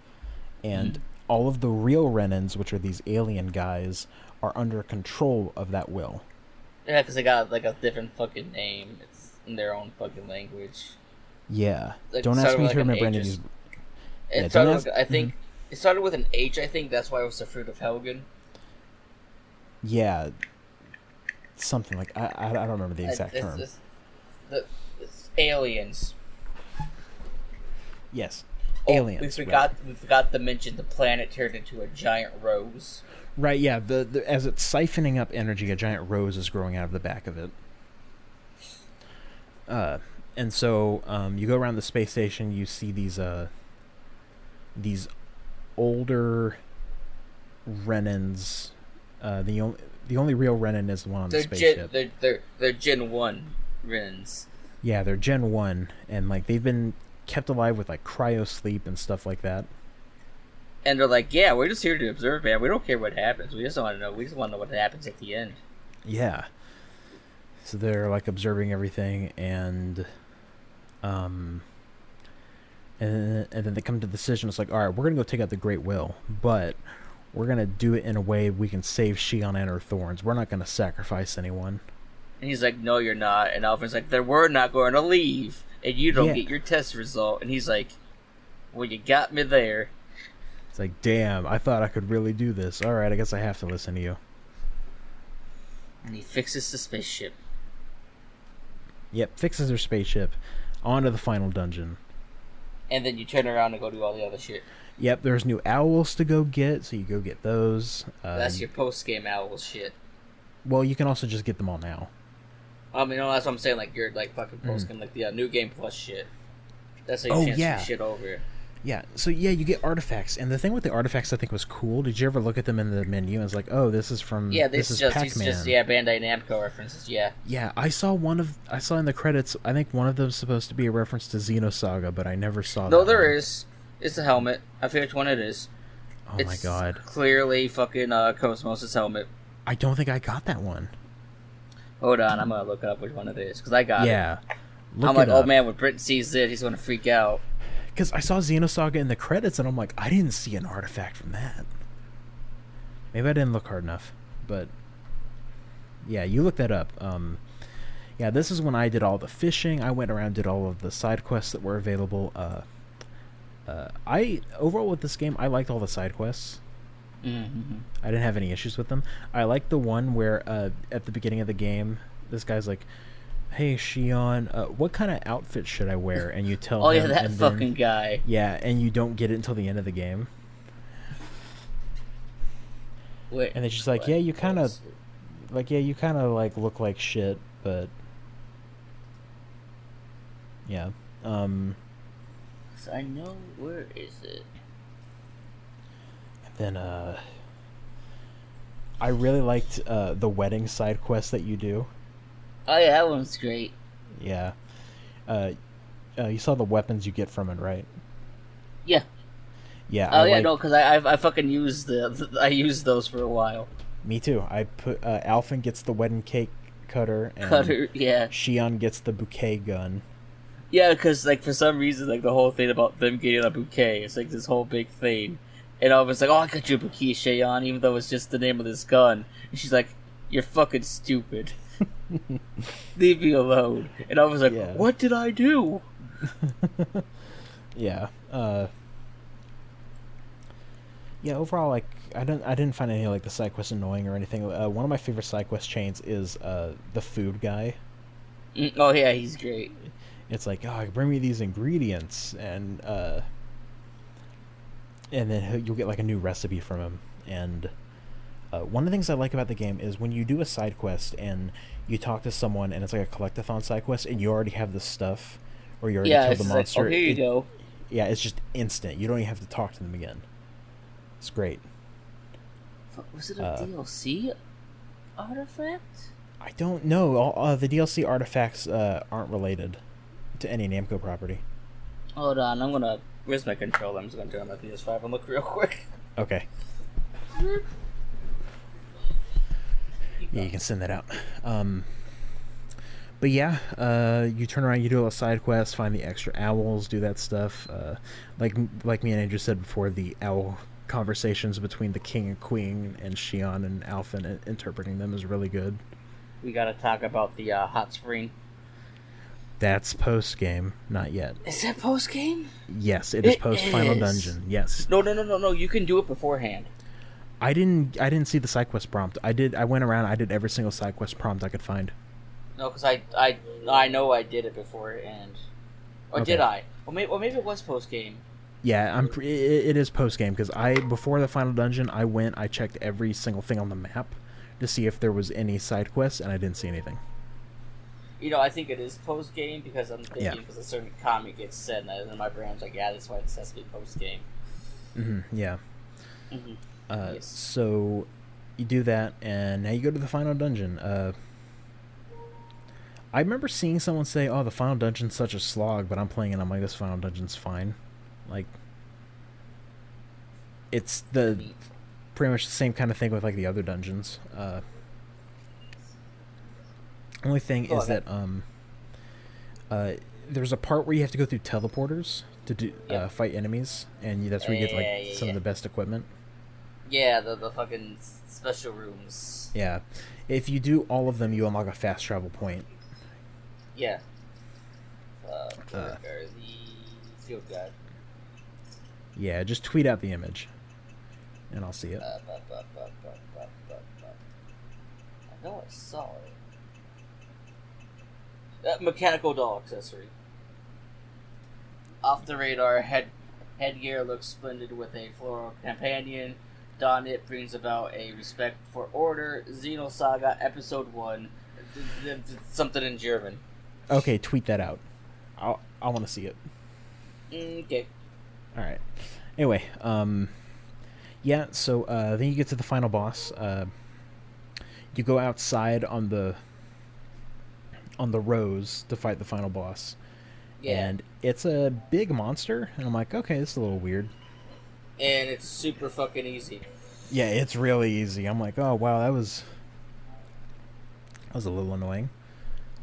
And all of the real Renans, which are these alien guys, are under control of that will. Yeah, because they got like a different fucking name. It's in their own fucking language. Yeah. Like, don't ask me like to remember any of these. It started with, I think it started with an H. I think that's why it was the fruit of Helgen. Yeah. Something like I don't remember the exact term. It's aliens. Yes. Oh, Aliens. We forgot to mention the planet turned into a giant rose. Right, yeah. The as it's siphoning up energy, a giant rose is growing out of the back of it. And so you go around the space station, you see these older Renans. The only real Renan is the one on the spaceship. They're Gen 1 Rens. Yeah, they're Gen 1, and like they've been kept alive with like cryo sleep and stuff like that. And they're like, yeah, we're just here to observe, man. We don't care what happens. We just want to know. We just want to know what happens at the end. Yeah. So they're like observing everything, and then they come to the decision. It's like, all right, we're gonna go take out the Great Will, but we're gonna do it in a way we can save Shion and her thorns. We're not gonna sacrifice anyone. And he's like, no, you're not. And Alvin's like, then we're not going to leave, and you don't get your test result. And he's like, well, you got me there. It's like, damn, I thought I could really do this. All right, I guess I have to listen to you. And he fixes the spaceship. Yep, fixes her spaceship. On to the final dungeon. And then you turn around and go do all the other shit. Yep, there's new owls to go get, so you go get those. That's your post-game owl shit. Well, you can also just get them all now. I mean, no, that's what I'm saying. Like, you're like fucking post-game, like the new game plus shit. That's how you transfer shit over. Yeah, so yeah, you get artifacts, and the thing with the artifacts I think was cool. Did you ever look at them in the menu and it's like, oh, this is from this is Pac-Man. Bandai Namco references. Yeah, I saw in the credits. I think one of them is supposed to be a reference to Xenosaga, but I never saw. No, there is. It's a helmet. I forget which one it is. Oh my god! Clearly, fucking Cosmos' helmet. I don't think I got that one. Hold on, I'm gonna look up which one it is because I got it. Yeah, I'm like, oh man, when Brent sees it, he's gonna freak out. Because I saw Xenosaga in the credits, and I'm like, I didn't see an artifact from that. Maybe I didn't look hard enough, but yeah, you look that up. Yeah, this is when I did all the fishing. I went around, did all of the side quests that were available. Overall with this game, I liked all the side quests. Mm-hmm. I didn't have any issues with them. I liked the one where at the beginning of the game, this guy's like, hey, Shion, what kind of outfit should I wear? And you tell him. Oh, yeah, that fucking guy. Yeah, and you don't get it until the end of the game. Wait, and it's just like, yeah, you kind of like look like shit, but yeah. So I know, where is it? And then I really liked the wedding side quest that you do. Oh yeah, that one's great. Yeah. You saw the weapons you get from it, right? Yeah. Yeah. Oh yeah, no, because I fucking used I used those for a while. Me too. I put Alphen gets the wedding cake cutter, and yeah. Shion gets the bouquet gun. Yeah, because like for some reason, like the whole thing about them getting a bouquet, it's like this whole big thing, and Alphen's like, "Oh, I got you a bouquet, Shion," even though it's just the name of this gun, and she's like, "You're fucking stupid." Leave me alone. And I was like, yeah. What did I do? Yeah. Yeah, overall, like, I didn't find any like the side quests annoying or anything. One of my favorite side quest chains is the food guy. Oh yeah, he's great. It's like, oh, bring me these ingredients, and then you'll get like a new recipe from him. And one of the things I like about the game is when you do a side quest and you talk to someone and it's like a collectathon side quest and you already have the stuff, or you already killed the monster. Like, oh, here you go. Yeah, it's just instant. You don't even have to talk to them again. It's great. Was it a DLC artifact? I don't know. All the DLC artifacts aren't related to any Namco property. Hold on, where's my controller? I'm just gonna turn on my PS5 and look real quick. Okay. Yeah, you can send that out. But yeah, you turn around, you do a side quest, find the extra owls, do that stuff. Like me and Andrew said before, the owl conversations between the king and queen and Shion and Alphen and interpreting them is really good. We gotta talk about the hot spring. That's post game, not yet. Is that post game? Yes, it is post final dungeon. Yes. No. You can do it beforehand. I didn't see the side quest prompt. I went around. I did every single side quest prompt I could find. No, because I know I did it beforehand. Or okay. Did I? Or maybe it was post game. Yeah, it is post game because before the final dungeon I checked every single thing on the map to see if there was any side quests, and I didn't see anything. You know, I think it is post game because I'm thinking because a certain comment gets said, and my brain's like, yeah, that's why it has to be post game. Yeah. Mm-hmm. Yes. So you do that, and now you go to the final dungeon. I remember seeing someone say, "Oh, the final dungeon's such a slog," but I'm playing it. I'm like, "This final dungeon's fine." Like, it's the Neat. pretty much the same kind of thing with like the other dungeons. Only thing Go is ahead. that there's a part where you have to go through teleporters to do Yep. fight enemies, and that's where you get like Yeah, some yeah. of the best equipment. Yeah, the fucking special rooms. Yeah, if you do all of them, you unlock a fast travel point. Yeah. Where are the field guide? Yeah, just tweet out the image, and I'll see it. I know I saw it. Mechanical doll accessory. Off the radar, headgear looks splendid with a floral companion. Don it brings about a respect for order. Xenosaga Episode 1. Something in German. Okay, tweet that out. I want to see it. Okay. All right. Anyway, yeah. So then you get to the final boss. You go outside on the rows to fight the final boss. Yeah. And it's a big monster, and I'm like, okay, this is a little weird. And it's super fucking easy. Yeah, it's really easy. I'm like, oh wow, that was a little annoying.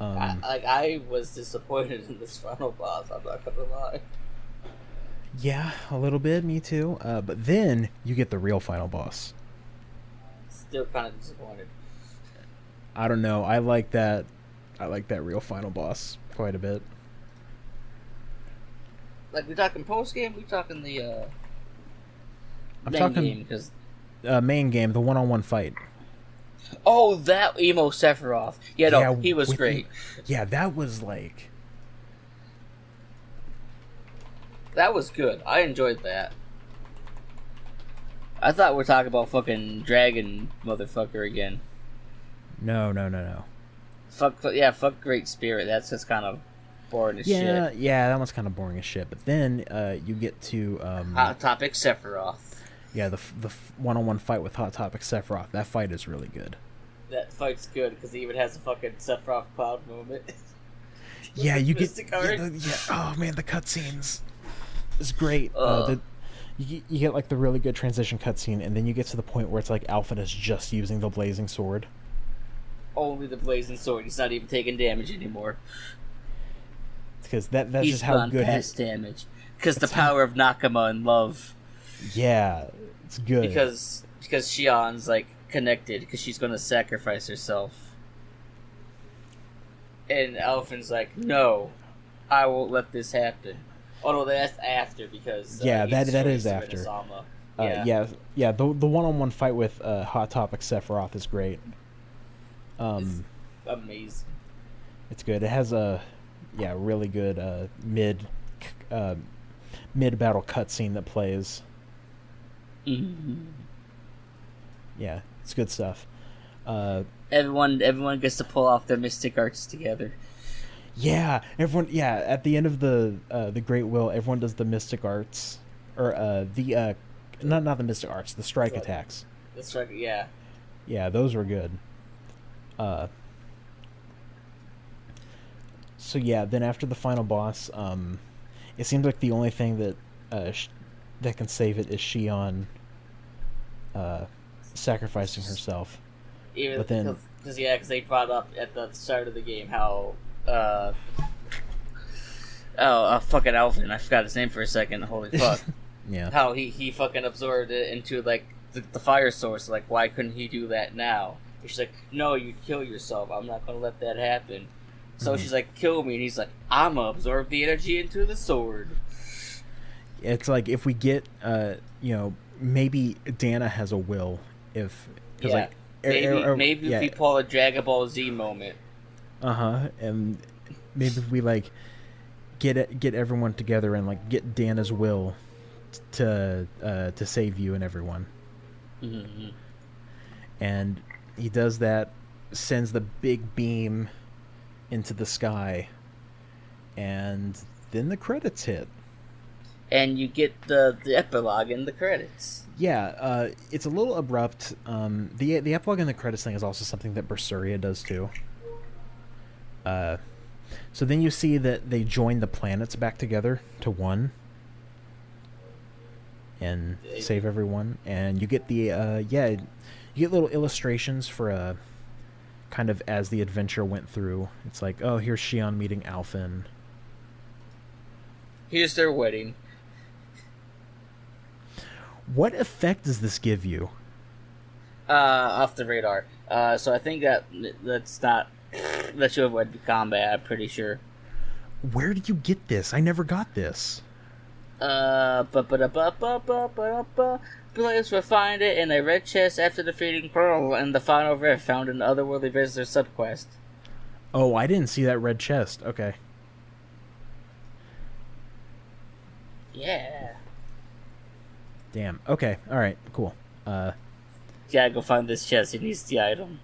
I was disappointed in this final boss. I'm not gonna lie. Yeah, a little bit. Me too. But then you get the real final boss. Still kind of disappointed. I don't know. I like that real final boss quite a bit. Like, we talking post game? We talking the I'm main talking game? Because main game, the one-on-one fight. oh, that emo Sephiroth. Yeah, no, he was with great. Yeah, that was like. That was good. I enjoyed that. I thought we are talking about fucking dragon motherfucker again. No. Fuck Great Spirit. That's just kind of boring as shit. Yeah, that one's kind of boring as shit. But then you get to Hot Topic Sephiroth. yeah, the one-on-one fight with Hot Topic Sephiroth. That fight is really good. That fight's good because he even has a fucking Sephiroth cloud moment. Yeah, you get Mystic art. yeah. Oh man, the cutscenes is great. Ugh. You get like the really good transition cutscene, and then you get to the point where it's like Alphen is just using the blazing sword. Only the blazing sword. He's not even taking damage anymore. Because that's He's just how gone good past damage. Because the power of Nakama and love. Yeah, it's good. Because Shion's like connected. Because she's going to sacrifice herself. And Alphen's like, no, I won't let this happen. Oh no, that's after because yeah, he that destroys is after. Sama. Yeah. The one-on-one fight with Hot Topic Sephiroth is great. It's amazing. It's good. It has a really good mid battle cutscene that plays. Mm-hmm. Yeah, it's good stuff. Everyone gets to pull off their mystic arts together. Yeah, everyone. Yeah, at the end of the Great Will, everyone does the mystic arts, or not the mystic arts, the strike attacks. The strike, yeah. Yeah, those were good. So yeah, then after the final boss, it seems like the only thing that that can save it is Shion sacrificing herself. Even But then, because they brought up at the start of the game how fucking Alphen, I forgot his name for a second. Holy fuck! yeah, How he fucking absorbed it into like the fire source. Like, why couldn't he do that now? And she's like, no, you kill yourself. I'm not gonna let that happen. So she's like, kill me, and he's like, I'ma absorb the energy into the sword. it's like if we get maybe Dana has a will if Yeah, like maybe if we pull a Dragon Ball Z moment. And maybe if we like get everyone together and like get Dana's will to save you and everyone. Mm-hmm. And he does that, sends the big beam into the sky, and then the credits hit. and you get the epilogue in the credits. Yeah, it's a little abrupt. The epilogue in the credits thing is also something that Berseria does too. So then you see that they join the planets back together to one, and save everyone. And you get the you get little illustrations for kind of as the adventure went through. It's like, oh, here's Shion meeting Alphen. Here's their wedding. What effect does this give you? Off the radar. So I think that's not that should avoid the combat. I'm pretty sure. Where did you get this? I never got this. Players will find it in a red chest after defeating Pearl in the final rift found in the Otherworldly Visitor subquest. Oh, I didn't see that red chest. Okay. Yeah. Damn. Okay. All right. Cool. Gotta go find this chest. He needs the item.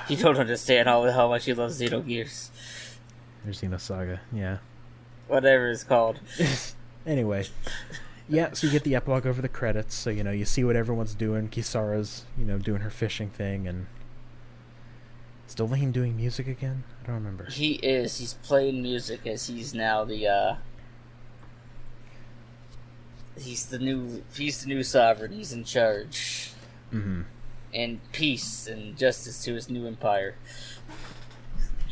You don't understand how much he loves Xenogears. There's Xenosaga. Yeah. Whatever it's called. Anyway. Yeah, so you get the epilogue over the credits, so, you see what everyone's doing. Kisara's, doing her fishing thing, and... Is Dolane doing music again? I don't remember. He is. He's playing music as he's now the, He's the new sovereign. He's in charge. Mm-hmm. And peace and justice to his new empire.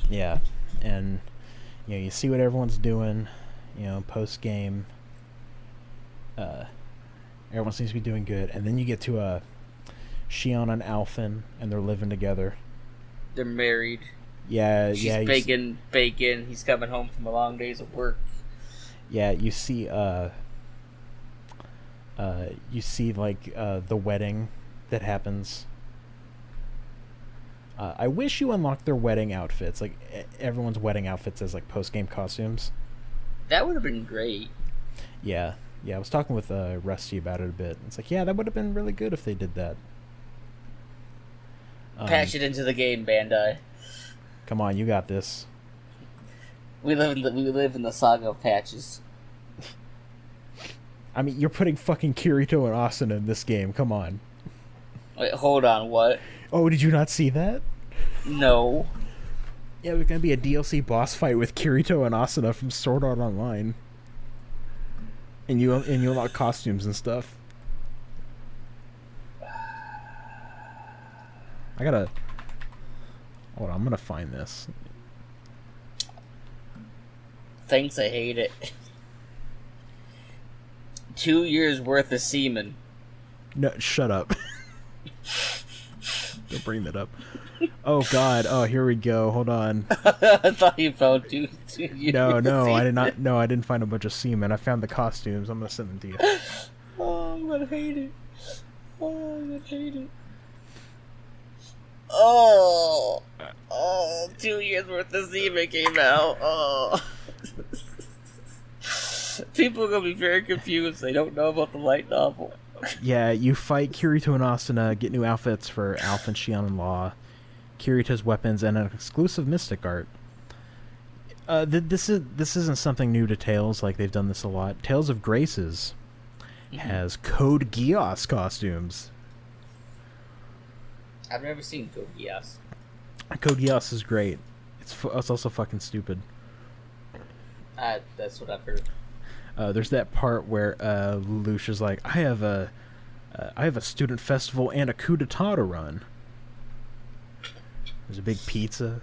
Yeah, and, you see what everyone's doing, post-game... everyone seems to be doing good, and then you get to Shion and Alphen, and they're living together. They're married. Yeah, She's yeah. baking bacon. He's coming home from a long days of work. Yeah, you see the wedding that happens. I wish you unlocked their wedding outfits, like everyone's wedding outfits as like post-game costumes. That would have been great. Yeah, I was talking with Rusty about it a bit. It's like, yeah, that would have been really good if they did that. Patch it into the game, Bandai. Come on, you got this. We live in the saga of patches. I mean, you're putting fucking Kirito and Asuna in this game. Come on. Wait, hold on, what? Oh, did you not see that? No. Yeah, there's gonna be a DLC boss fight with Kirito and Asuna from Sword Art Online. And you unlock costumes and stuff. Hold on, I'm gonna find this. Thanks, I hate it. 2 years worth of semen. No, shut up. Don't bring that up. Oh god, oh here we go, hold on. I thought you found 2 years. No, I did not. No, I didn't find a bunch of semen. I found the costumes. I'm gonna send them to you. Oh, I'm gonna hate it. Oh, I'm gonna hate it. Oh, 2 years worth of semen came out. Oh. People are gonna be very confused. They don't know about the light novel. Yeah, you fight Kirito and Asuna, get new outfits for Alphen, Shion, and Law, Kirito's weapons, and an exclusive mystic art. This isn't something new to Tales, like they've done this a lot. Tales of Graces has Code Geass costumes. I've never seen Code Geass. Code Geass is great. It's also fucking stupid. That's what I've heard. There's that part where Lelouch like, I have a student festival and a coup d'etat to run. There's a big pizza.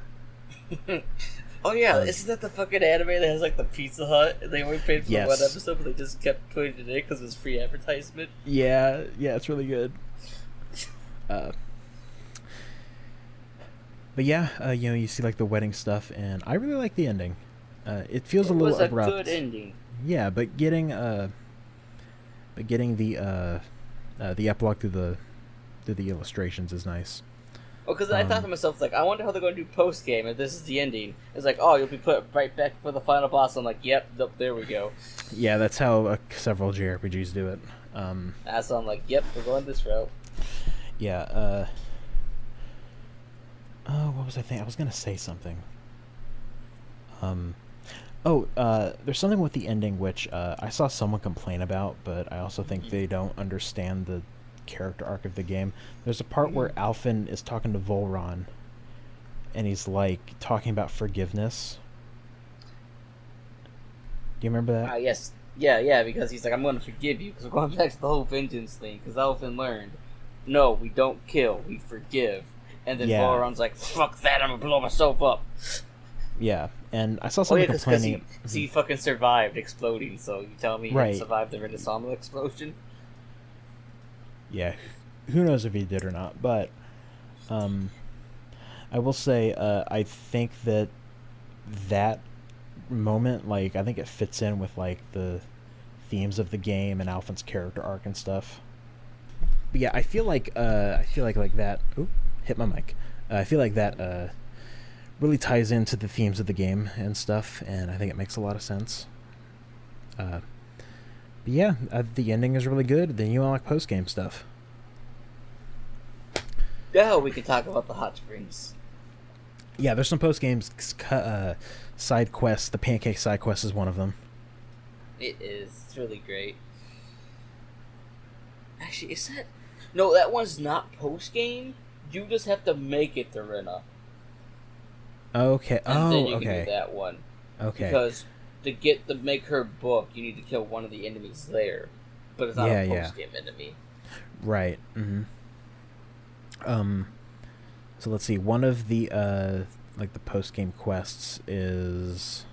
Oh yeah, isn't that the fucking anime that has like the Pizza Hut? They only paid for Yes. one episode, but they just kept putting it in because it was free advertisement. Yeah, it's really good. But yeah, you see like the wedding stuff, and I really like the ending. It feels a little abrupt. It was a good ending. Yeah, but getting the epilogue through the illustrations is nice. Well, because I thought to myself, like, I wonder how they're going to do post game if this is the ending. It's like, oh, you'll be put right back for the final boss. I'm like, yep, there we go. Yeah, that's how several JRPGs do it. So I'm like, yep, we're going this route. Yeah. What was I thinking? I was gonna say something. Oh, there's something with the ending which I saw someone complain about, but I also think they don't understand the character arc of the game. There's a part where Alphen is talking to Volron, and he's like talking about forgiveness. Do you remember that? Yes. Yeah, because he's like, I'm going to forgive you, because we're going back to the whole vengeance thing, because Elfin learned, no, we don't kill, we forgive. And then Volron's like, fuck that, I'm going to blow myself up. Yeah, and I saw someone complaining... Because he fucking survived exploding, so you tell me he survived the Renaissance explosion? Yeah, who knows if he did or not, but I will say I think that moment, like, I think it fits in with, like, the themes of the game and Alphen's character arc and stuff. But yeah, I feel like that... Oop, hit my mic. I feel like that really ties into the themes of the game and stuff, and I think it makes a lot of sense. But yeah, the ending is really good. Then you unlock post-game stuff. Now we can talk about the hot springs. Yeah, there's some post-game side quests. The pancake side quest is one of them. It is. It's really great. Actually, is that... No, that one's not post-game. You just have to make it to Rena. Okay. And then you can do that one. Okay. Because to make her book, you need to kill one of the enemies there. But it's not a post-game enemy. Right. Mm-hmm. So let's see. One of the like the post-game quests is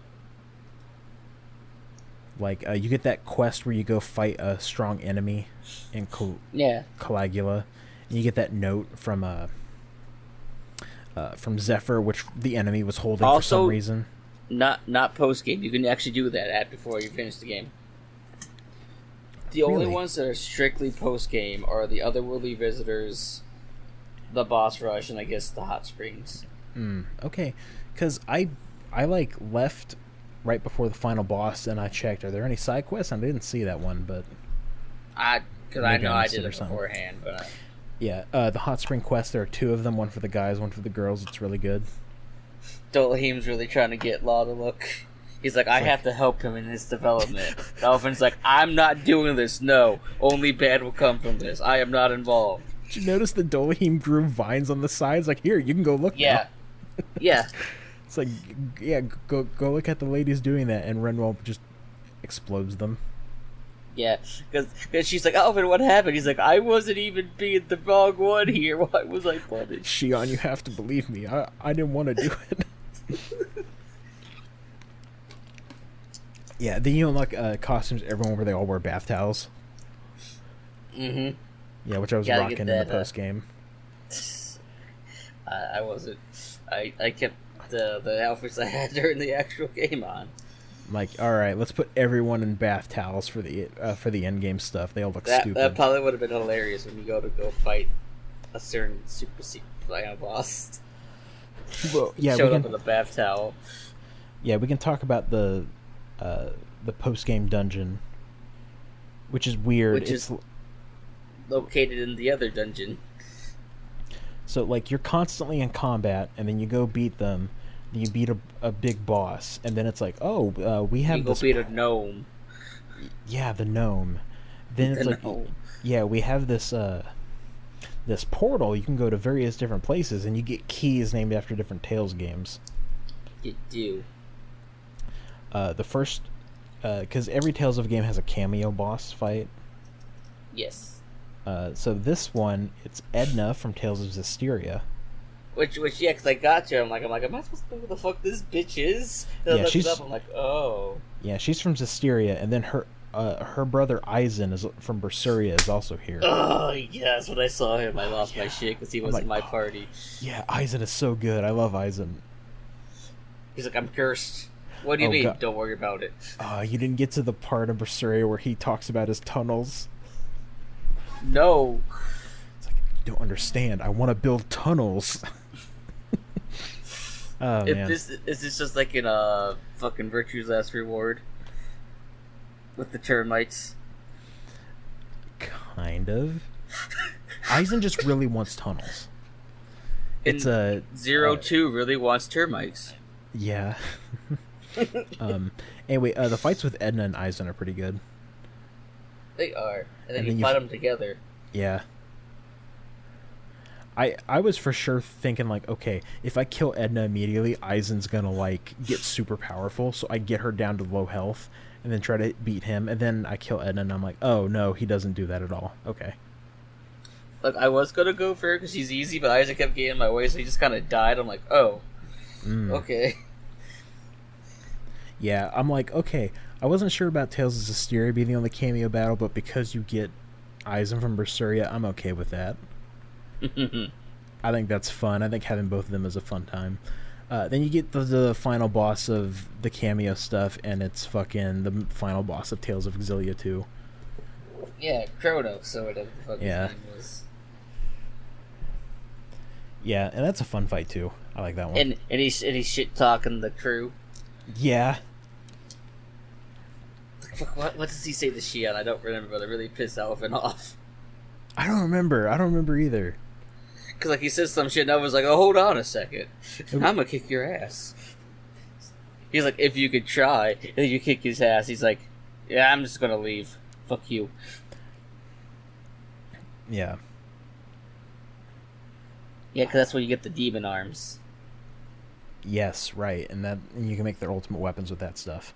like you get that quest where you go fight a strong enemy in Caligula, and you get that note from Zephyr, which the enemy was holding for some reason. Not post game. You can actually do that before you finish the game. The only ones that are strictly post game are the Otherworldly Visitors, the boss rush, and I guess the hot springs. Okay, because I like left right before the final boss, and I checked. Are there any side quests? I didn't see that one, but because I know I did it beforehand, but yeah, the hot spring quest. There are two of them. One for the guys, one for the girls. It's really good. Dolahim's really trying to get Law to look. He's like, I have to help him in his development. Dolphin's like, I'm not doing this. No, only bad will come from this. I am not involved. Did you notice the Dolahim grew vines on the sides? Like, here, you can go look. Yeah, yeah. It's like, yeah, go look at the ladies doing that, and Renwell just explodes them. Yeah, because she's like, Alvin, what happened? He's like, I wasn't even being the wrong one here. Why was I punished? Shion, you have to believe me. I didn't want to do it. Yeah, then you unlock costumes everyone where they all wear bath towels. Mm-hmm. Yeah, which I was rocking in the post game. I wasn't. I kept the outfits I had during the actual game on. I'm like, all right, let's put everyone in bath towels for the end game stuff. They all look stupid. That probably would have been hilarious when you go fight a certain super secret final boss. Well, yeah, showed up in a bath towel. Yeah, we can talk about the post game dungeon, which is weird. Which is located in the other dungeon. So, like, you're constantly in combat, and then you go beat them, then you beat a big boss, and then it's like, we have this... You go beat a gnome. Yeah, the gnome. Then it's like, gnome. Yeah, we have this this portal. You can go to various different places, and you get keys named after different Tales games. You do. The first... because every Tales of game has a cameo boss fight. Yes. So this one, it's Edna from Tales of Zestiria. Which, yeah, because I got you. I'm like, am I supposed to know who the fuck this bitch is? And Yeah, she's. I'm like, oh. Yeah, she's from Zestiria, and then her brother Eisen is from Berseria is also here. Oh yes, when I saw him, I lost my shit because he was in my party. Yeah, Eisen is so good. I love Eisen. He's like, I'm cursed. What do you mean? God. Don't worry about it. You didn't get to the part of Berseria where he talks about his tunnels. No. It's like, you don't understand. I want to build tunnels. Oh, man. Is this just like in a fucking Virtue's Last Reward? With the termites? Kind of. Eisen just really wants tunnels. It's a 02 really wants termites. Yeah. Anyway, the fights with Edna and Aizen are pretty good. They are, and then And then you fight them together. Yeah. I was for sure thinking, like, okay, if I kill Edna immediately, Aizen's gonna, like, get super powerful, so I get her down to low health, and then try to beat him, and then I kill Edna, and I'm like, oh, no, he doesn't do that at all. Okay. Like, I was gonna go for her because she's easy, but Isaac kept getting in my way, so he just kind of died. I'm like, oh, okay. Yeah, I'm like, okay, I wasn't sure about Tales of Zestiria being the only cameo battle, but because you get Aizen from Berseria, I'm okay with that. I think that's fun. I think having both of them is a fun time. Then you get the final boss of the cameo stuff, and it's fucking the final boss of Tales of Xillia 2. Yeah, Kronos, or whatever the fuck his name was. Yeah, and that's a fun fight too. I like that one. And he's shit talking the crew. Yeah. What does he say to Shion? I don't remember, but it really pissed Elephant off. I don't remember either. Because, like, he says some shit, and I was like, oh, hold on a second. I'm gonna kick your ass. He's like, if you could try, and then you kick his ass. He's like, yeah, I'm just gonna leave. Fuck you. Yeah. Yeah, because that's where you get the demon arms. Yes, right, and you can make their ultimate weapons with that stuff.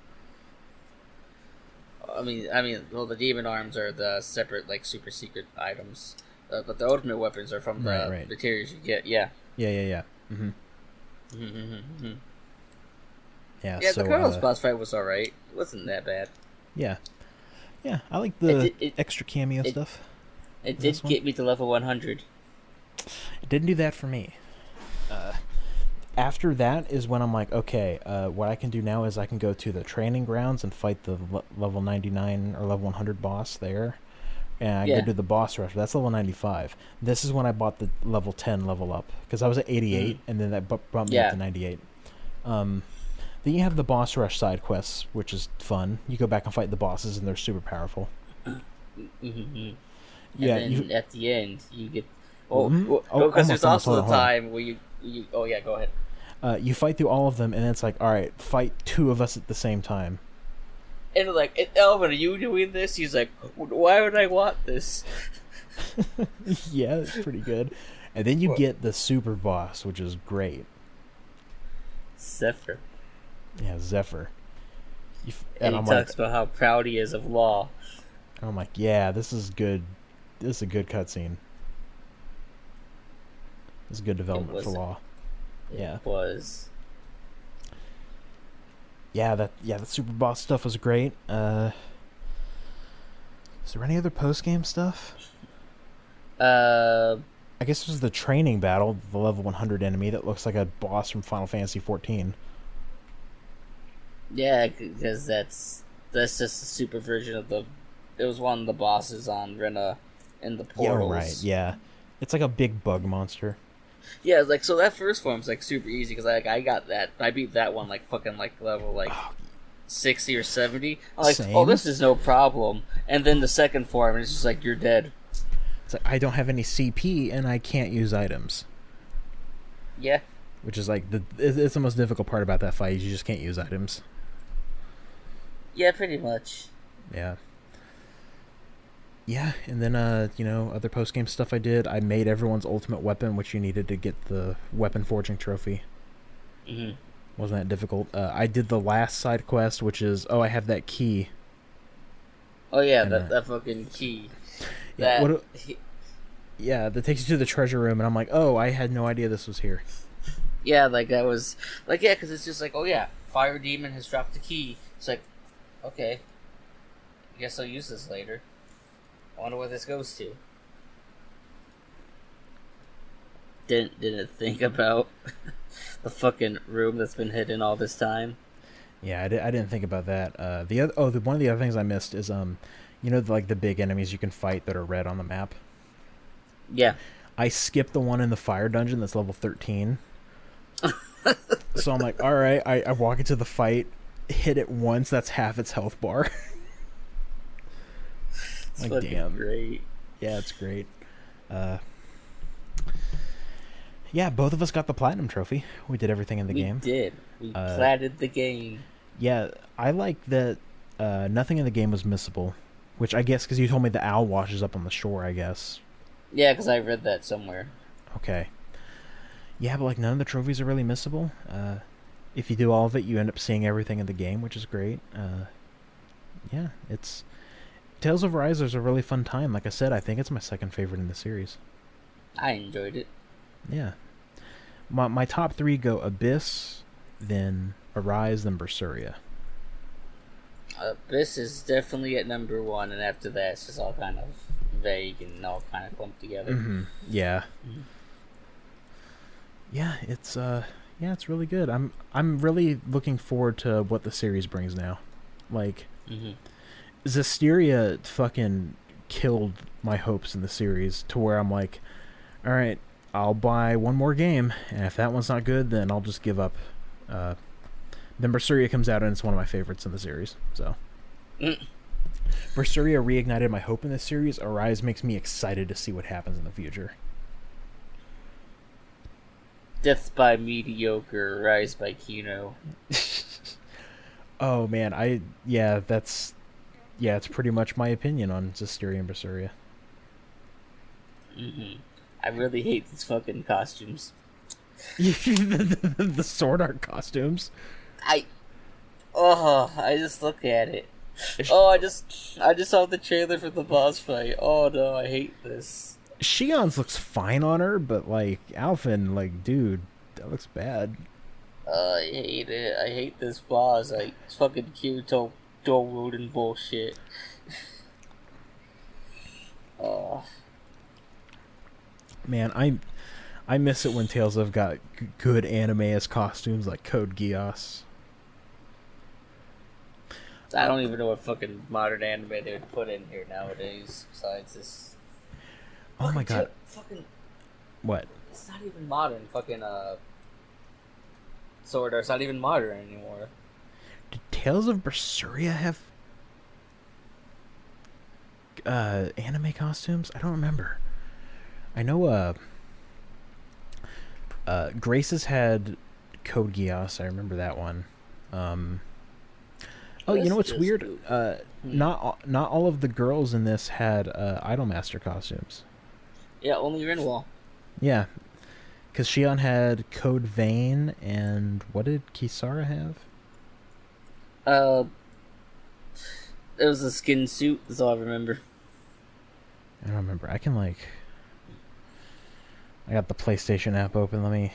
I mean, well, the demon arms are the separate, like, super secret items. But the ultimate weapons are from the materials you get, yeah. Yeah. Mm-hmm. Yeah, Yeah, so, the Kronos boss fight was alright. It wasn't that bad. Yeah. Yeah, I like the extra cameo stuff. It did get me to level 100. It didn't do that for me. After that is when I'm like, okay, what I can do now is I can go to the training grounds and fight the level 99 or level 100 boss there. And I go do the boss rush. That's level 95. This is when I bought the level 10 level up. Because I was at 88, and then that bumped me up to 98. Then you have the boss rush side quests, which is fun. You go back and fight the bosses, and they're super powerful. Mm-hmm. Yeah, and then at the end, you get... because there's also the time where you... Oh, yeah, go ahead. You fight through all of them, and then it's like, alright, fight two of us at the same time. And like, Elvin, are you doing this? He's like, why would I want this? Yeah, it's pretty good. And then you get the super boss, which is great. Zephyr. Yeah, Zephyr. And he talks about how proud he is of Law. I'm like, yeah, this is good. This is a good cutscene. This is good development for Law. It was. Yeah, that super boss stuff was great. Is there any other post game stuff? I guess it was the training battle, the level 100 enemy that looks like a boss from Final Fantasy 14. Yeah, because that's just a super version of it was one of the bosses on Rena in the portals. Yeah, right. Yeah, it's like a big bug monster. Yeah, like, so that first form's like super easy because I got that. I beat that one like fucking like level like 60 or 70. I'm like, Same. oh, this is no problem. And then the second form, it's just like, you're dead. It's like, I don't have any CP and I can't use items. Yeah. Which is like it's the most difficult part about that fight. Is you just can't use items. Yeah, pretty much. Yeah. Yeah, and then, other post-game stuff I did. I made everyone's ultimate weapon, which you needed to get the weapon forging trophy. Mm-hmm. Wasn't that difficult. I did the last side quest, which is, I have that key. Oh, yeah, that fucking key. Yeah, that takes you to the treasure room, and I'm like, I had no idea this was here. Yeah, like, that was... Like, yeah, because it's just like, Fire Demon has dropped the key. It's like, okay. I guess I'll use this later. I wonder where this goes to. Didn't think about the fucking room that's been hidden all this time. Yeah, I didn't think about that. One of the other things I missed is like the big enemies you can fight that are red on the map. Yeah. I skipped the one in the fire dungeon that's level 13. So I'm like, all right, I walk into the fight, hit it once, that's half its health bar. It's like, damn, great. Yeah, it's great. Yeah, both of us got the platinum trophy. We did everything in the game. We did. We platted the game. Yeah, I like that nothing in the game was missable, which I guess because you told me the owl washes up on the shore, I guess. Yeah, because I read that somewhere. Okay. Yeah, but like none of the trophies are really missable. If you do all of it, you end up seeing everything in the game, which is great. Yeah, it's Tales of Arise is a really fun time. Like I said, I think it's my second favorite in the series. I enjoyed it. Yeah. My top three go Abyss, then Arise, then Berseria. This is definitely at number one, and after that, it's just all kind of vague and all kind of clumped together. Mm-hmm. Yeah. Mm-hmm. Yeah, it's really good. I'm really looking forward to what the series brings now. Like, Zestiria fucking killed my hopes in the series to where I'm like, all right, I'll buy one more game, and if that one's not good, then I'll just give up. Then Berseria comes out, and it's one of my favorites in the series. So, Berseria reignited my hope in this series. Arise makes me excited to see what happens in the future. Death by mediocre, Rise by Kino. Oh man, it's pretty much my opinion on Zestiria and Berseria. I really hate these fucking costumes. the sword art costumes. I just look at it. I just saw the trailer for the boss fight. Oh no, I hate this. Shion's looks fine on her, but like Alphen, like dude, that looks bad. I hate it. I hate this boss. Like it's fucking Kyoto Roden bullshit. Man, I miss it when Tales of got good anime as costumes like Code Geass. I don't even know what fucking modern anime they would put in here nowadays besides this. Oh my god. Fucking. What? It's not even modern. Fucking, Sword Art's not even modern anymore. Did Tales of Berseria have anime costumes? I don't remember. I know Grace's had Code Geass. I remember that one. You know what's weird? Not all of the girls in this had Idolmaster costumes. Yeah, only Rinwall. Yeah, because Shion had Code Vein, and what did Kisara have? It was a skin suit. That's all I remember. I don't remember. I got the PlayStation app open. Let me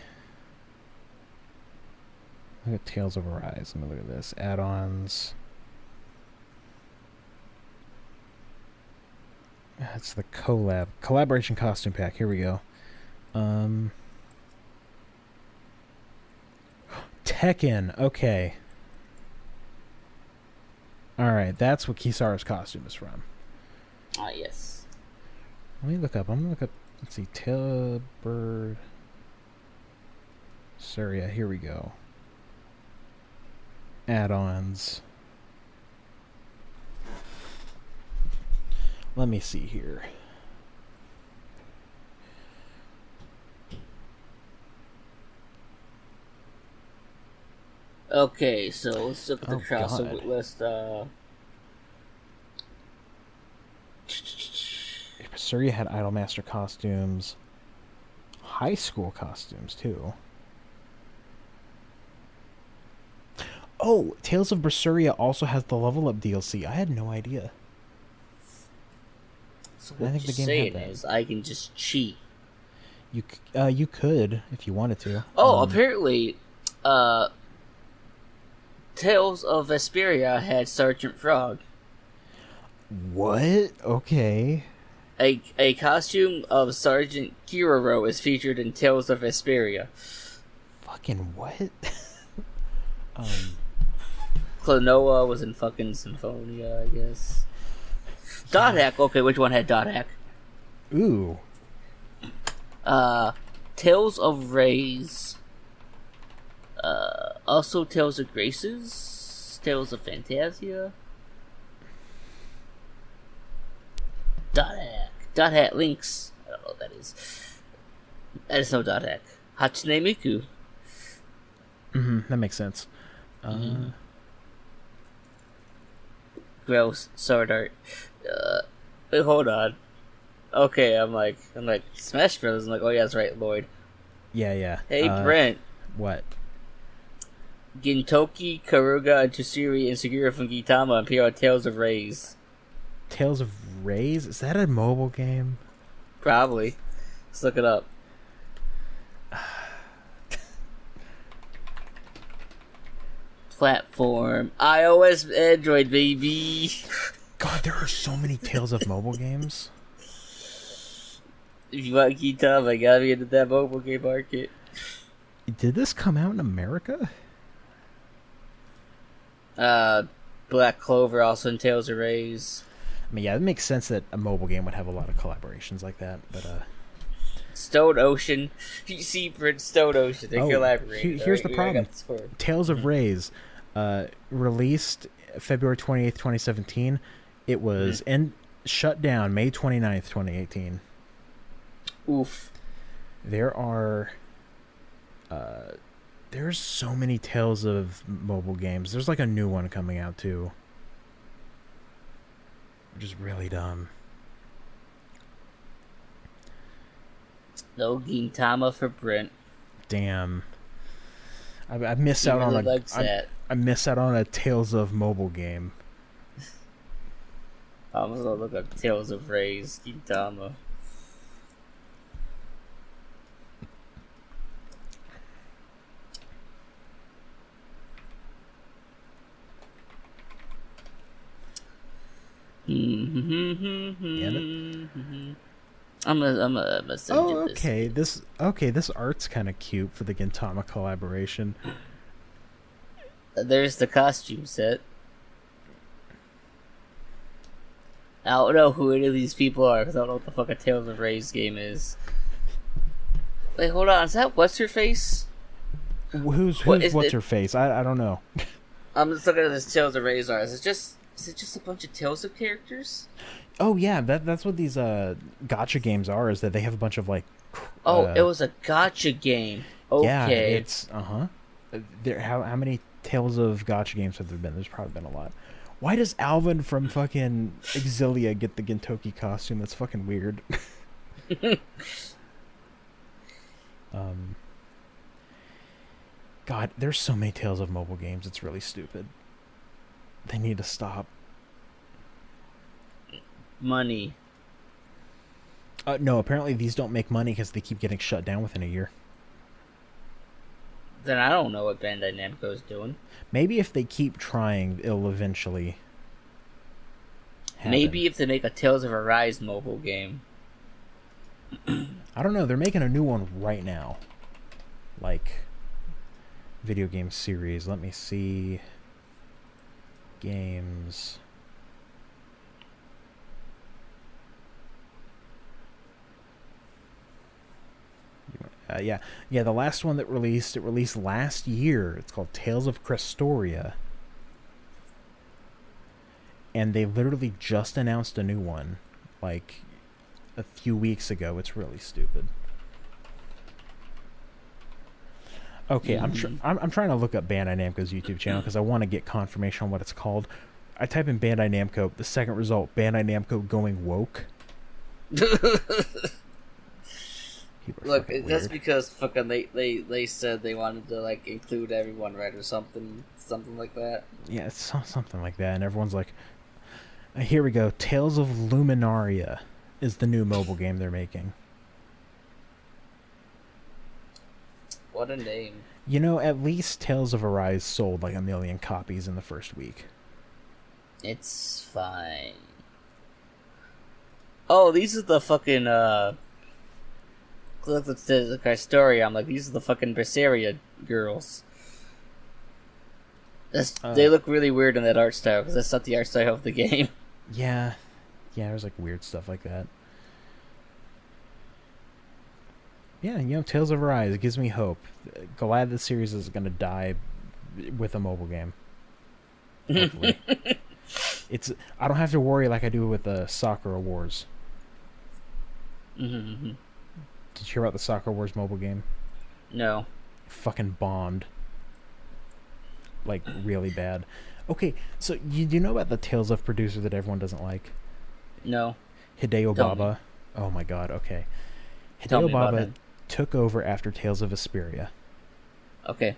look at Tales of Arise. Let me look at this. Add-ons. That's the collaboration costume pack. Here we go. Tekken. Okay. All right, that's what Kisara's costume is from. Ah, yes. Let me look up. I'm gonna look up. Let's see. Tailbird. Surya. Here we go. Add-ons. Let me see here. Okay, so let's look at the crossover list. Surya had Idolmaster costumes. High school costumes, too. Oh, Tales of Berseria also has the level up DLC. I had no idea. So what I think the game had that. Is I can just cheat. You could if you wanted to. Oh, apparently, Tales of Vesperia had Sergeant Frog. What? Okay. A costume of Sergeant Kiroro is featured in Tales of Vesperia. Fucking what? Klonoa was in fucking Symphonia, I guess. Dot Hack. Okay, which one had Dot Hack? Ooh. Tales of Rays. Also Tales of Graces. Tales of Fantasia. Dot Hack. Dot Hack Links. I don't know what that is. That is no Dot Hack. Hatsune Miku. That makes sense. Gross. Sword art. Wait, hold on. Okay, I'm like Smash Brothers. I'm like, oh yeah, that's right, Lloyd. Yeah. Hey, Brent. What? Gintoki, Karuga, and Chusiri and Sugira from Gintama and Pierrot Tales of Rays. Tales of Rays? Is that a mobile game? Probably. Let's look it up. Platform. iOS, Android, baby. God, there are so many Tales of mobile games. If you want Gintama, I gotta be into that mobile game market. Did this come out in America? Black Clover, also in Tales of Rays. I mean, yeah, it makes sense that a mobile game would have a lot of collaborations like that, but Stone Ocean. You see, Brent, Stone Ocean. They collaborated. Here's the problem. Tales of Rays, released February 28th, 2017. It was shut down May 29th, 2018. Oof. There's so many Tales of mobile games. There's like a new one coming out too, which is really dumb. No Gintama for Brent. Damn. I miss out on I miss out on a Tales of mobile game. I'm gonna look up Tales of Rays Gintama. I'm gonna send you this. This art's kind of cute for the Gintama collaboration. There's the costume set. I don't know who any of these people are because I don't know what the fuck a Tales of Rays game is. Wait, hold on. Is that what's her face? Who's what's her face? I don't know. I'm just looking at this Tales of Rays art. Is it just a bunch of Tales of characters? Oh yeah, that's what these gacha games are. Is that they have a bunch of like. It was a gacha game. Okay. Yeah, it's How many Tales of gacha games have there been? There's probably been a lot. Why does Alvin from fucking Exilia get the Gintoki costume? That's fucking weird. God, there's so many Tales of mobile games. It's really stupid. They need to stop. Money. No, apparently these don't make money because they keep getting shut down within a year. Then I don't know what Bandai Namco is doing. Maybe if they keep trying, it'll eventually happen. Maybe if they make a Tales of Arise mobile game. I don't know. They're making a new one right now. Like, video game series. Let me see. Games. Yeah. The last one that released, it released last year. It's called Tales of Crestoria. And they literally just announced a new one, like, a few weeks ago. It's really stupid. Okay, I'm trying to look up Bandai Namco's YouTube channel because I want to get confirmation on what it's called. I type in Bandai Namco, the second result, Bandai Namco going woke. Look, that's because fucking they said they wanted to like include everyone, right, or something like that. Yeah, it's something like that, and everyone's like, here we go. Tales of Luminaria is the new mobile game they're making. What a name. You know, at least Tales of Arise sold like 1 million copies in the first week. It's fine. Oh, these are the fucking look at the story. I'm like, these are the fucking Zestiria girls. They look really weird in that art style because that's not the art style of the game. Yeah, there's like weird stuff like that. Yeah, you know, Tales of Arise, it gives me hope. Glad the series is going to die with a mobile game. Hopefully. I don't have to worry like I do with the Sakura Wars. Mm-hmm. Did you hear about the Sakura Wars mobile game? No. Fucking bombed. Like, really bad. Okay, so you do know about the Tales of producer that everyone doesn't like? No, Hideo tell me. Baba. Oh my god, okay. Tell Hideo me about Baba him. took over after Tales of Vesperia, Okay.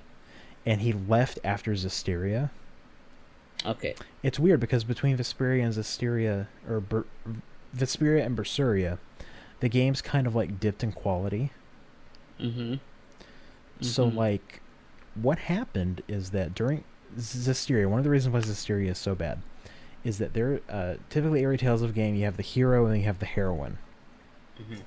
and he left after Zestiria. Okay. It's weird because between Vesperia and Zestiria, or Vesperia and Berseria, the games kind of like dipped in quality. Mm-hmm. So Mm-hmm. like, what happened is that during Zestiria, one of the reasons why Zestiria is so bad is that there, typically every Tales of game, you have the hero and you have the heroine. Mm-hmm.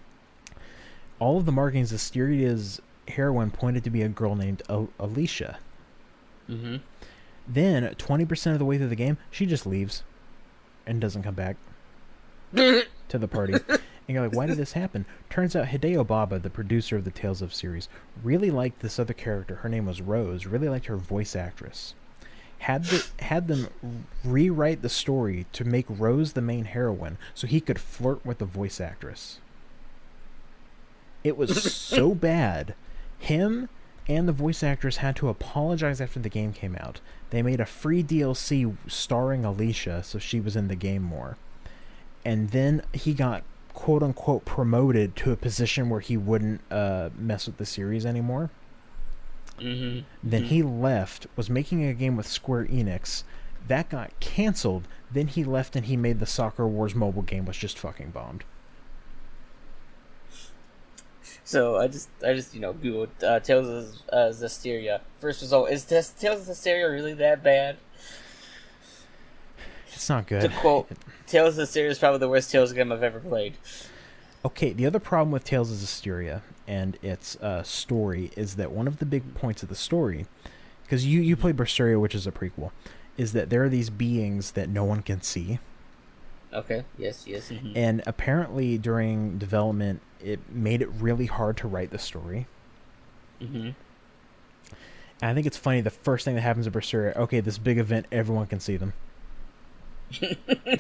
All of the markings of Zestiria's heroine pointed to be a girl named Alicia. Mm-hmm. Then, 20% of the way through the game, she just leaves and doesn't come back to the party. And you're like, why did this happen? Turns out Hideo Baba, the producer of the Tales of series, really liked this other character. Her name was Rose. Really liked her voice actress. Had them rewrite the story to make Rose the main heroine, so he could flirt with the voice actress. It was so bad. Him and the voice actress had to apologize after the game came out. They made a free DLC starring Alicia, so she was in the game more. And then he got quote unquote promoted to a position where he wouldn't mess with the series anymore. Mm-hmm. Then he left, was making a game with Square Enix. That got canceled. Then he left and he made the Soccer Wars mobile game, which just fucking bombed. So I just googled Tales of Zestiria. First result is Tales of Zestiria really that bad? It's not To good. quote, Tales of Zestiria is probably the worst Tales game I've ever played. Okay, the other problem with Tales of Zestiria and its story is that one of the big points of the story, because you play Berseria, which is a prequel, is that there are these beings that no one can see. Okay. Yes. Mm-hmm. And apparently during development, it made it really hard to write the story. Mm-hmm. And I think it's funny, the first thing that happens at Berseria, okay, this big event, everyone can see them. It's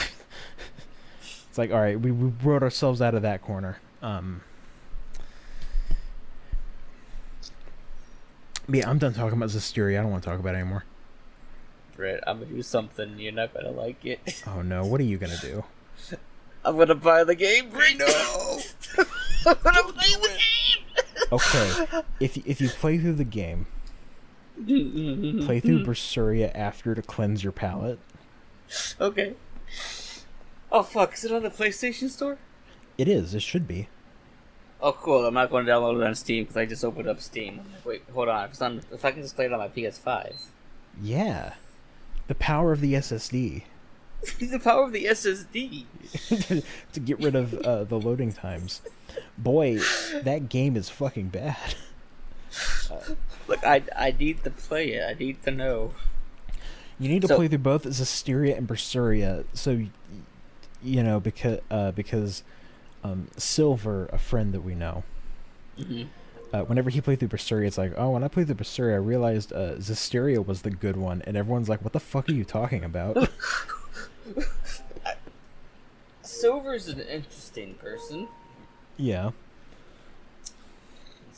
like, all right, we wrote ourselves out of that corner. Yeah, I'm done talking about Zestiria. I don't want to talk about it anymore. Brett, I'm gonna do something. You're not gonna like it. Oh no, what are you gonna do? I'm gonna buy the game, Brett. No! I'm gonna play the game. Okay, if you play through the game, play through Berseria after to cleanse your palate. Okay. Oh fuck! Is it on the PlayStation Store? It is. It should be. Oh cool! I'm not going to download it on Steam because I just opened up Steam. Wait, hold on. If I can just play it on my PS5. Yeah. The power of the SSD. The power of the SSD. To get rid of the loading times. Boy, that game is fucking bad. Look, I need to play it. I need to know. You need to So- play through both Zestiria and Berseria, so you know, because Silver, a friend that we know, whenever he played through Berseria, it's like, oh, when I played through Berseria, I realized Zestiria was the good one, and everyone's like, what the fuck are you talking about? Silver's an interesting person. Yeah.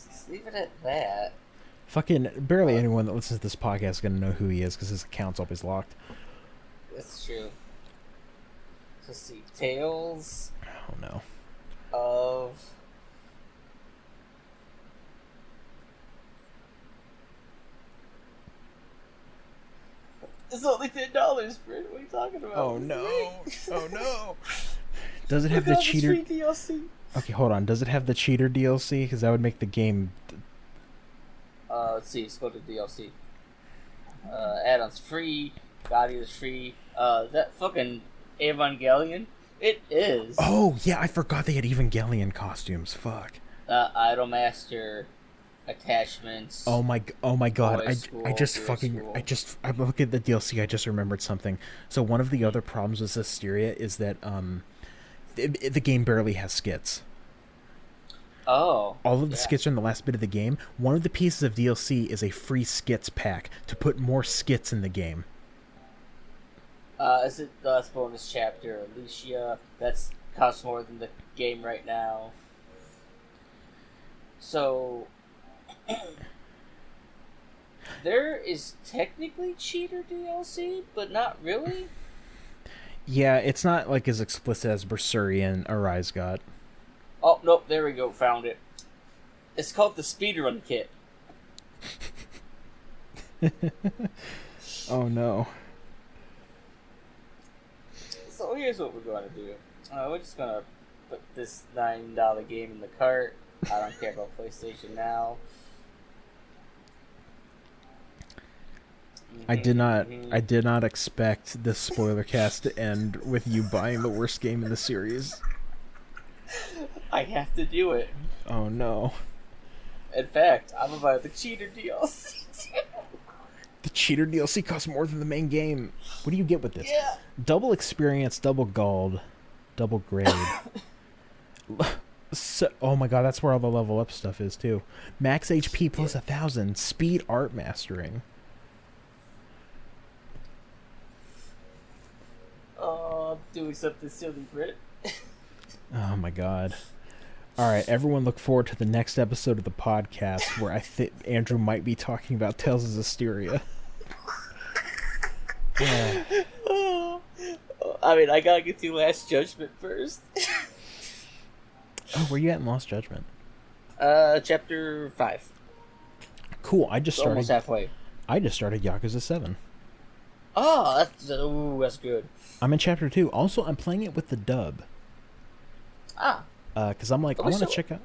Let's leave it at that. Fucking barely anyone that listens to this podcast is gonna know who he is because his account's always locked. That's true. Let's see. Tales Oh no. of... It's only $10, Brent. What are you talking about? Oh no. Oh no. Does it Look have the at all this cheater? free DLC. Okay, hold on. Does it have the cheater DLC? Because that would make the game. Let's see. Let's go to DLC. Add-ons free. Gotti is free. That fucking Evangelion. It is. Oh yeah, I forgot they had Evangelion costumes. Fuck. Idolmaster attachments. Oh my god. Boys school, I just girls fucking school. I look at the DLC. I just remembered something. So one of the other problems with Zestiria is that the game barely has skits. Oh. All of the skits are in the last bit of the game. One of the pieces of DLC is a free skits pack to put more skits in the game. Is it the last bonus chapter? Alicia, that's costs more than the game right now. So, There is technically cheater DLC, but not really. Yeah, it's not like as explicit as Berseria and Arise got. Oh, nope, there we go, found it. It's called the Speedrun Kit. Oh no. So here's what we're going to do. We're just going to put this $9 game in the cart. I don't care about PlayStation Now. I did not expect this spoiler cast to end with you buying the worst game in the series. I have to do it. Oh no. In fact, I'm about the cheater DLC too. The cheater DLC costs more than the main game. What do you get with this? Yeah. Double experience, double gold, double grade. So, oh my god, that's where all the level up stuff is too. Max HP plus 1,000. Speed art mastering. Oh, I'm doing something silly, Brent. Oh my god. Alright, everyone look forward to the next episode of the podcast where I think Andrew might be talking about Tales of Zestiria. Yeah. I mean, I gotta get through Last Judgment first. Oh, where you at in Lost Judgment? Chapter 5. Cool, I just started. Almost halfway. I just started Yakuza 7. Oh, that's good. I'm in chapter 2. Also, I'm playing it with the dub. Ah. Because I'm like, I want to check out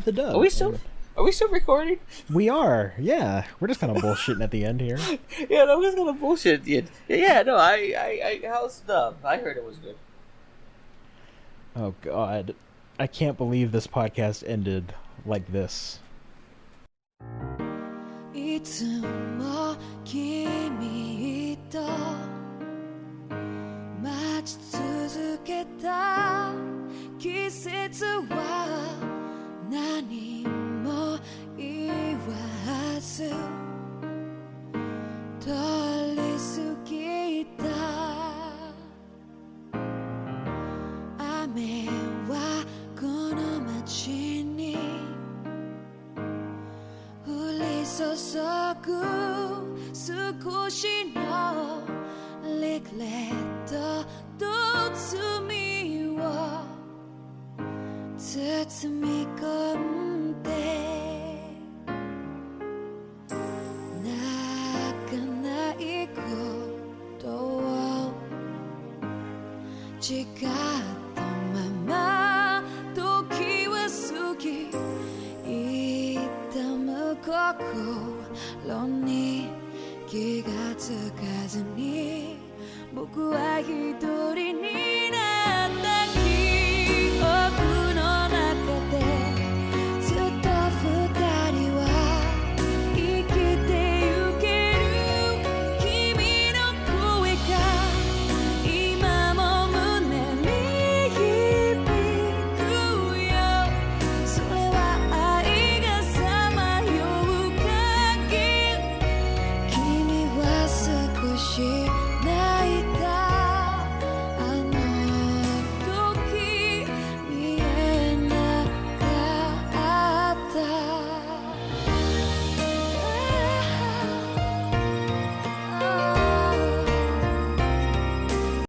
the dub. Are we still recording? We are, yeah. We're just kind of bullshitting at the end here. Yeah, no, we're just gonna bullshit at the end. Yeah, no, I how's the dub? I heard it was good. Oh god, I can't believe this podcast ended like this. いつも君と待ち続けた季節は何も言わず通り過ぎた雨はこの街に降り注ぐ少しのリグレットと罪を包み込んで泣かないことを誓ったまま時は過ぎ痛む心に気がつかずに僕は一人になる